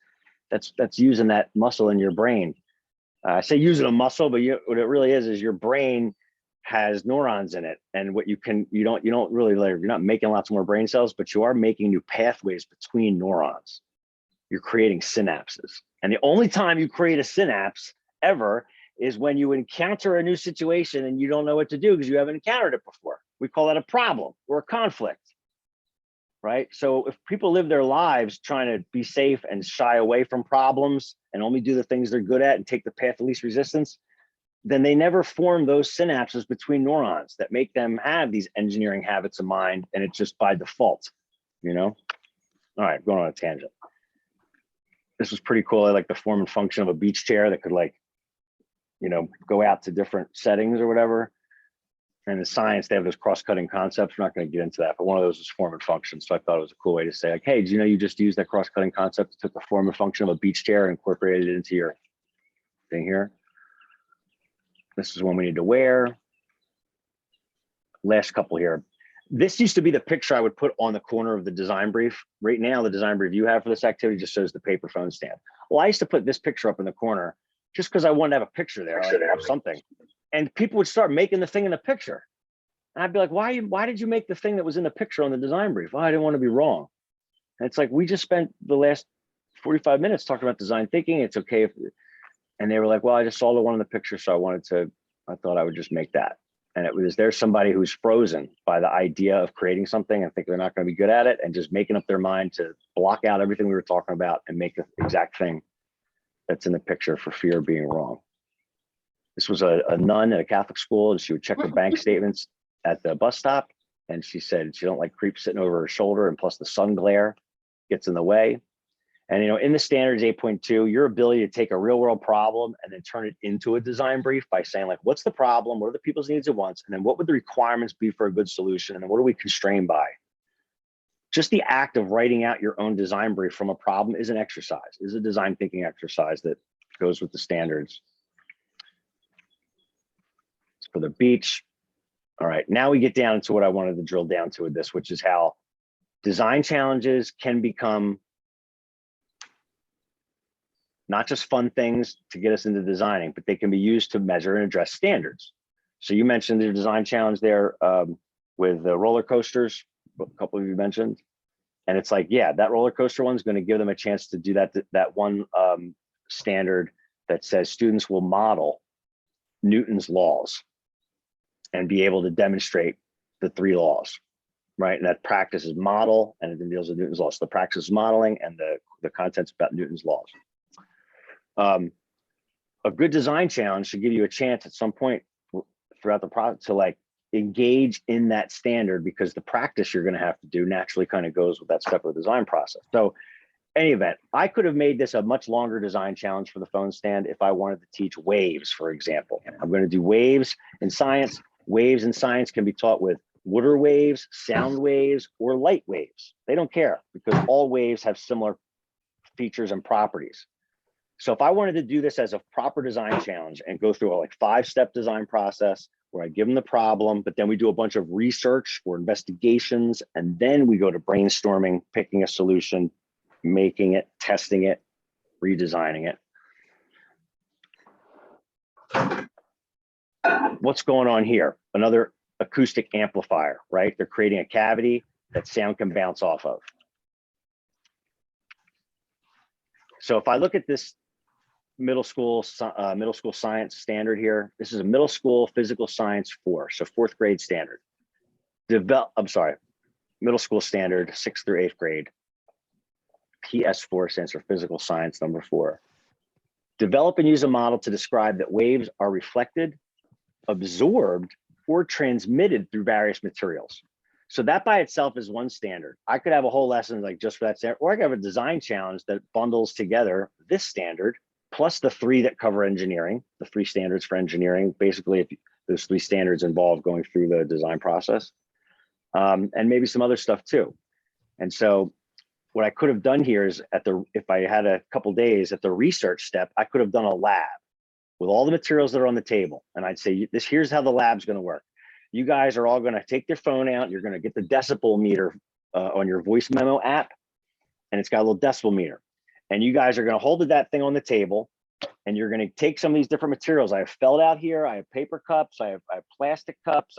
That's using that muscle in your brain. I say using a muscle, but what it really is your brain has neurons in it. And what you don't really, you're not making lots more brain cells, but you are making new pathways between neurons. You're creating synapses. And the only time you create a synapse ever is when you encounter a new situation and you don't know what to do because you haven't encountered it before. We call that a problem or a conflict, right? So if people live their lives trying to be safe and shy away from problems and only do the things they're good at and take the path of least resistance, then they never form those synapses between neurons that make them have these engineering habits of mind, and it's just by default, you know? All right, going on a tangent. This was pretty cool. I like the form and function of a beach chair that could like, you know, go out to different settings or whatever. And in science, they have those cross-cutting concepts. We're not going to get into that, but one of those is form and function. So I thought it was a cool way to say like, hey, do you know you just used that cross-cutting concept, took the form and function of a beach chair and incorporated it into your thing here. This is one we need to wear. Last couple here. This used to be the picture I would put on the corner of the design brief. Right now, the design brief you have for this activity just shows the paper phone stand. Well, I used to put this picture up in the corner just because I wanted to have a picture there, like have something. And people would start making the thing in the picture. And I'd be like, why did you make the thing that was in the picture on the design brief? Oh, I didn't want to be wrong. And it's like, we just spent the last 45 minutes talking about design thinking. It's okay if, and they were like, well, I just saw the one in the picture, so I thought I would just make that. And there's somebody who's frozen by the idea of creating something and think they're not going to be good at it and just making up their mind to block out everything we were talking about and make the exact thing that's in the picture for fear of being wrong. This was a nun at a Catholic school, and she would check her bank statements at the bus stop. And she said she don't like creeps sitting over her shoulder, and plus the sun glare gets in the way. And, you know, in the standards 8.2, your ability to take a real world problem and then turn it into a design brief by saying like, what's the problem? What are the people's needs and wants? And then what would the requirements be for a good solution? And then what are we constrained by? Just the act of writing out your own design brief from a problem is an exercise, is a design thinking exercise that goes with the standards. It's for the beach. All right, now we get down to what I wanted to drill down to with this, which is how design challenges can become not just fun things to get us into designing, but they can be used to measure and address standards. So you mentioned the design challenge there with the roller coasters, a couple of you mentioned. And it's like, yeah, that roller coaster one's going to give them a chance to do that one standard that says students will model Newton's laws and be able to demonstrate the 3 laws, right? And that practice is model, and it then deals with Newton's laws. So the practice is modeling, and the content's about Newton's laws. A good design challenge should give you a chance at some point throughout the process to like engage in that standard, because the practice you're going to have to do naturally kind of goes with that step of the design process. So any event, I could have made this a much longer design challenge for the phone stand if I wanted to teach waves, for example. I'm going to do waves in science. Waves in science can be taught with water waves, sound waves, or light waves. They don't care, because all waves have similar features and properties. So if I wanted to do this as a proper design challenge and go through a like 5-step design process where I give them the problem, but then we do a bunch of research or investigations, and then we go to brainstorming, picking a solution, making it, testing it, redesigning it. What's going on here? Another acoustic amplifier, right? They're creating a cavity that sound can bounce off of. So if I look at this middle school science standard here, this is a middle school physical science 4, so 4th grade standard. Middle school standard 6th through 8th grade. PS4 stands for physical science number 4. Develop and use a model to describe that waves are reflected, absorbed, or transmitted through various materials. So that by itself is one standard. I could have a whole lesson like just for that standard, or I could have a design challenge that bundles together this standard plus the 3 that cover engineering, the 3 standards for engineering. Basically, if those 3 standards involve going through the design process, and maybe some other stuff too. And so what I could have done here is if I had a couple days at the research step, I could have done a lab with all the materials that are on the table. And I'd say, here's how the lab's going to work. You guys are all going to take your phone out. You're going to get the decibel meter on your voice memo app, and it's got a little decibel meter. And you guys are going to hold that thing on the table, and you're going to take some of these different materials. I have felt out here. I have paper cups. I have plastic cups.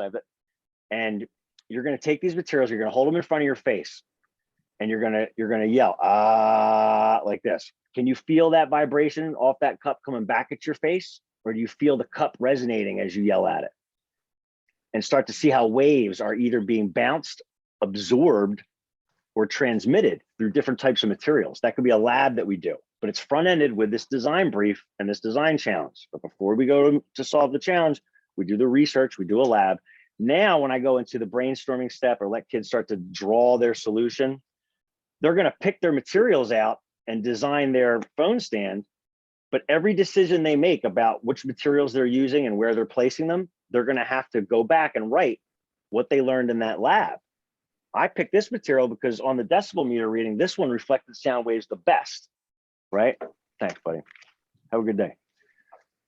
And you're going to take these materials. You're going to hold them in front of your face, and you're going to yell like this. Can you feel that vibration off that cup coming back at your face, or do you feel the cup resonating as you yell at it? And start to see how waves are either being bounced, absorbed, or transmitted through different types of materials. That could be a lab that we do, but it's front-ended with this design brief and this design challenge. But before we go to solve the challenge, we do the research, we do a lab. Now, when I go into the brainstorming step or let kids start to draw their solution, they're gonna pick their materials out and design their phone stand, but every decision they make about which materials they're using and where they're placing them, they're gonna have to go back and write what they learned in that lab. I picked this material because on the decibel meter reading, this one reflected sound waves the best, right? Thanks, buddy. Have a good day.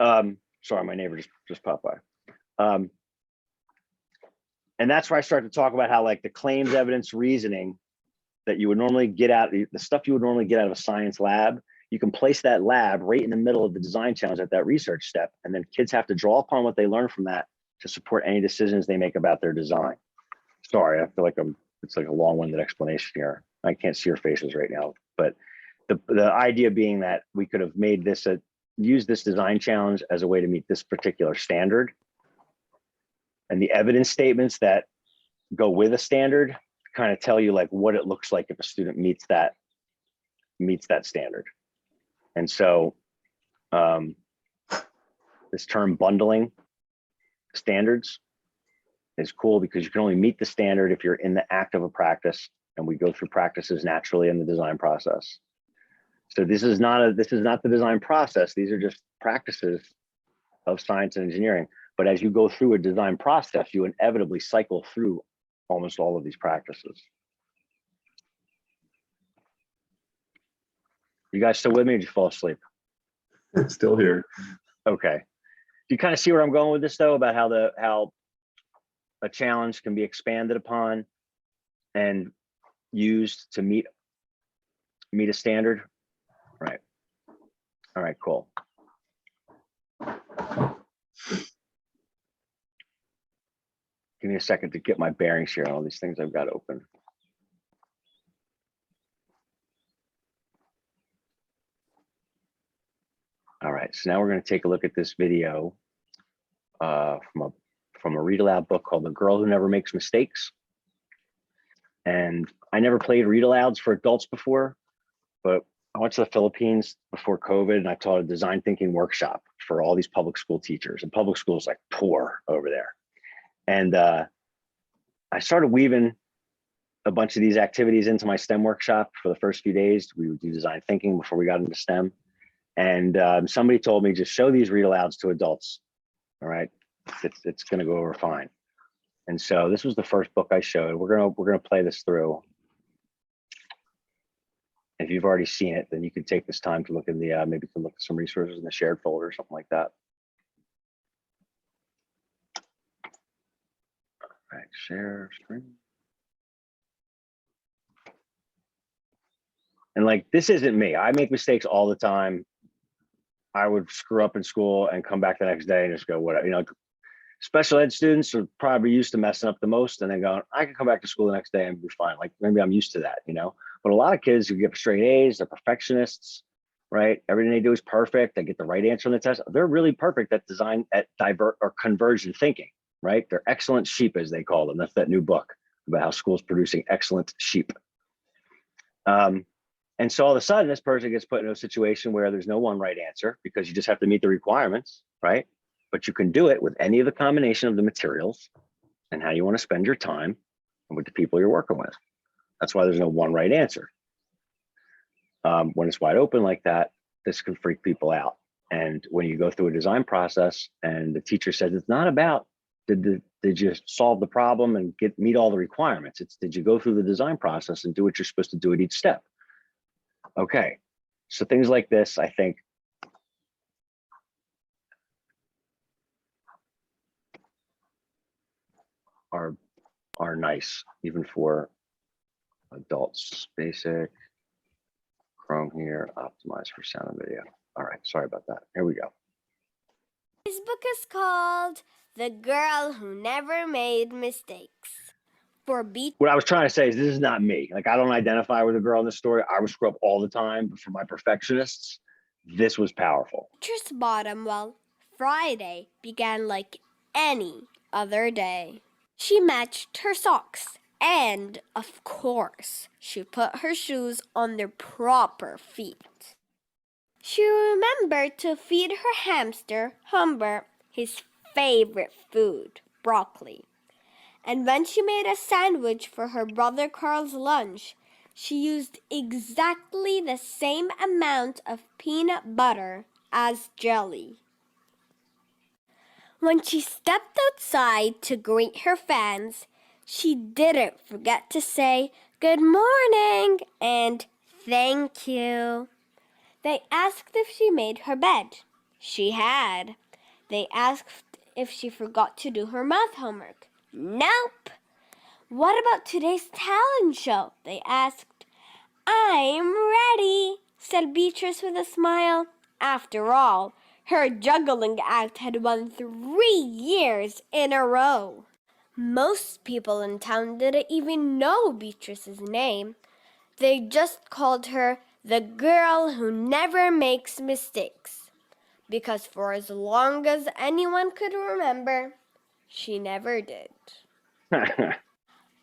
Sorry, my neighbor just popped by. And that's where I start to talk about how like the claims evidence reasoning that you would normally get out, the stuff you would normally get out of a science lab, you can place that lab right in the middle of the design challenge at that research step. And then kids have to draw upon what they learn from that to support any decisions they make about their design. Sorry, I feel like it's like a long-winded explanation here. I can't see your faces right now, but the idea being that we could have made this use this design challenge as a way to meet this particular standard. And the evidence statements that go with a standard kind of tell you like what it looks like if a student meets that standard. And so this term bundling standards is cool because you can only meet the standard if you're in the act of a practice, and we go through practices naturally in the design process. So this is not the design process. These are just practices of science and engineering. But as you go through a design process, you inevitably cycle through almost all of these practices. You guys still with me, or did you fall asleep? Still here. Okay. Do you kind of see where I'm going with this though, about how a challenge can be expanded upon and used to meet a standard? Right. All right, cool. Give me a second to get my bearings here on all these things I've got open. All right, so now we're going to take a look at this video from a read aloud book called The Girl Who Never Makes Mistakes. And I never played read alouds for adults before, but I went to the Philippines before COVID and I taught a design thinking workshop for all these public school teachers, and public school is like poor over there. And I started weaving a bunch of these activities into my STEM workshop for the first few days. We would do design thinking before we got into STEM. And somebody told me, just show these read alouds to adults. All right, it's gonna go over fine. And so this was the first book I showed. We're gonna play this through. If you've already seen it, then you can take this time to look in the, maybe you can look at some resources in the shared folder or something like that. All right, share screen. And like, this isn't me. I make mistakes all the time. I would screw up in school and come back the next day and just go, whatever, you know, special ed students are probably used to messing up the most and then going, I can come back to school the next day and be fine. Like maybe I'm used to that, you know, but a lot of kids who get straight A's, they're perfectionists, right? Everything they do is perfect. They get the right answer on the test. They're really perfect at divert or convergent thinking, right? They're excellent sheep, as they call them. That's that new book about how school's producing excellent sheep. And so all of a sudden, this person gets put in a situation where there's no one right answer because you just have to meet the requirements, right? But you can do it with any of the combination of the materials and how you want to spend your time and with the people you're working with. That's why there's no one right answer. When it's wide open like that, this can freak people out. And when you go through a design process and the teacher says, it's not about did you solve the problem and meet all the requirements? It's did you go through the design process and do what you're supposed to do at each step? Okay, so things like this, I think, are nice, even for adults. Basic, Chrome here, optimize for sound and video. All right, sorry about that. Here we go. This book is called The Girl Who Never Made Mistakes. What I was trying to say is this is not me. Like, I don't identify with a girl in this story. I would screw up all the time, but for my perfectionists, this was powerful. Beatrice Bottom, well, Friday began like any other day. She matched her socks, and, of course, she put her shoes on their proper feet. She remembered to feed her hamster, Humber, his favorite food, broccoli. And when she made a sandwich for her brother Carl's lunch, she used exactly the same amount of peanut butter as jelly. When she stepped outside to greet her fans, she didn't forget to say good morning and thank you. They asked if she made her bed. She had. They asked if she forgot to do her math homework. Nope. What about today's talent show? They asked. I'm ready, said Beatrice with a smile. After all, her juggling act had won 3 years in a row. Most people in town didn't even know Beatrice's name. They just called her the girl who never makes mistakes. Because for as long as anyone could remember, she never did.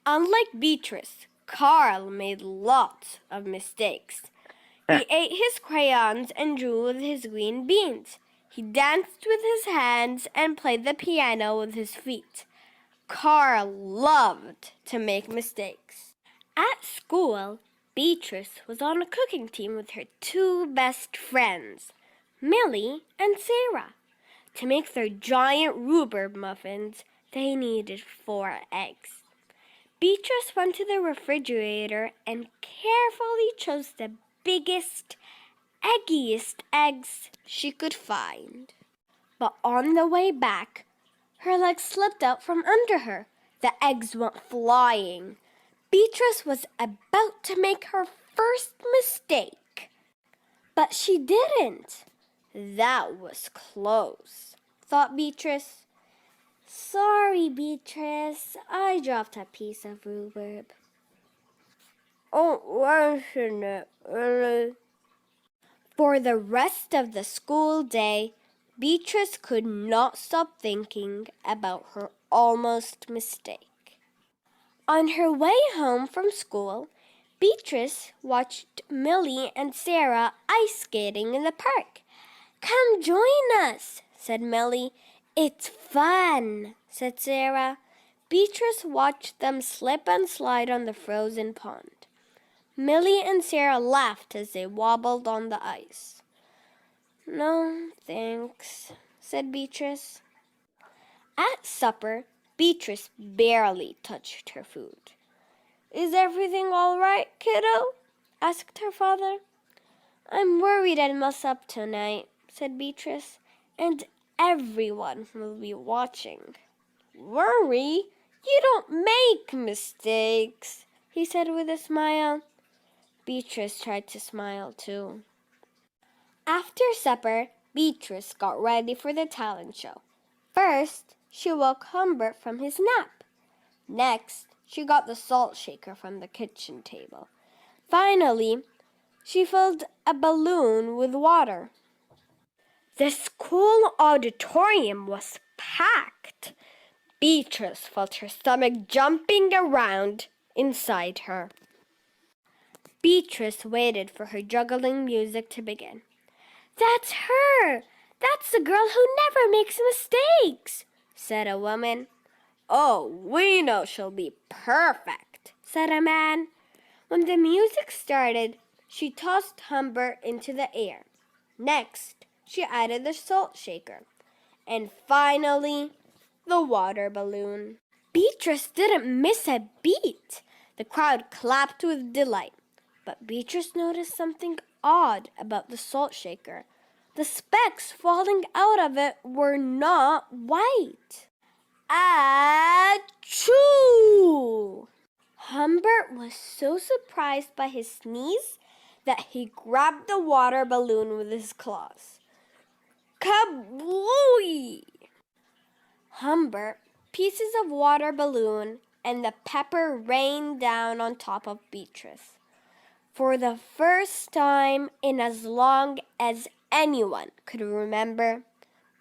Unlike Beatrice, Carl made lots of mistakes. He ate his crayons and drew with his green beans. He danced with his hands and played the piano with his feet. Carl loved to make mistakes. At school, Beatrice was on a cooking team with her 2 best friends, Millie and Sarah. To make their giant rhubarb muffins, they needed 4 eggs. Beatrice went to the refrigerator and carefully chose the biggest, eggiest eggs she could find. But on the way back, her legs slipped out from under her. The eggs went flying. Beatrice was about to make her first mistake. But she didn't. That was close, thought Beatrice. Sorry, Beatrice. I dropped a piece of rhubarb. Oh, why shouldn't it really? For the rest of the school day, Beatrice could not stop thinking about her almost mistake. On her way home from school, Beatrice watched Millie and Sarah ice skating in the park. Come join us, said Millie. It's fun, said Sarah. Beatrice watched them slip and slide on the frozen pond. Millie and Sarah laughed as they wobbled on the ice. No, thanks, said Beatrice. At supper, Beatrice barely touched her food. Is everything all right, kiddo? asked her father. I'm worried I'll mess up tonight, said Beatrice, and everyone will be watching. Worry? You don't make mistakes, he said with a smile. Beatrice tried to smile too. After supper, Beatrice got ready for the talent show. First, she woke Humbert from his nap. Next, she got the salt shaker from the kitchen table. Finally, she filled a balloon with water. The school auditorium was packed. Beatrice felt her stomach jumping around inside her. Beatrice waited for her juggling music to begin. That's her! That's the girl who never makes mistakes, said a woman. Oh, we know she'll be perfect, said a man. When the music started, she tossed Humbert into the air. Next, she added the salt shaker. And finally, the water balloon. Beatrice didn't miss a beat. The crowd clapped with delight. But Beatrice noticed something odd about the salt shaker. The specks falling out of it were not white. Achoo! Humbert was so surprised by his sneeze that he grabbed the water balloon with his claws. Kablooey! Humbert, pieces of water balloon, and the pepper rained down on top of Beatrice. For the first time in as long as anyone could remember,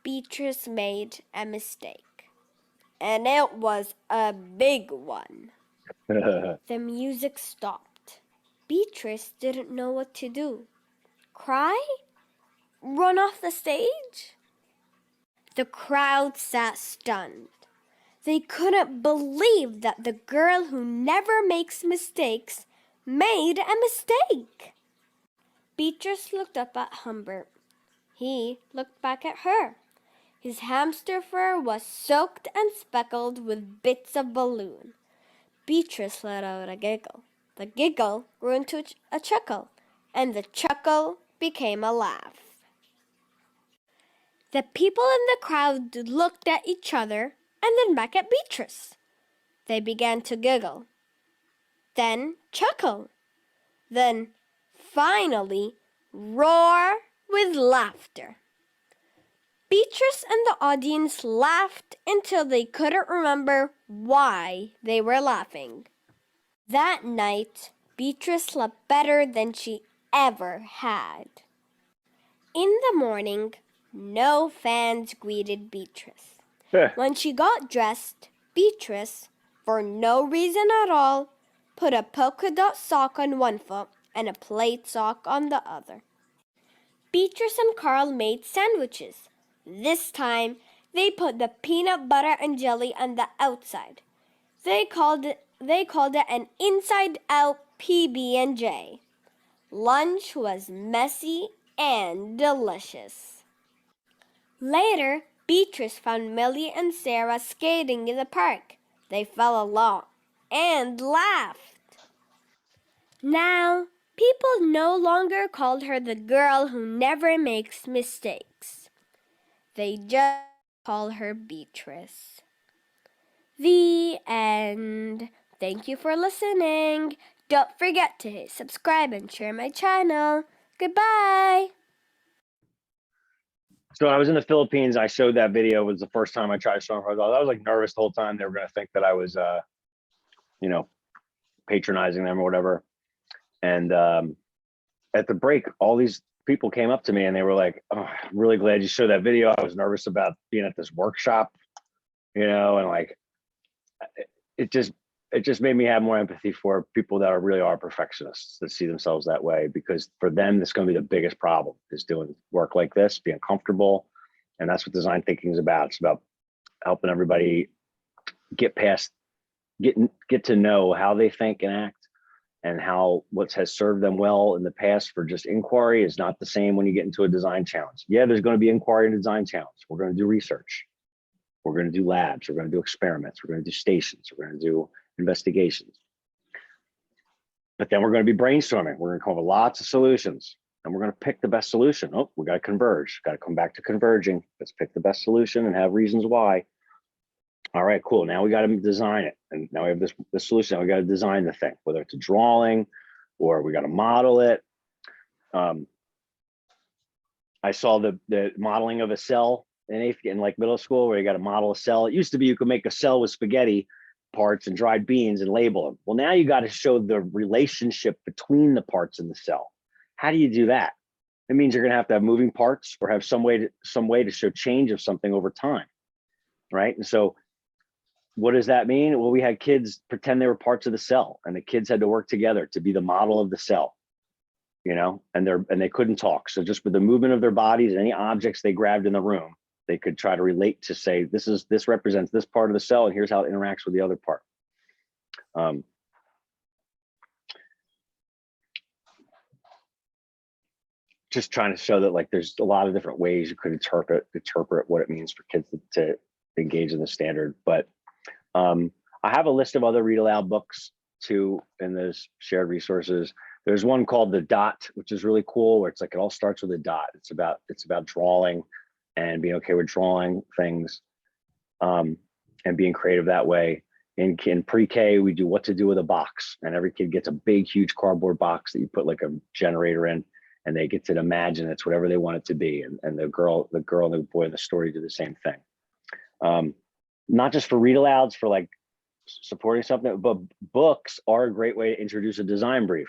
Beatrice made a mistake. And it was a big one. The music stopped. Beatrice didn't know what to do. Cry? Run off the stage? The crowd sat stunned. They couldn't believe that the girl who never makes mistakes made a mistake. Beatrice looked up at Humbert. He looked back at her. His hamster fur was soaked and speckled with bits of balloon. Beatrice let out a giggle. The giggle grew into a chuckle, and the chuckle became a laugh. The people in the crowd looked at each other and then back at Beatrice. They began to giggle, then chuckle, then finally roar with laughter. Beatrice and the audience laughed until they couldn't remember why they were laughing. That night, Beatrice slept better than she ever had. In the morning, no fans greeted Beatrice. When she got dressed, Beatrice, for no reason at all, put a polka dot sock on one foot and a plaid sock on the other. Beatrice and Carl made sandwiches. This time, they put the peanut butter and jelly on the outside. They called it an inside-out PB&J. Lunch was messy and delicious. Later, Beatrice found Millie and Sarah skating in the park. They fell along and laughed. Now, people no longer called her the girl who never makes mistakes. They just call her Beatrice. The end. Thank you for listening. Don't forget to hit subscribe and share my channel. Goodbye. So I was in the Philippines. I showed that video. It was the first time I tried to show them. I was like nervous the whole time. They were going to think that I was, patronizing them or whatever. And at the break, all these people came up to me and they were like, "Oh, I'm really glad you showed that video. I was nervous about being at this workshop, and like, it just made me have more empathy for people that really are perfectionists that see themselves that way, because for them, this is going to be the biggest problem, is doing work like this, being comfortable. And that's what design thinking is about. It's about helping everybody get to know how they think and act, and how what has served them well in the past for just inquiry is not the same when you get into a design challenge. Yeah, there's going to be inquiry and design challenge. We're going to do research. We're going to do labs. We're going to do experiments. We're going to do stations. We're going to do investigations. But then we're going to be brainstorming. We're going to come up with lots of solutions, and we're going to pick the best solution. Oh, we got to converge. Got to come back to converging. Let's pick the best solution and have reasons why. All right, cool. Now we got to design it, and now we have this solution. Now we got to design the thing, whether it's a drawing or we got to model it. I saw the modeling of a cell in like middle school, where you got to model a cell. It used to be you could make a cell with spaghetti parts and dried beans and label them. Well, now you got to show the relationship between the parts in the cell. How do you do that? It means you're going to have moving parts or have some way to show change of something over time, right? And so what does that mean? Well, we had kids pretend they were parts of the cell, and the kids had to work together to be the model of the cell, you know, and they couldn't talk. So just with the movement of their bodies and any objects they grabbed in the room, they could try to relate to say, this represents this part of the cell, and here's how it interacts with the other part. Just trying to show that like there's a lot of different ways you could interpret what it means for kids to engage in the standard. But I have a list of other read aloud books too in those shared resources. There's one called The Dot, which is really cool, where it's like it all starts with a dot. It's about drawing and being okay with drawing things, and being creative that way. In pre-K, we do what to do with a box, and every kid gets a big, huge cardboard box that you put like a generator in, and they get to imagine it's whatever they want it to be. And the girl and the boy in the story do the same thing. Not just for read alouds, for like supporting something, but books are a great way to introduce a design brief.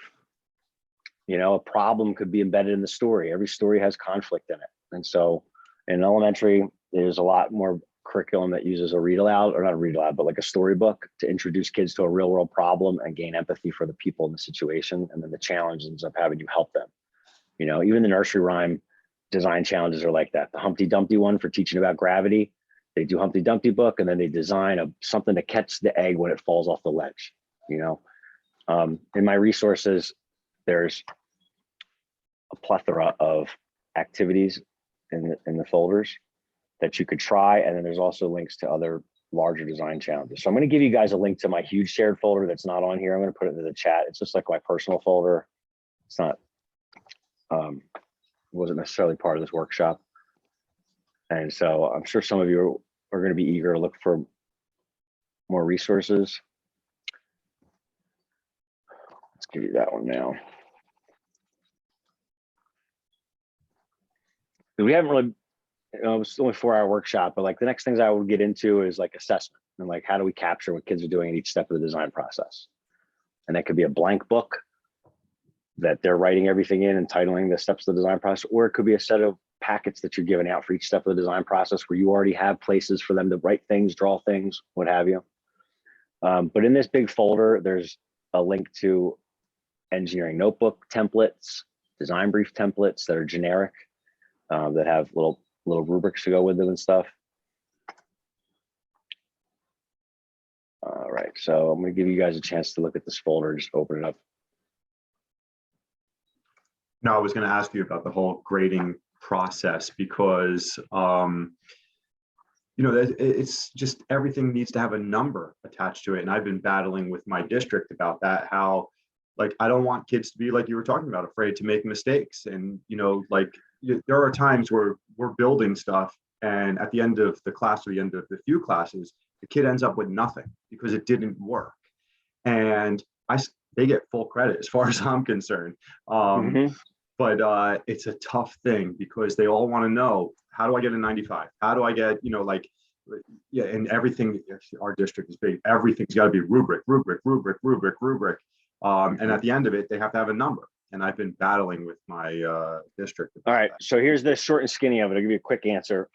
You know, a problem could be embedded in the story. Every story has conflict in it. And so in elementary, there's a lot more curriculum that uses a read aloud, or not a read aloud, but like a storybook to introduce kids to a real world problem and gain empathy for the people in the situation. And then the challenge ends up having you help them. You know, even the nursery rhyme design challenges are like that. The Humpty Dumpty one for teaching about gravity, they do Humpty Dumpty book, and then they design something to catch the egg when it falls off the ledge. You know, in my resources, there's a plethora of activities in the folders that you could try. And then there's also links to other larger design challenges. So I'm going to give you guys a link to my huge shared folder that's not on here. I'm going to put it in the chat. It's just like my personal folder. It's not, wasn't necessarily part of this workshop. And so I'm sure some of you are going to be eager to look for more resources. Let's give you that one now. We haven't really, it was only a 4-hour workshop, but like the next things I would get into is like assessment and like how do we capture what kids are doing at each step of the design process. And that could be a blank book that they're writing everything in and titling the steps of the design process, or it could be a set of packets that you're giving out for each step of the design process where you already have places for them to write things, draw things, what have you. But in this big folder, there's a link to engineering notebook templates, design brief templates that are generic, that have little rubrics to go with them and stuff. All right, so I'm going to give you guys a chance to look at this folder. Just open it up. No, I was going to ask you about the whole grading process because, you know, it's just everything needs to have a number attached to it. And I've been battling with my district about that, how like, I don't want kids to be like you were talking about, afraid to make mistakes. And, you know, like there are times where we're building stuff and at the end of the class or the end of the few classes, the kid ends up with nothing because it didn't work. And they get full credit as far as I'm concerned. But it's a tough thing because they all want to know, how do I get a 95? How do I get, you know, like, yeah, and everything, our district is big. Everything's got to be rubric. And at the end of it, they have to have a number. And I've been battling with my district. All right, so here's the short and skinny of it. I'll give you a quick answer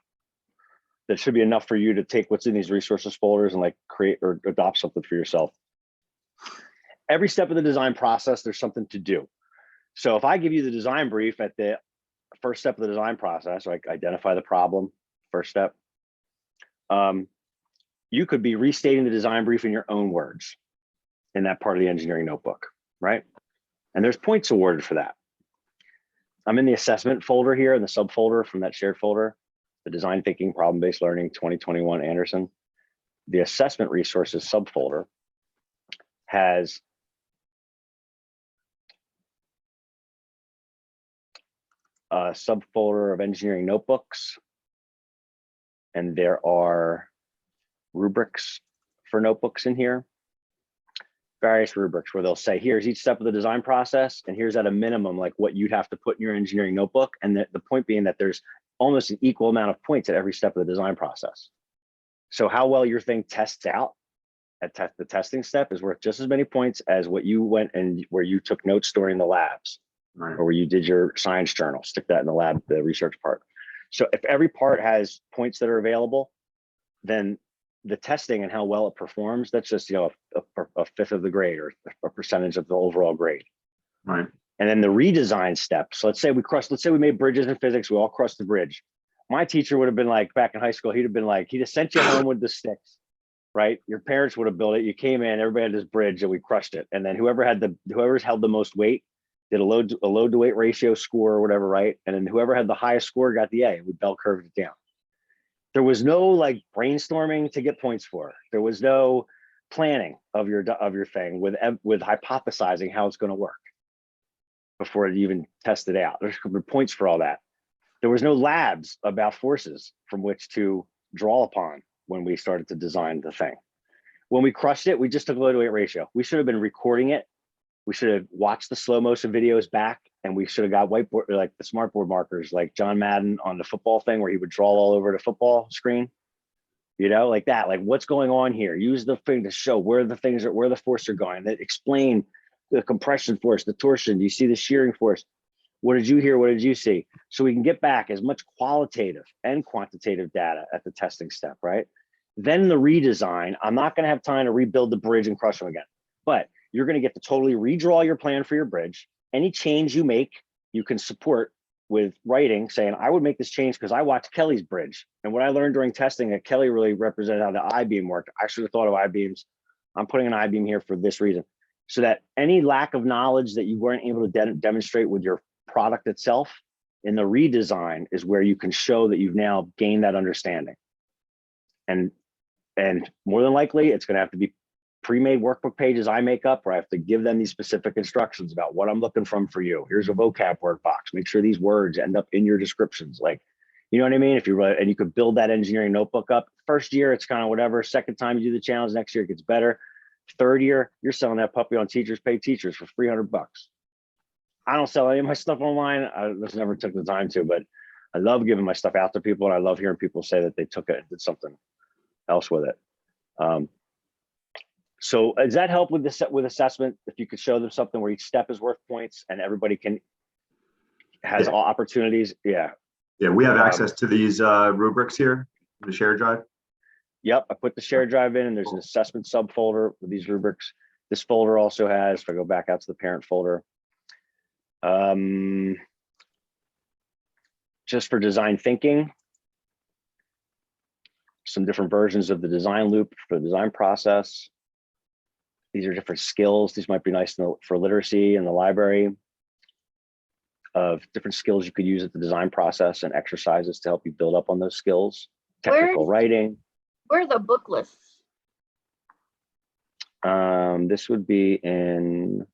that should be enough for you to take what's in these resources folders and like create or adopt something for yourself. Every step of the design process, there's something to do. So if I give you the design brief at the first step of the design process, like identify the problem, first step, you could be restating the design brief in your own words in that part of the engineering notebook, right? And there's points awarded for that. I'm in the assessment folder here, in the subfolder from that shared folder, the design thinking, problem-based learning, 2021 Anderson. The assessment resources subfolder has a subfolder of engineering notebooks, and there are rubrics for notebooks in here. Various rubrics where they'll say, here's each step of the design process, and here's at a minimum like what you'd have to put in your engineering notebook. And the point being that there's almost an equal amount of points at every step of the design process. So how well your thing tests out at the testing step is worth just as many points as what you went and where you took notes during the labs, Right. or where you did your science journal. Stick that in the lab, the research part. So if every part has points that are available, then the testing and how well it performs, that's just, you know, a fifth of the grade or a percentage of the overall grade. Right. And then the redesign steps. So let's say we made bridges in physics, we all crossed the bridge. My teacher would have been like, back in high school, he'd have sent you home with the sticks, right? Your parents would have built it. You came in, everybody had this bridge and we crushed it. And then whoever's held the most weight did a load to weight ratio score or whatever, right? And then whoever had the highest score got the A. We bell curved it down. There was no like brainstorming to get points for. There was no planning of your thing with hypothesizing how it's going to work before you even test it out. There's points for all that. There was no labs about forces from which to draw upon when we started to design the thing. When we crushed it, we just took a load to weight ratio. We should have been recording it. We should have watched the slow motion videos back, and we should have got whiteboard, like the smartboard markers, like John Madden on the football thing where he would draw all over the football screen, you know, like that, like what's going on here. Use the thing to show where the forces are going, that explain the compression force, the torsion. Do you see the shearing force? What did you hear? What did you see? So we can get back as much qualitative and quantitative data at the testing step, right? Then the redesign, I'm not going to have time to rebuild the bridge and crush them again, but you're going to get to totally redraw your plan for your bridge. Any change you make, you can support with writing, saying, I would make this change because I watched Kelly's bridge. And what I learned during testing that Kelly really represented how the I-beam worked. I should have thought of I-beams. I'm putting an I-beam here for this reason. So that any lack of knowledge that you weren't able to demonstrate with your product itself, in the redesign is where you can show that you've now gained that understanding. And more than likely, it's going to have to be pre-made workbook pages I make up, where I have to give them these specific instructions about what I'm looking for you. Here's a vocab word box. Make sure these words end up in your descriptions. Like, you know what I mean? If you write, and you could build that engineering notebook up. First year, it's kind of whatever. Second time you do the challenge, next year it gets better. Third year, you're selling that puppy on Teachers Pay Teachers for $300. I don't sell any of my stuff online. I just never took the time to, but I love giving my stuff out to people, and I love hearing people say that they took it and did something else with it. So does that help with assessment? If you could show them something where each step is worth points and everybody has all opportunities. Yeah. Yeah, we have access to these rubrics here, the shared drive. Yep, I put the shared drive in, and there's an assessment subfolder with these rubrics. This folder also has, if I go back out to the parent folder, just for design thinking, some different versions of the design loop for the design process. These are different skills. These might be nice for literacy in the library, of different skills you could use at the design process and exercises to help you build up on those skills. Technical writing. Where are the book lists? This would be in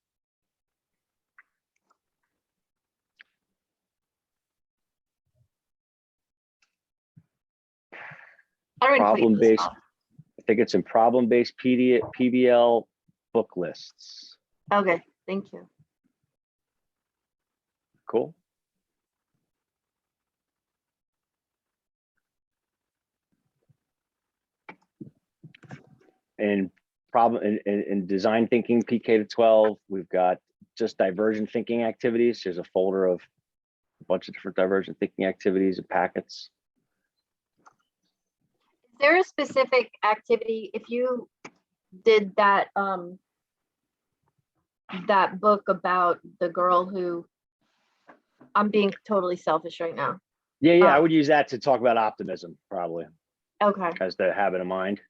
problem-based. I think it's in problem-based PBL book lists. Okay, thank you. Cool. And in design thinking, PK to 12, we've got just divergent thinking activities. There's a folder of a bunch of different divergent thinking activities and packets. Is there a specific activity, if you did that that book about the girl who, I'm being totally selfish right now. Yeah, I would use that to talk about optimism, probably. Okay. As the habit of mind.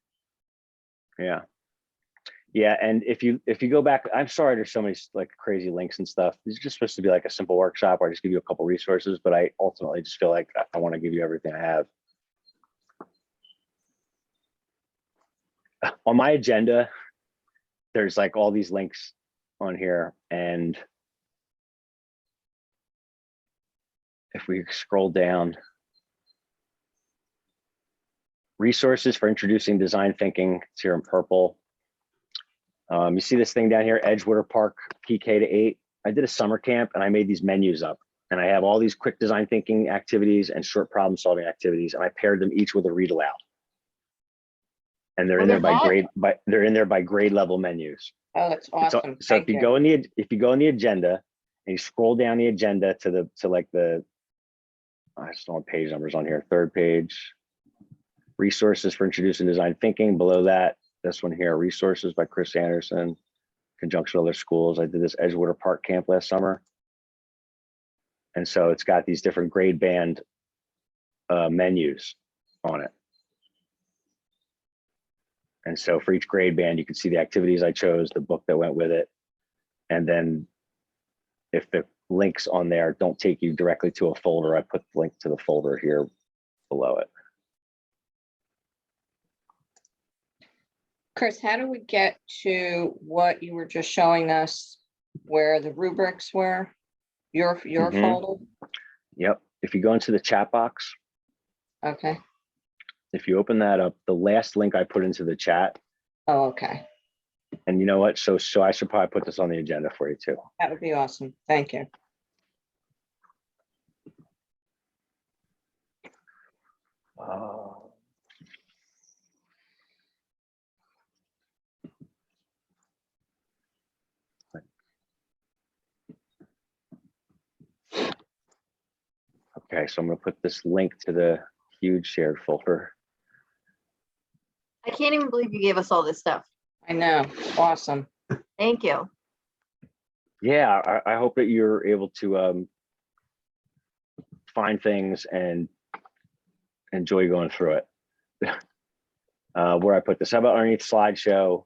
Yeah, and if you go back, I'm sorry, there's so many like crazy links and stuff. This is just supposed to be like a simple workshop where I just give you a couple resources, but I ultimately just feel like I want to give you everything I have. On my agenda, there's like all these links on here, and if we scroll down, resources for introducing design thinking, it's here in purple. You see this thing down here, Edgewater Park, PK to 8. I did a summer camp and I made these menus up, and I have all these quick design thinking activities and short problem solving activities, and I paired them each with a read aloud. And they're in there by grade, by grade level menus. Oh, that's awesome. So if you go in the agenda and you scroll down the agenda to like the, I just don't want page numbers on here, 3rd page, resources for introducing design thinking. Below that, this one here, resources by Chris Anderson, conjunction with other schools. I did this Edgewater Park camp last summer. And so it's got these different grade band menus on it. And so for each grade band, you can see the activities I chose, the book that went with it. And then if the links on there don't take you directly to a folder, I put the link to the folder here below it. Chris, how do we get to what you were just showing us, where the rubrics were? Your folder? Yep. If you go into the chat box. Okay. If you open that up, the last link I put into the chat. Oh, okay. And you know what? So I should probably put this on the agenda for you too. That would be awesome. Thank you. Okay, so I'm going to put this link to the huge shared folder. I can't even believe you gave us all this stuff. I know. Awesome. Thank you. Yeah, I hope that you're able to find things and enjoy going through it. Where I put this, how about underneath slideshow?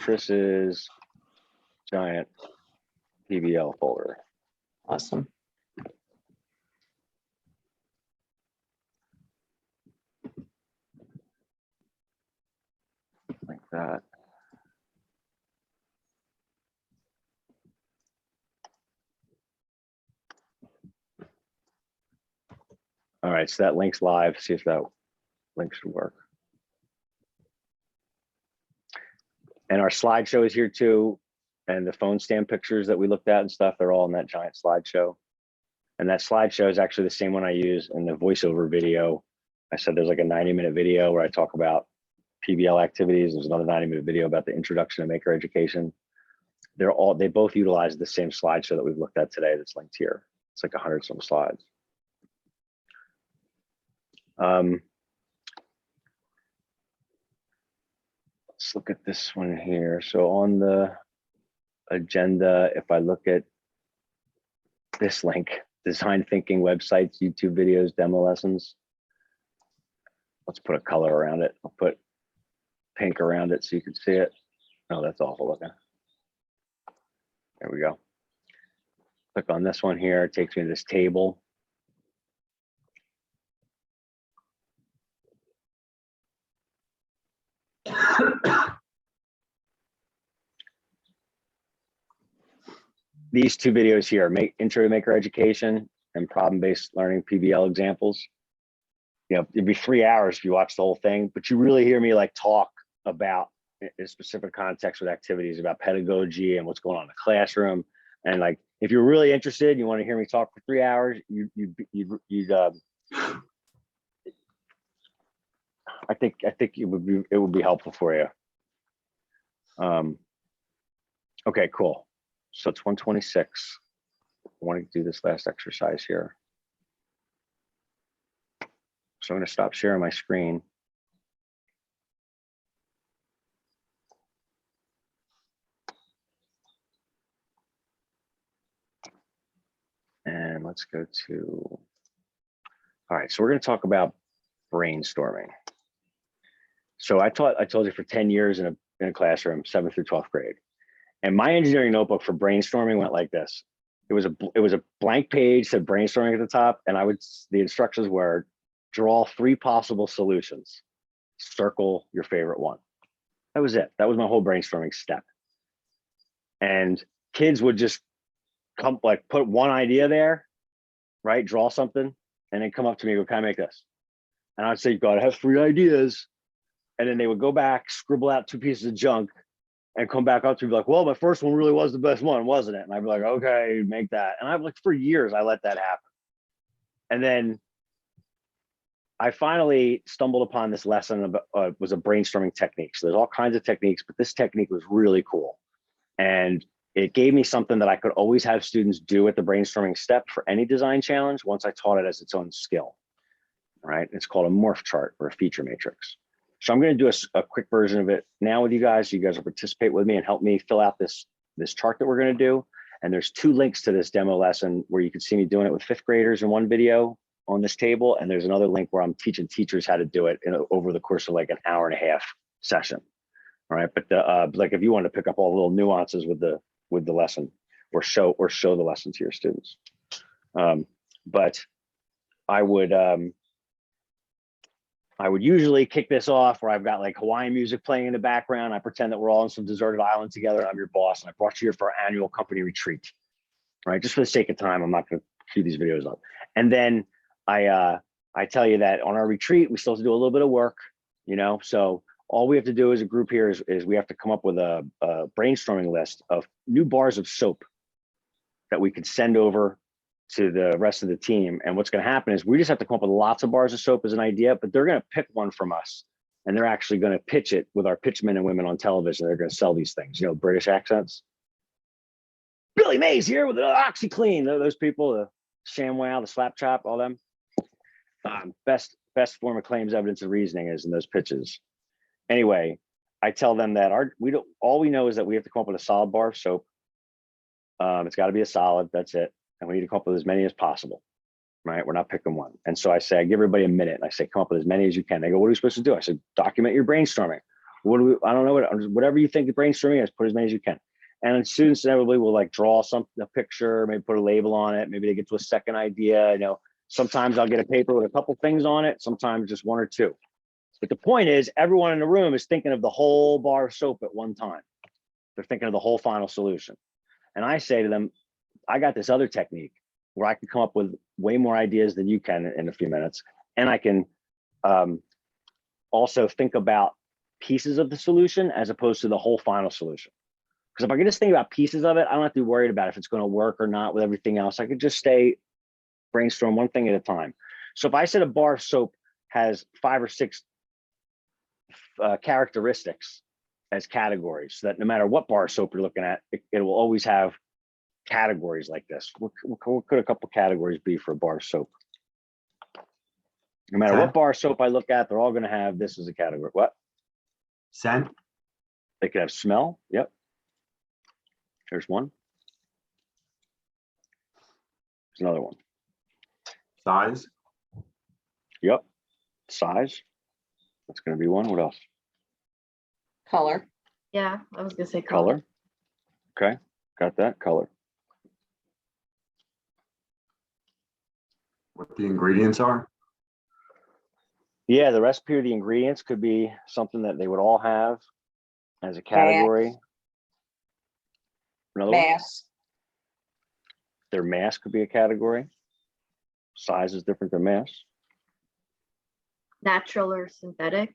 Chris's giant PBL folder. Awesome. Like that. All right, so that link's live. See if that link should work. And our slideshow is here too. And the phone stand pictures that we looked at and stuff, they're all in that giant slideshow. And that slideshow is actually the same one I use in the voiceover video. I said there's like a 90-minute video where I talk about PBL activities. There's another 90-minute video about the introduction to maker education. They both utilize the same slideshow that we've looked at today that's linked here. It's like 100 some slides. Let's look at this one here. So on the agenda, if I look at this link, design thinking websites, YouTube videos, demo lessons. Let's put a color around it. I'll put pink around it so you can see it. Oh, that's awful looking. There we go. Click on this one here. It takes me to this table. These two videos here, Intro to Maker Education and Problem-Based Learning PBL examples. You know, it'd be 3 hours if you watch the whole thing, but you really hear me like talk about a specific context with activities about pedagogy and what's going on in the classroom. And like, if you're really interested, you want to hear me talk for 3 hours, I think it would be helpful for you. Okay, cool. So it's 1:26. I want to do this last exercise here. So I'm going to stop sharing my screen. And let's go to, all right, so we're going to talk about brainstorming. So I told you for 10 years in a classroom, 7th through 12th grade. And my engineering notebook for brainstorming went like this. It was a blank page, said brainstorming at the top, and the instructions were draw 3 possible solutions. Circle your favorite one. That was it. That was my whole brainstorming step. And kids would just come like put one idea there, right? Draw something and then come up to me and go, can I make this? And I'd say, you gotta have 3 ideas. And then they would go back, scribble out 2 pieces of junk and come back up to me like, well, my first one really was the best one, wasn't it? And I'd be like, okay, make that. And I've like for years, I let that happen. And then I finally stumbled upon this lesson of was a brainstorming technique. So there's all kinds of techniques, but this technique was really cool. And it gave me something that I could always have students do at the brainstorming step for any design challenge once I taught it as its own skill, right? It's called a morph chart or a feature matrix. So I'm going to do a quick version of it now with you guys. You guys will participate with me and help me fill out this chart that we're going to do. And there's 2 links to this demo lesson where you can see me doing it with 5th graders in one video on this table. And there's another link where I'm teaching teachers how to do it over the course of like an hour and a half session. All right. But like if you want to pick up all the little nuances with the lesson or show the lesson to your students. But I would usually kick this off where I've got like Hawaiian music playing in the background. I pretend that we're all on some deserted island together and I'm your boss and I brought you here for our annual company retreat, right? Just for the sake of time, I'm not going to cue these videos up. And then I tell you that on our retreat, we still have to do a little bit of work, you know? So all we have to do as a group here is we have to come up with a brainstorming list of new bars of soap that we could send over to the rest of the team. And what's going to happen is we just have to come up with lots of bars of soap as an idea, but they're going to pick one from us and they're actually going to pitch it with our pitchmen and women on television. They're going to sell these things, you know, British accents. Billy Mays here with an OxyClean. Those people, the ShamWow, the Slap Chop, all them. Best form of claims, evidence, and reasoning is in those pitches. Anyway, I tell them that all we know is that we have to come up with a solid bar of soap. It's got to be a solid. That's it. And we need to come up with as many as possible, right? We're not picking one. And so I say, I give everybody a minute and I say, come up with as many as you can. They go, what are we supposed to do? I said, document your brainstorming. I don't know whatever you think the brainstorming is, put as many as you can. And students inevitably will like draw a picture, maybe put a label on it. Maybe they get to a second idea. You know, sometimes I'll get a paper with a couple things on it. Sometimes just 1 or 2. But the point is everyone in the room is thinking of the whole bar of soap at one time. They're thinking of the whole final solution. And I say to them, I got this other technique where I can come up with way more ideas than you can in a few minutes. And I can also think about pieces of the solution as opposed to the whole final solution. Because if I can just think about pieces of it, I don't have to be worried about if it's going to work or not with everything else. I could just brainstorm one thing at a time. So if I said a bar of soap has 5 or 6 characteristics as categories, so that no matter what bar of soap you're looking at, it will always have categories like this. What could a couple categories be for a bar of soap? No matter what bar of soap I look at, they're all going to have this as a category. What? Scent. They could have smell. Yep. There's one. There's another one. Size. Yep. Size. That's going to be one. What else? Color. Yeah, I was gonna say Color. Okay. Got that. Color. What the ingredients are? Yeah, the recipe or the ingredients could be something that they would all have as a category. Another one? Mass. Their mass could be a category. Size is different than mass. natural or synthetic.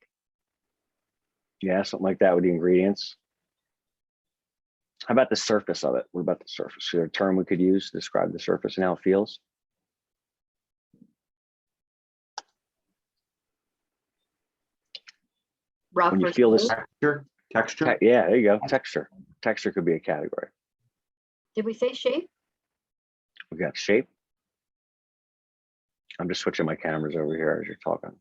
Yeah, something like that with the ingredients. How about the surface of it? What about the surface? Is there a term we could use to describe the surface and how it feels? Rough When you or feel this smooth? Texture. Yeah, there you go. Texture. Texture could be a category. Did we say shape? We got shape. I'm just switching my cameras over here as you're talking.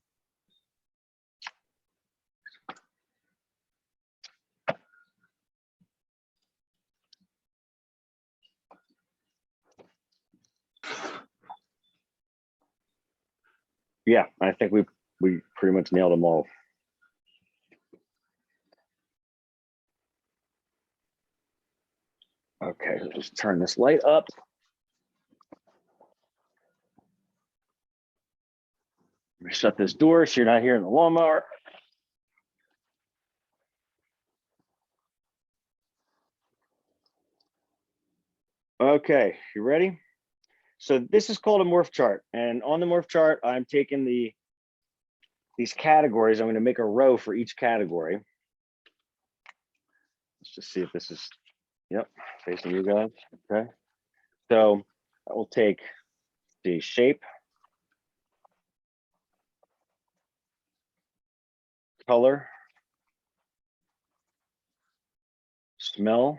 Yeah, I think we pretty much nailed them all. Okay, let's turn this light up. Let me shut this door so you're not hearing the lawnmower. Okay, you ready? So this is called a morph chart. And on the morph chart, I'm taking these categories. I'm going to make a row for each category. Let's just see if this is, yep, facing you guys. Okay. So I will take the shape, color, smell.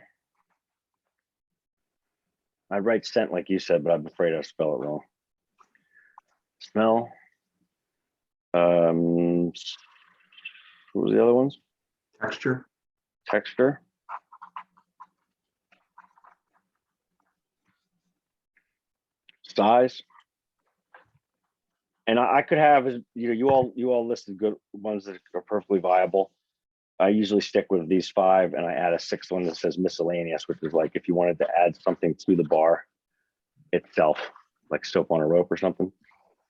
I write scent like you said, but I'm afraid I spell it wrong. Smell. What was the other ones? Texture. Texture. Size. And I could have, you all listed good ones that are perfectly viable. I usually stick with these 5 and I add a 6th one that says miscellaneous, which is like if you wanted to add something to the bar itself, like soap on a rope or something.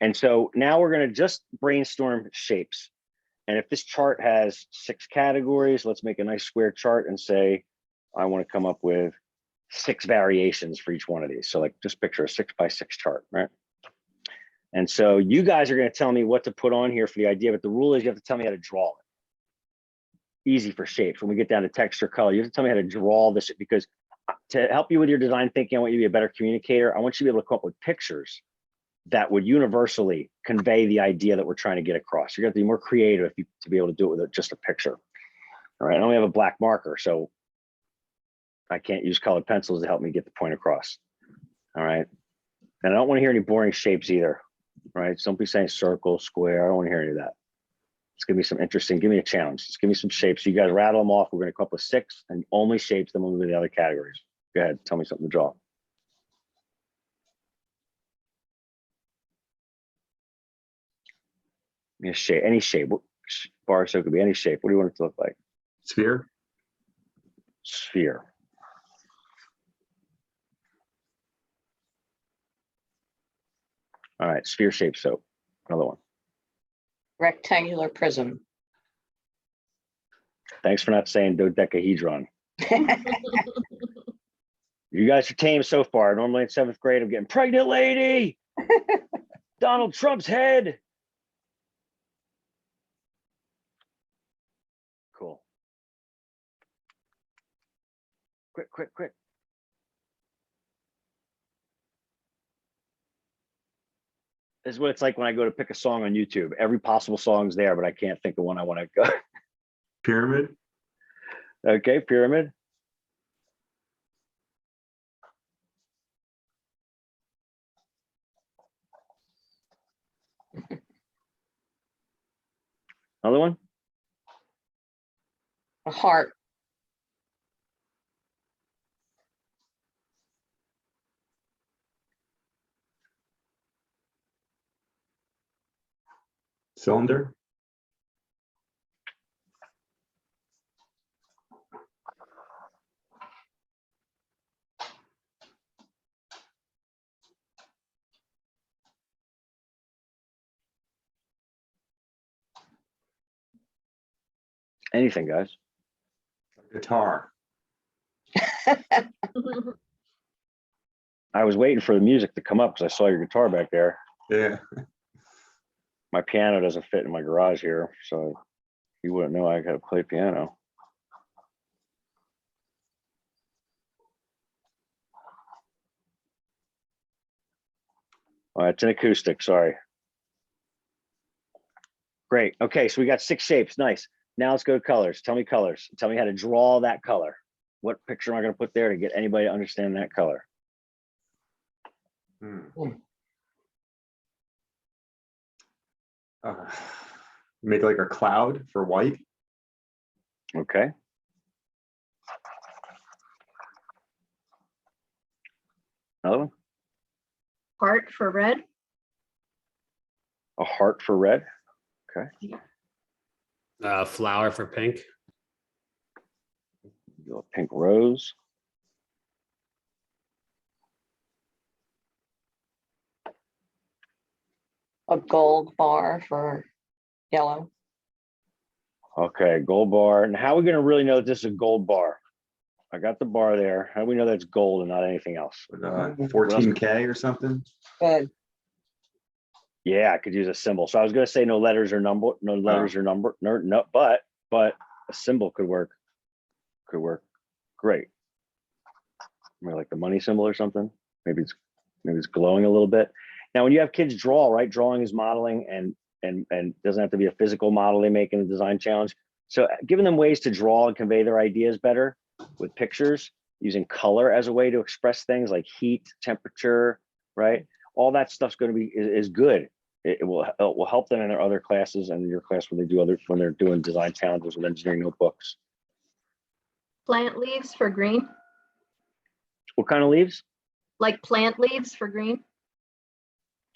And so now we're going to just brainstorm shapes. And if this chart has 6 categories, let's make a nice square chart and say, I want to come up with 6 variations for each one of these. So like just picture a 6x6 chart, right? And so you guys are going to tell me what to put on here for the idea, but the rule is you have to tell me how to draw it. Easy for shapes. When we get down to texture, color, you have to tell me how to draw this, because to help you with your design thinking, I want you to be a better communicator. I want you to be able to come up with pictures that would universally convey the idea that we're trying to get across. You're going to be more creative to be able to do it with just a picture. All right, I only have a black marker, so I can't use colored pencils to help me get the point across. All right, and I don't want to hear any boring shapes either. Right, so don't be saying circle, square. I don't want to hear any of that. Just give me some interesting, give me a challenge. Just give me some shapes. You guys rattle them off. We're going to come up with 6 and only shapes, then we'll move to the other categories. Go ahead, tell me something to draw. A shape, any shape. Bar so it could be any shape. What do you want it to look like? Sphere. Sphere. All right, sphere shape soap. Another one. Rectangular prism. Thanks for not saying dodecahedron. You guys are tame so far. Normally in 7th grade, I'm getting pregnant lady. Donald Trump's head. Cool. Quick, quick, quick. This is what it's like when I go to pick a song on YouTube. Every possible song's there, but I can't think of one I want to go. Pyramid. Okay, pyramid. Another one? A heart. Cylinder. Anything, guys. Guitar. I was waiting for the music to come up because I saw your guitar back there. Yeah. My piano doesn't fit in my garage here, so you wouldn't know I got to play piano. All right, it's an acoustic, sorry. Great, okay, so we got 6 shapes, nice. Now let's go to colors. Tell me colors. Tell me how to draw that color. What picture am I gonna put there to get anybody to understand that color? Make like a cloud for white. Okay. Another one? Heart for red. A heart for red. Okay. Flower for pink. A pink rose. A gold bar for yellow. Okay, gold bar. And how are we gonna really know that this is a gold bar? I got the bar there. How do we know that's gold and not anything else? 14K or something. Good. Yeah, I could use a symbol. So I was going to say no letters or number, no, but a symbol could work. Could work great. Maybe like the money symbol or something. Maybe it's glowing a little bit. Now, when you have kids draw, right? Drawing is modeling and doesn't have to be a physical model they make in a design challenge. So giving them ways to draw and convey their ideas better with pictures, using color as a way to express things like heat, temperature, right? All that stuff's going to be is good. It will help them in their other classes and your class when they're doing design challenges with engineering notebooks. Plant leaves for green, What kind of leaves? like plant leaves for green.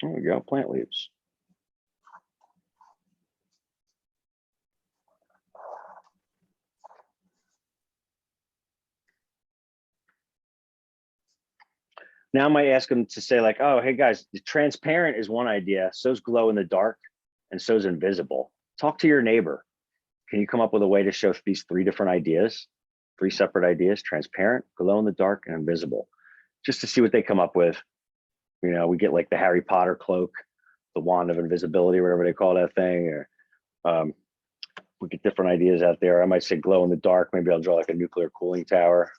There we go, plant leaves. Now I might ask them to say like, oh, hey guys, transparent is one idea. So's glow in the dark and so's invisible. Talk to your neighbor. Can you come up with a way to show these 3 different ideas, 3 separate ideas, transparent, glow in the dark, and invisible, just to see what they come up with. You know, we get like the Harry Potter cloak, the wand of invisibility, whatever they call that thing, or we get different ideas out there. I might say glow in the dark. Maybe I'll draw like a nuclear cooling tower.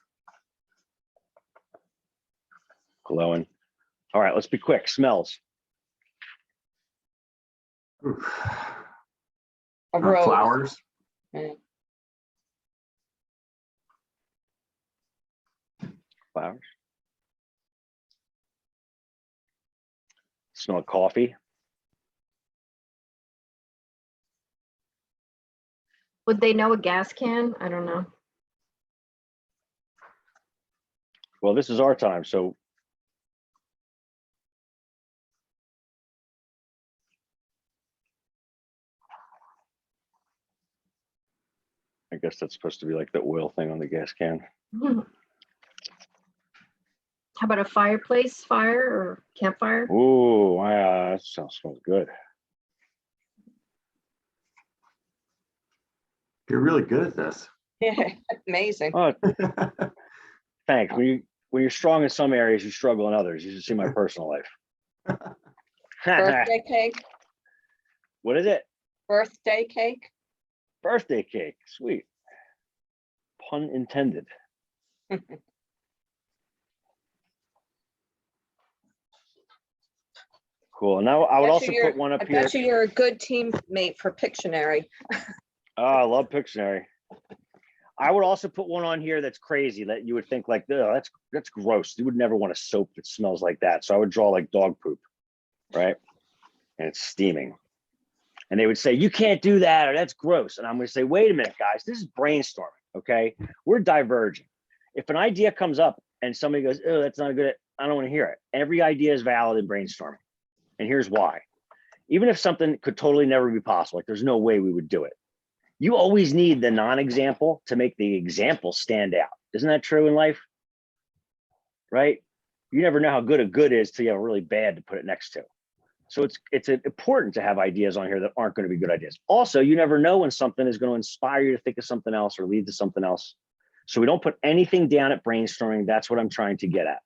Glowing. All right, let's be quick. Smells. A rose. Flowers. Mm. Flowers. Smell of coffee. Would they know a gas can? I don't know. Well, this is our time, so I guess that's supposed to be like the oil thing on the gas can. How about a fireplace fire or campfire? Ooh, wow, that smells good. You're really good at this. Yeah, amazing. Oh, thanks. When you're strong in some areas, you struggle in others. You should see my personal life. Birthday cake. What is it? Birthday cake. Birthday cake. Sweet. Pun intended. Cool. Now I would also put one up here. I bet you're a good teammate for Pictionary. Oh, I love Pictionary. I would also put one on here that's crazy that you would think like, oh, that's gross. You would never want a soap that smells like that. So I would draw like dog poop, right? And it's steaming. And they would say, you can't do that, or that's gross. And I'm going to say, wait a minute, guys, this is brainstorming, okay? We're diverging. If an idea comes up and somebody goes, oh, that's not good, I don't want to hear it. Every idea is valid in brainstorming. And here's why. Even if something could totally never be possible, like there's no way we would do it, you always need the non-example to make the example stand out. Isn't that true in life? Right? You never know how good a good is till you have a really bad to put it next to. So it's important to have ideas on here that aren't going to be good ideas. Also, you never know when something is going to inspire you to think of something else or lead to something else. So we don't put anything down at brainstorming. That's what I'm trying to get at.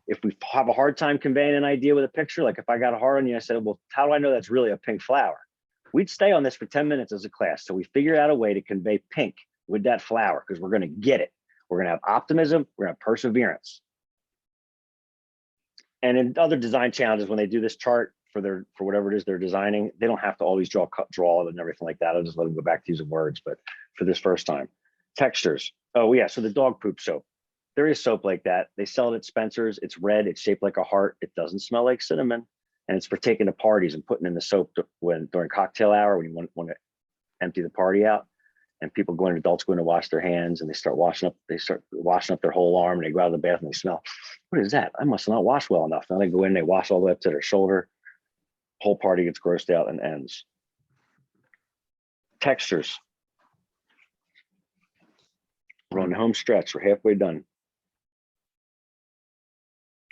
If we have a hard time conveying an idea with a picture, like if I got a hard on you, I said, well, how do I know that's really a pink flower? We'd stay on this for 10 minutes as a class. So we figured out a way to convey pink with that flower because we're going to get it. We're going to have optimism. We're going to have perseverance. And in other design challenges, when they do this chart for whatever it is they're designing, they don't have to always draw and everything like that. I'll just let them go back to using words. But for this first time, textures. Oh yeah, so the dog poop soap. There is soap like that. They sell it at Spencer's. It's red. It's shaped like a heart. It doesn't smell like cinnamon. And it's for taking to parties and putting in the soap during cocktail hour when you want to empty the party out. And adults go in to wash their hands and they start washing up their whole arm and they go out of the bathroom and they smell, what is that? I must not wash well enough. Now they go in and they wash all the way up to their shoulder. Whole party gets grossed out and ends. Textures. We're on the home stretch. We're halfway done.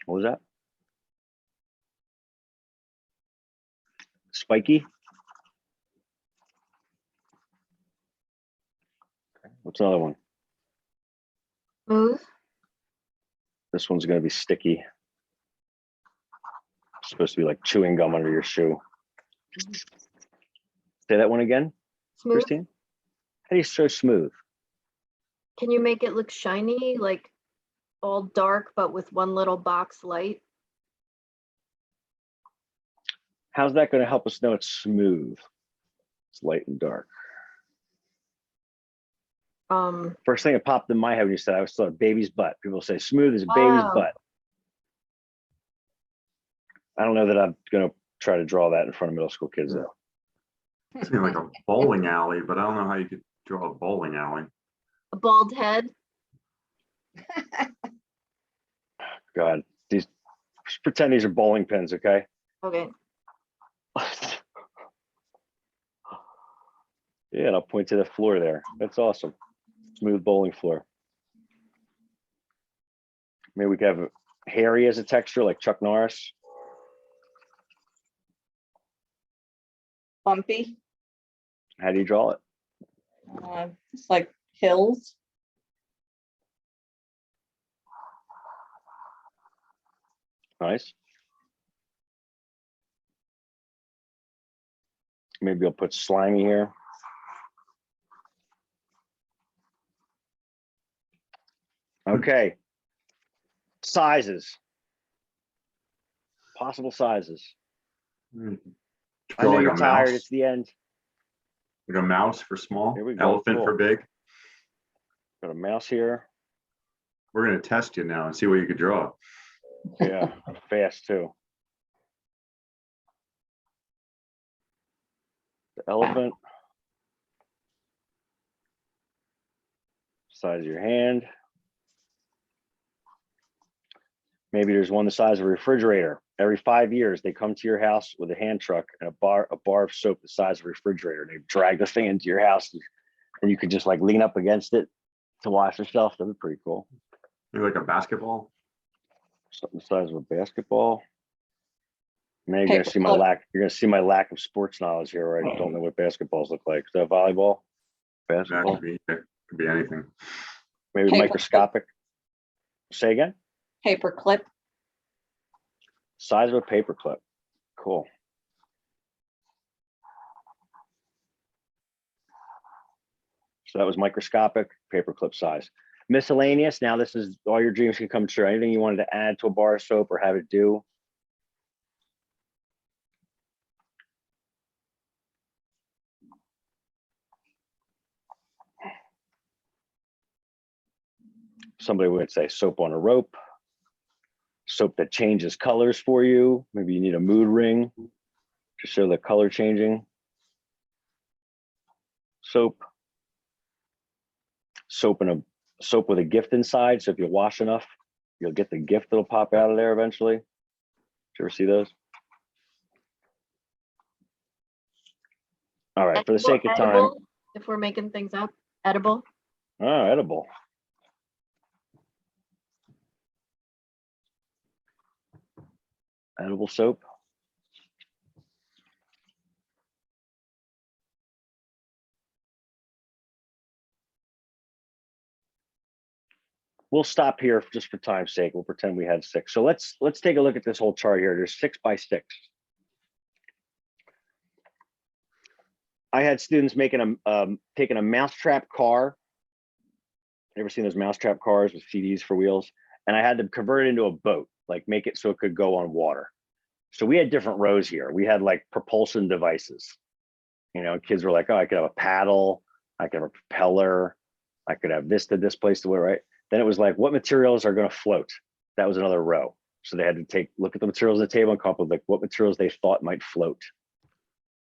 What was that? Spiky. Okay. What's another one? Smooth. This one's going to be sticky. It's supposed to be like chewing gum under your shoe. Say that one again, Smooth. Christine. How do you so smooth? Can you make it look shiny, like all dark, but with one little box light? How's that going to help us know it's smooth? It's light and dark. First thing that popped in my head when you said, I was thought baby's butt. People say smooth as a baby's butt. I don't know that I'm going to try to draw that in front of middle school kids though. It seems like a bowling alley, but I don't know how you could draw a bowling alley. A bald head. God, just pretend these are bowling pins, okay? Okay. Yeah, and I'll point to the floor there. That's awesome. Smooth bowling floor. Maybe we could have hairy as a texture like Chuck Norris. Bumpy. How do you draw it? It's like hills. Nice. Maybe I'll put slimy here. Okay. Sizes. Possible sizes. I know Like you're a tired. mouse. It's the end. Like a mouse for small, Here we go. elephant Cool. for big. Got a mouse here. We're gonna test you now and see what you could draw. Yeah, fast too. The elephant. Size of your hand. Maybe there's one the size of a refrigerator. Every 5 years, they come to your house with a hand truck and a bar of soap the size of a refrigerator. They drag the thing into your house, and you could just like lean up against it to wash yourself. That'd be pretty cool. Maybe like a basketball. Something the size of a basketball. Now you're gonna see my lack. You're gonna see my lack of sports knowledge here. Right? I don't know what basketballs look like. Is that volleyball? Basketball. That could be anything. Maybe microscopic. Say again. Paper clip. Size of a paper clip. Cool. So that was microscopic paperclip size. Miscellaneous. Now this is all your dreams can come true. Anything you wanted to add to a bar of soap or have it do. Somebody would say soap on a rope. Soap that changes colors for you. Maybe you need a mood ring to show the color changing. Soap. Soap with a gift inside. So if you wash enough, you'll get the gift that'll pop out of there eventually. Did you ever see those? All right, for the sake of time. Edible, if we're making things up, edible. Oh, edible. Edible soap. We'll stop here just for time's sake. We'll pretend we had 6. So let's take a look at this whole chart here. There's 6 by 6. I had students making taking a mousetrap car. Ever seen those mousetrap cars with CDs for wheels? And I had them convert it into a boat, like make it so it could go on water. So we had different rows here. We had like propulsion devices. You know, kids were like, oh, I could have a paddle, I could have a propeller, I could have this to displace the way, right? Then it was like, what materials are going to float? That was another row. So they had to look at the materials on the table and come up with like what materials they thought might float,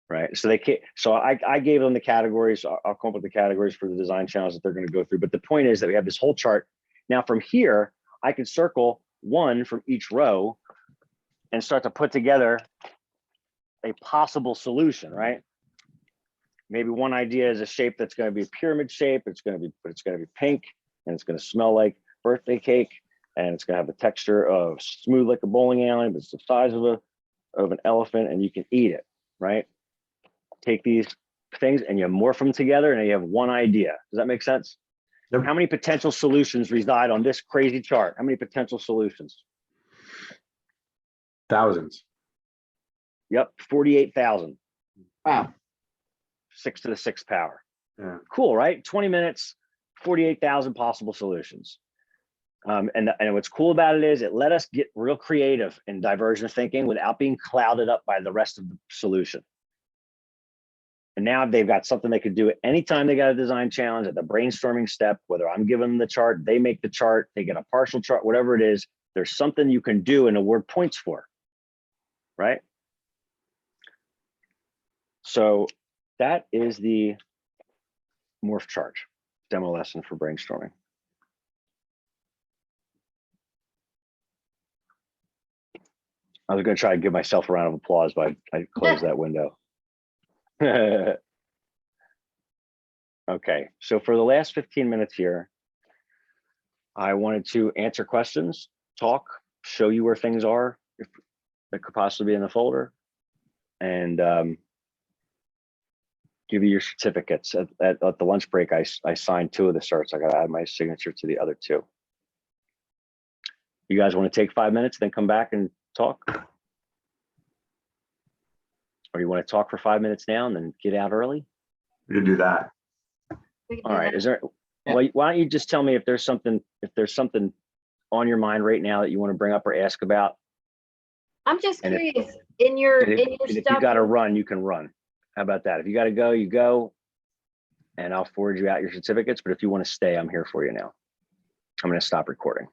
right? So I gave them the categories. I'll come up with the categories for the design challenge that they're going to go through. But the point is that we have this whole chart. Now from here, I can circle one from each row and start to put together a possible solution, right? Maybe one idea is a shape that's going to be a pyramid shape. It's going to be pink, and it's going to smell like birthday cake, and it's going to have the texture of smooth like a bowling alley, but it's the size of an elephant, and you can eat it, right? Take these things and you morph them together, and you have one idea. Does that make sense? Yep. How many potential solutions reside on this crazy chart? How many potential solutions? Thousands. Yep, 48,000. Wow. 6 to the 6th power. Yeah. Cool, right? 20 minutes, 48,000 possible solutions. And what's cool about it is it let us get real creative in divergent thinking without being clouded up by the rest of the solution. And now they've got something they could do anytime they got a design challenge at the brainstorming step, whether I'm giving them the chart, they make the chart, they get a partial chart, whatever it is, there's something you can do and award points for, right? So that is the morph chart demo lesson for brainstorming. I was going to try to give myself a round of applause, but I closed that window. Okay, so for the last 15 minutes here, I wanted to answer questions, talk, show you where things are if that could possibly be in the folder, and give you your certificates. At the lunch break, I signed 2 of the certs. I got to add my signature to the other 2. You guys want to take 5 minutes, then come back and talk? Or you want to talk for 5 minutes now and then get out early? We can do that. All right. Is there? Well, why don't you just tell me if there's something on your mind right now that you want to bring up or ask about? I'm just And curious, in your And if stuff. you got to run, you can run. How about that? If you got to go, you go, and I'll forward you out your certificates. But if you want to stay, I'm here for you now. I'm going to stop recording.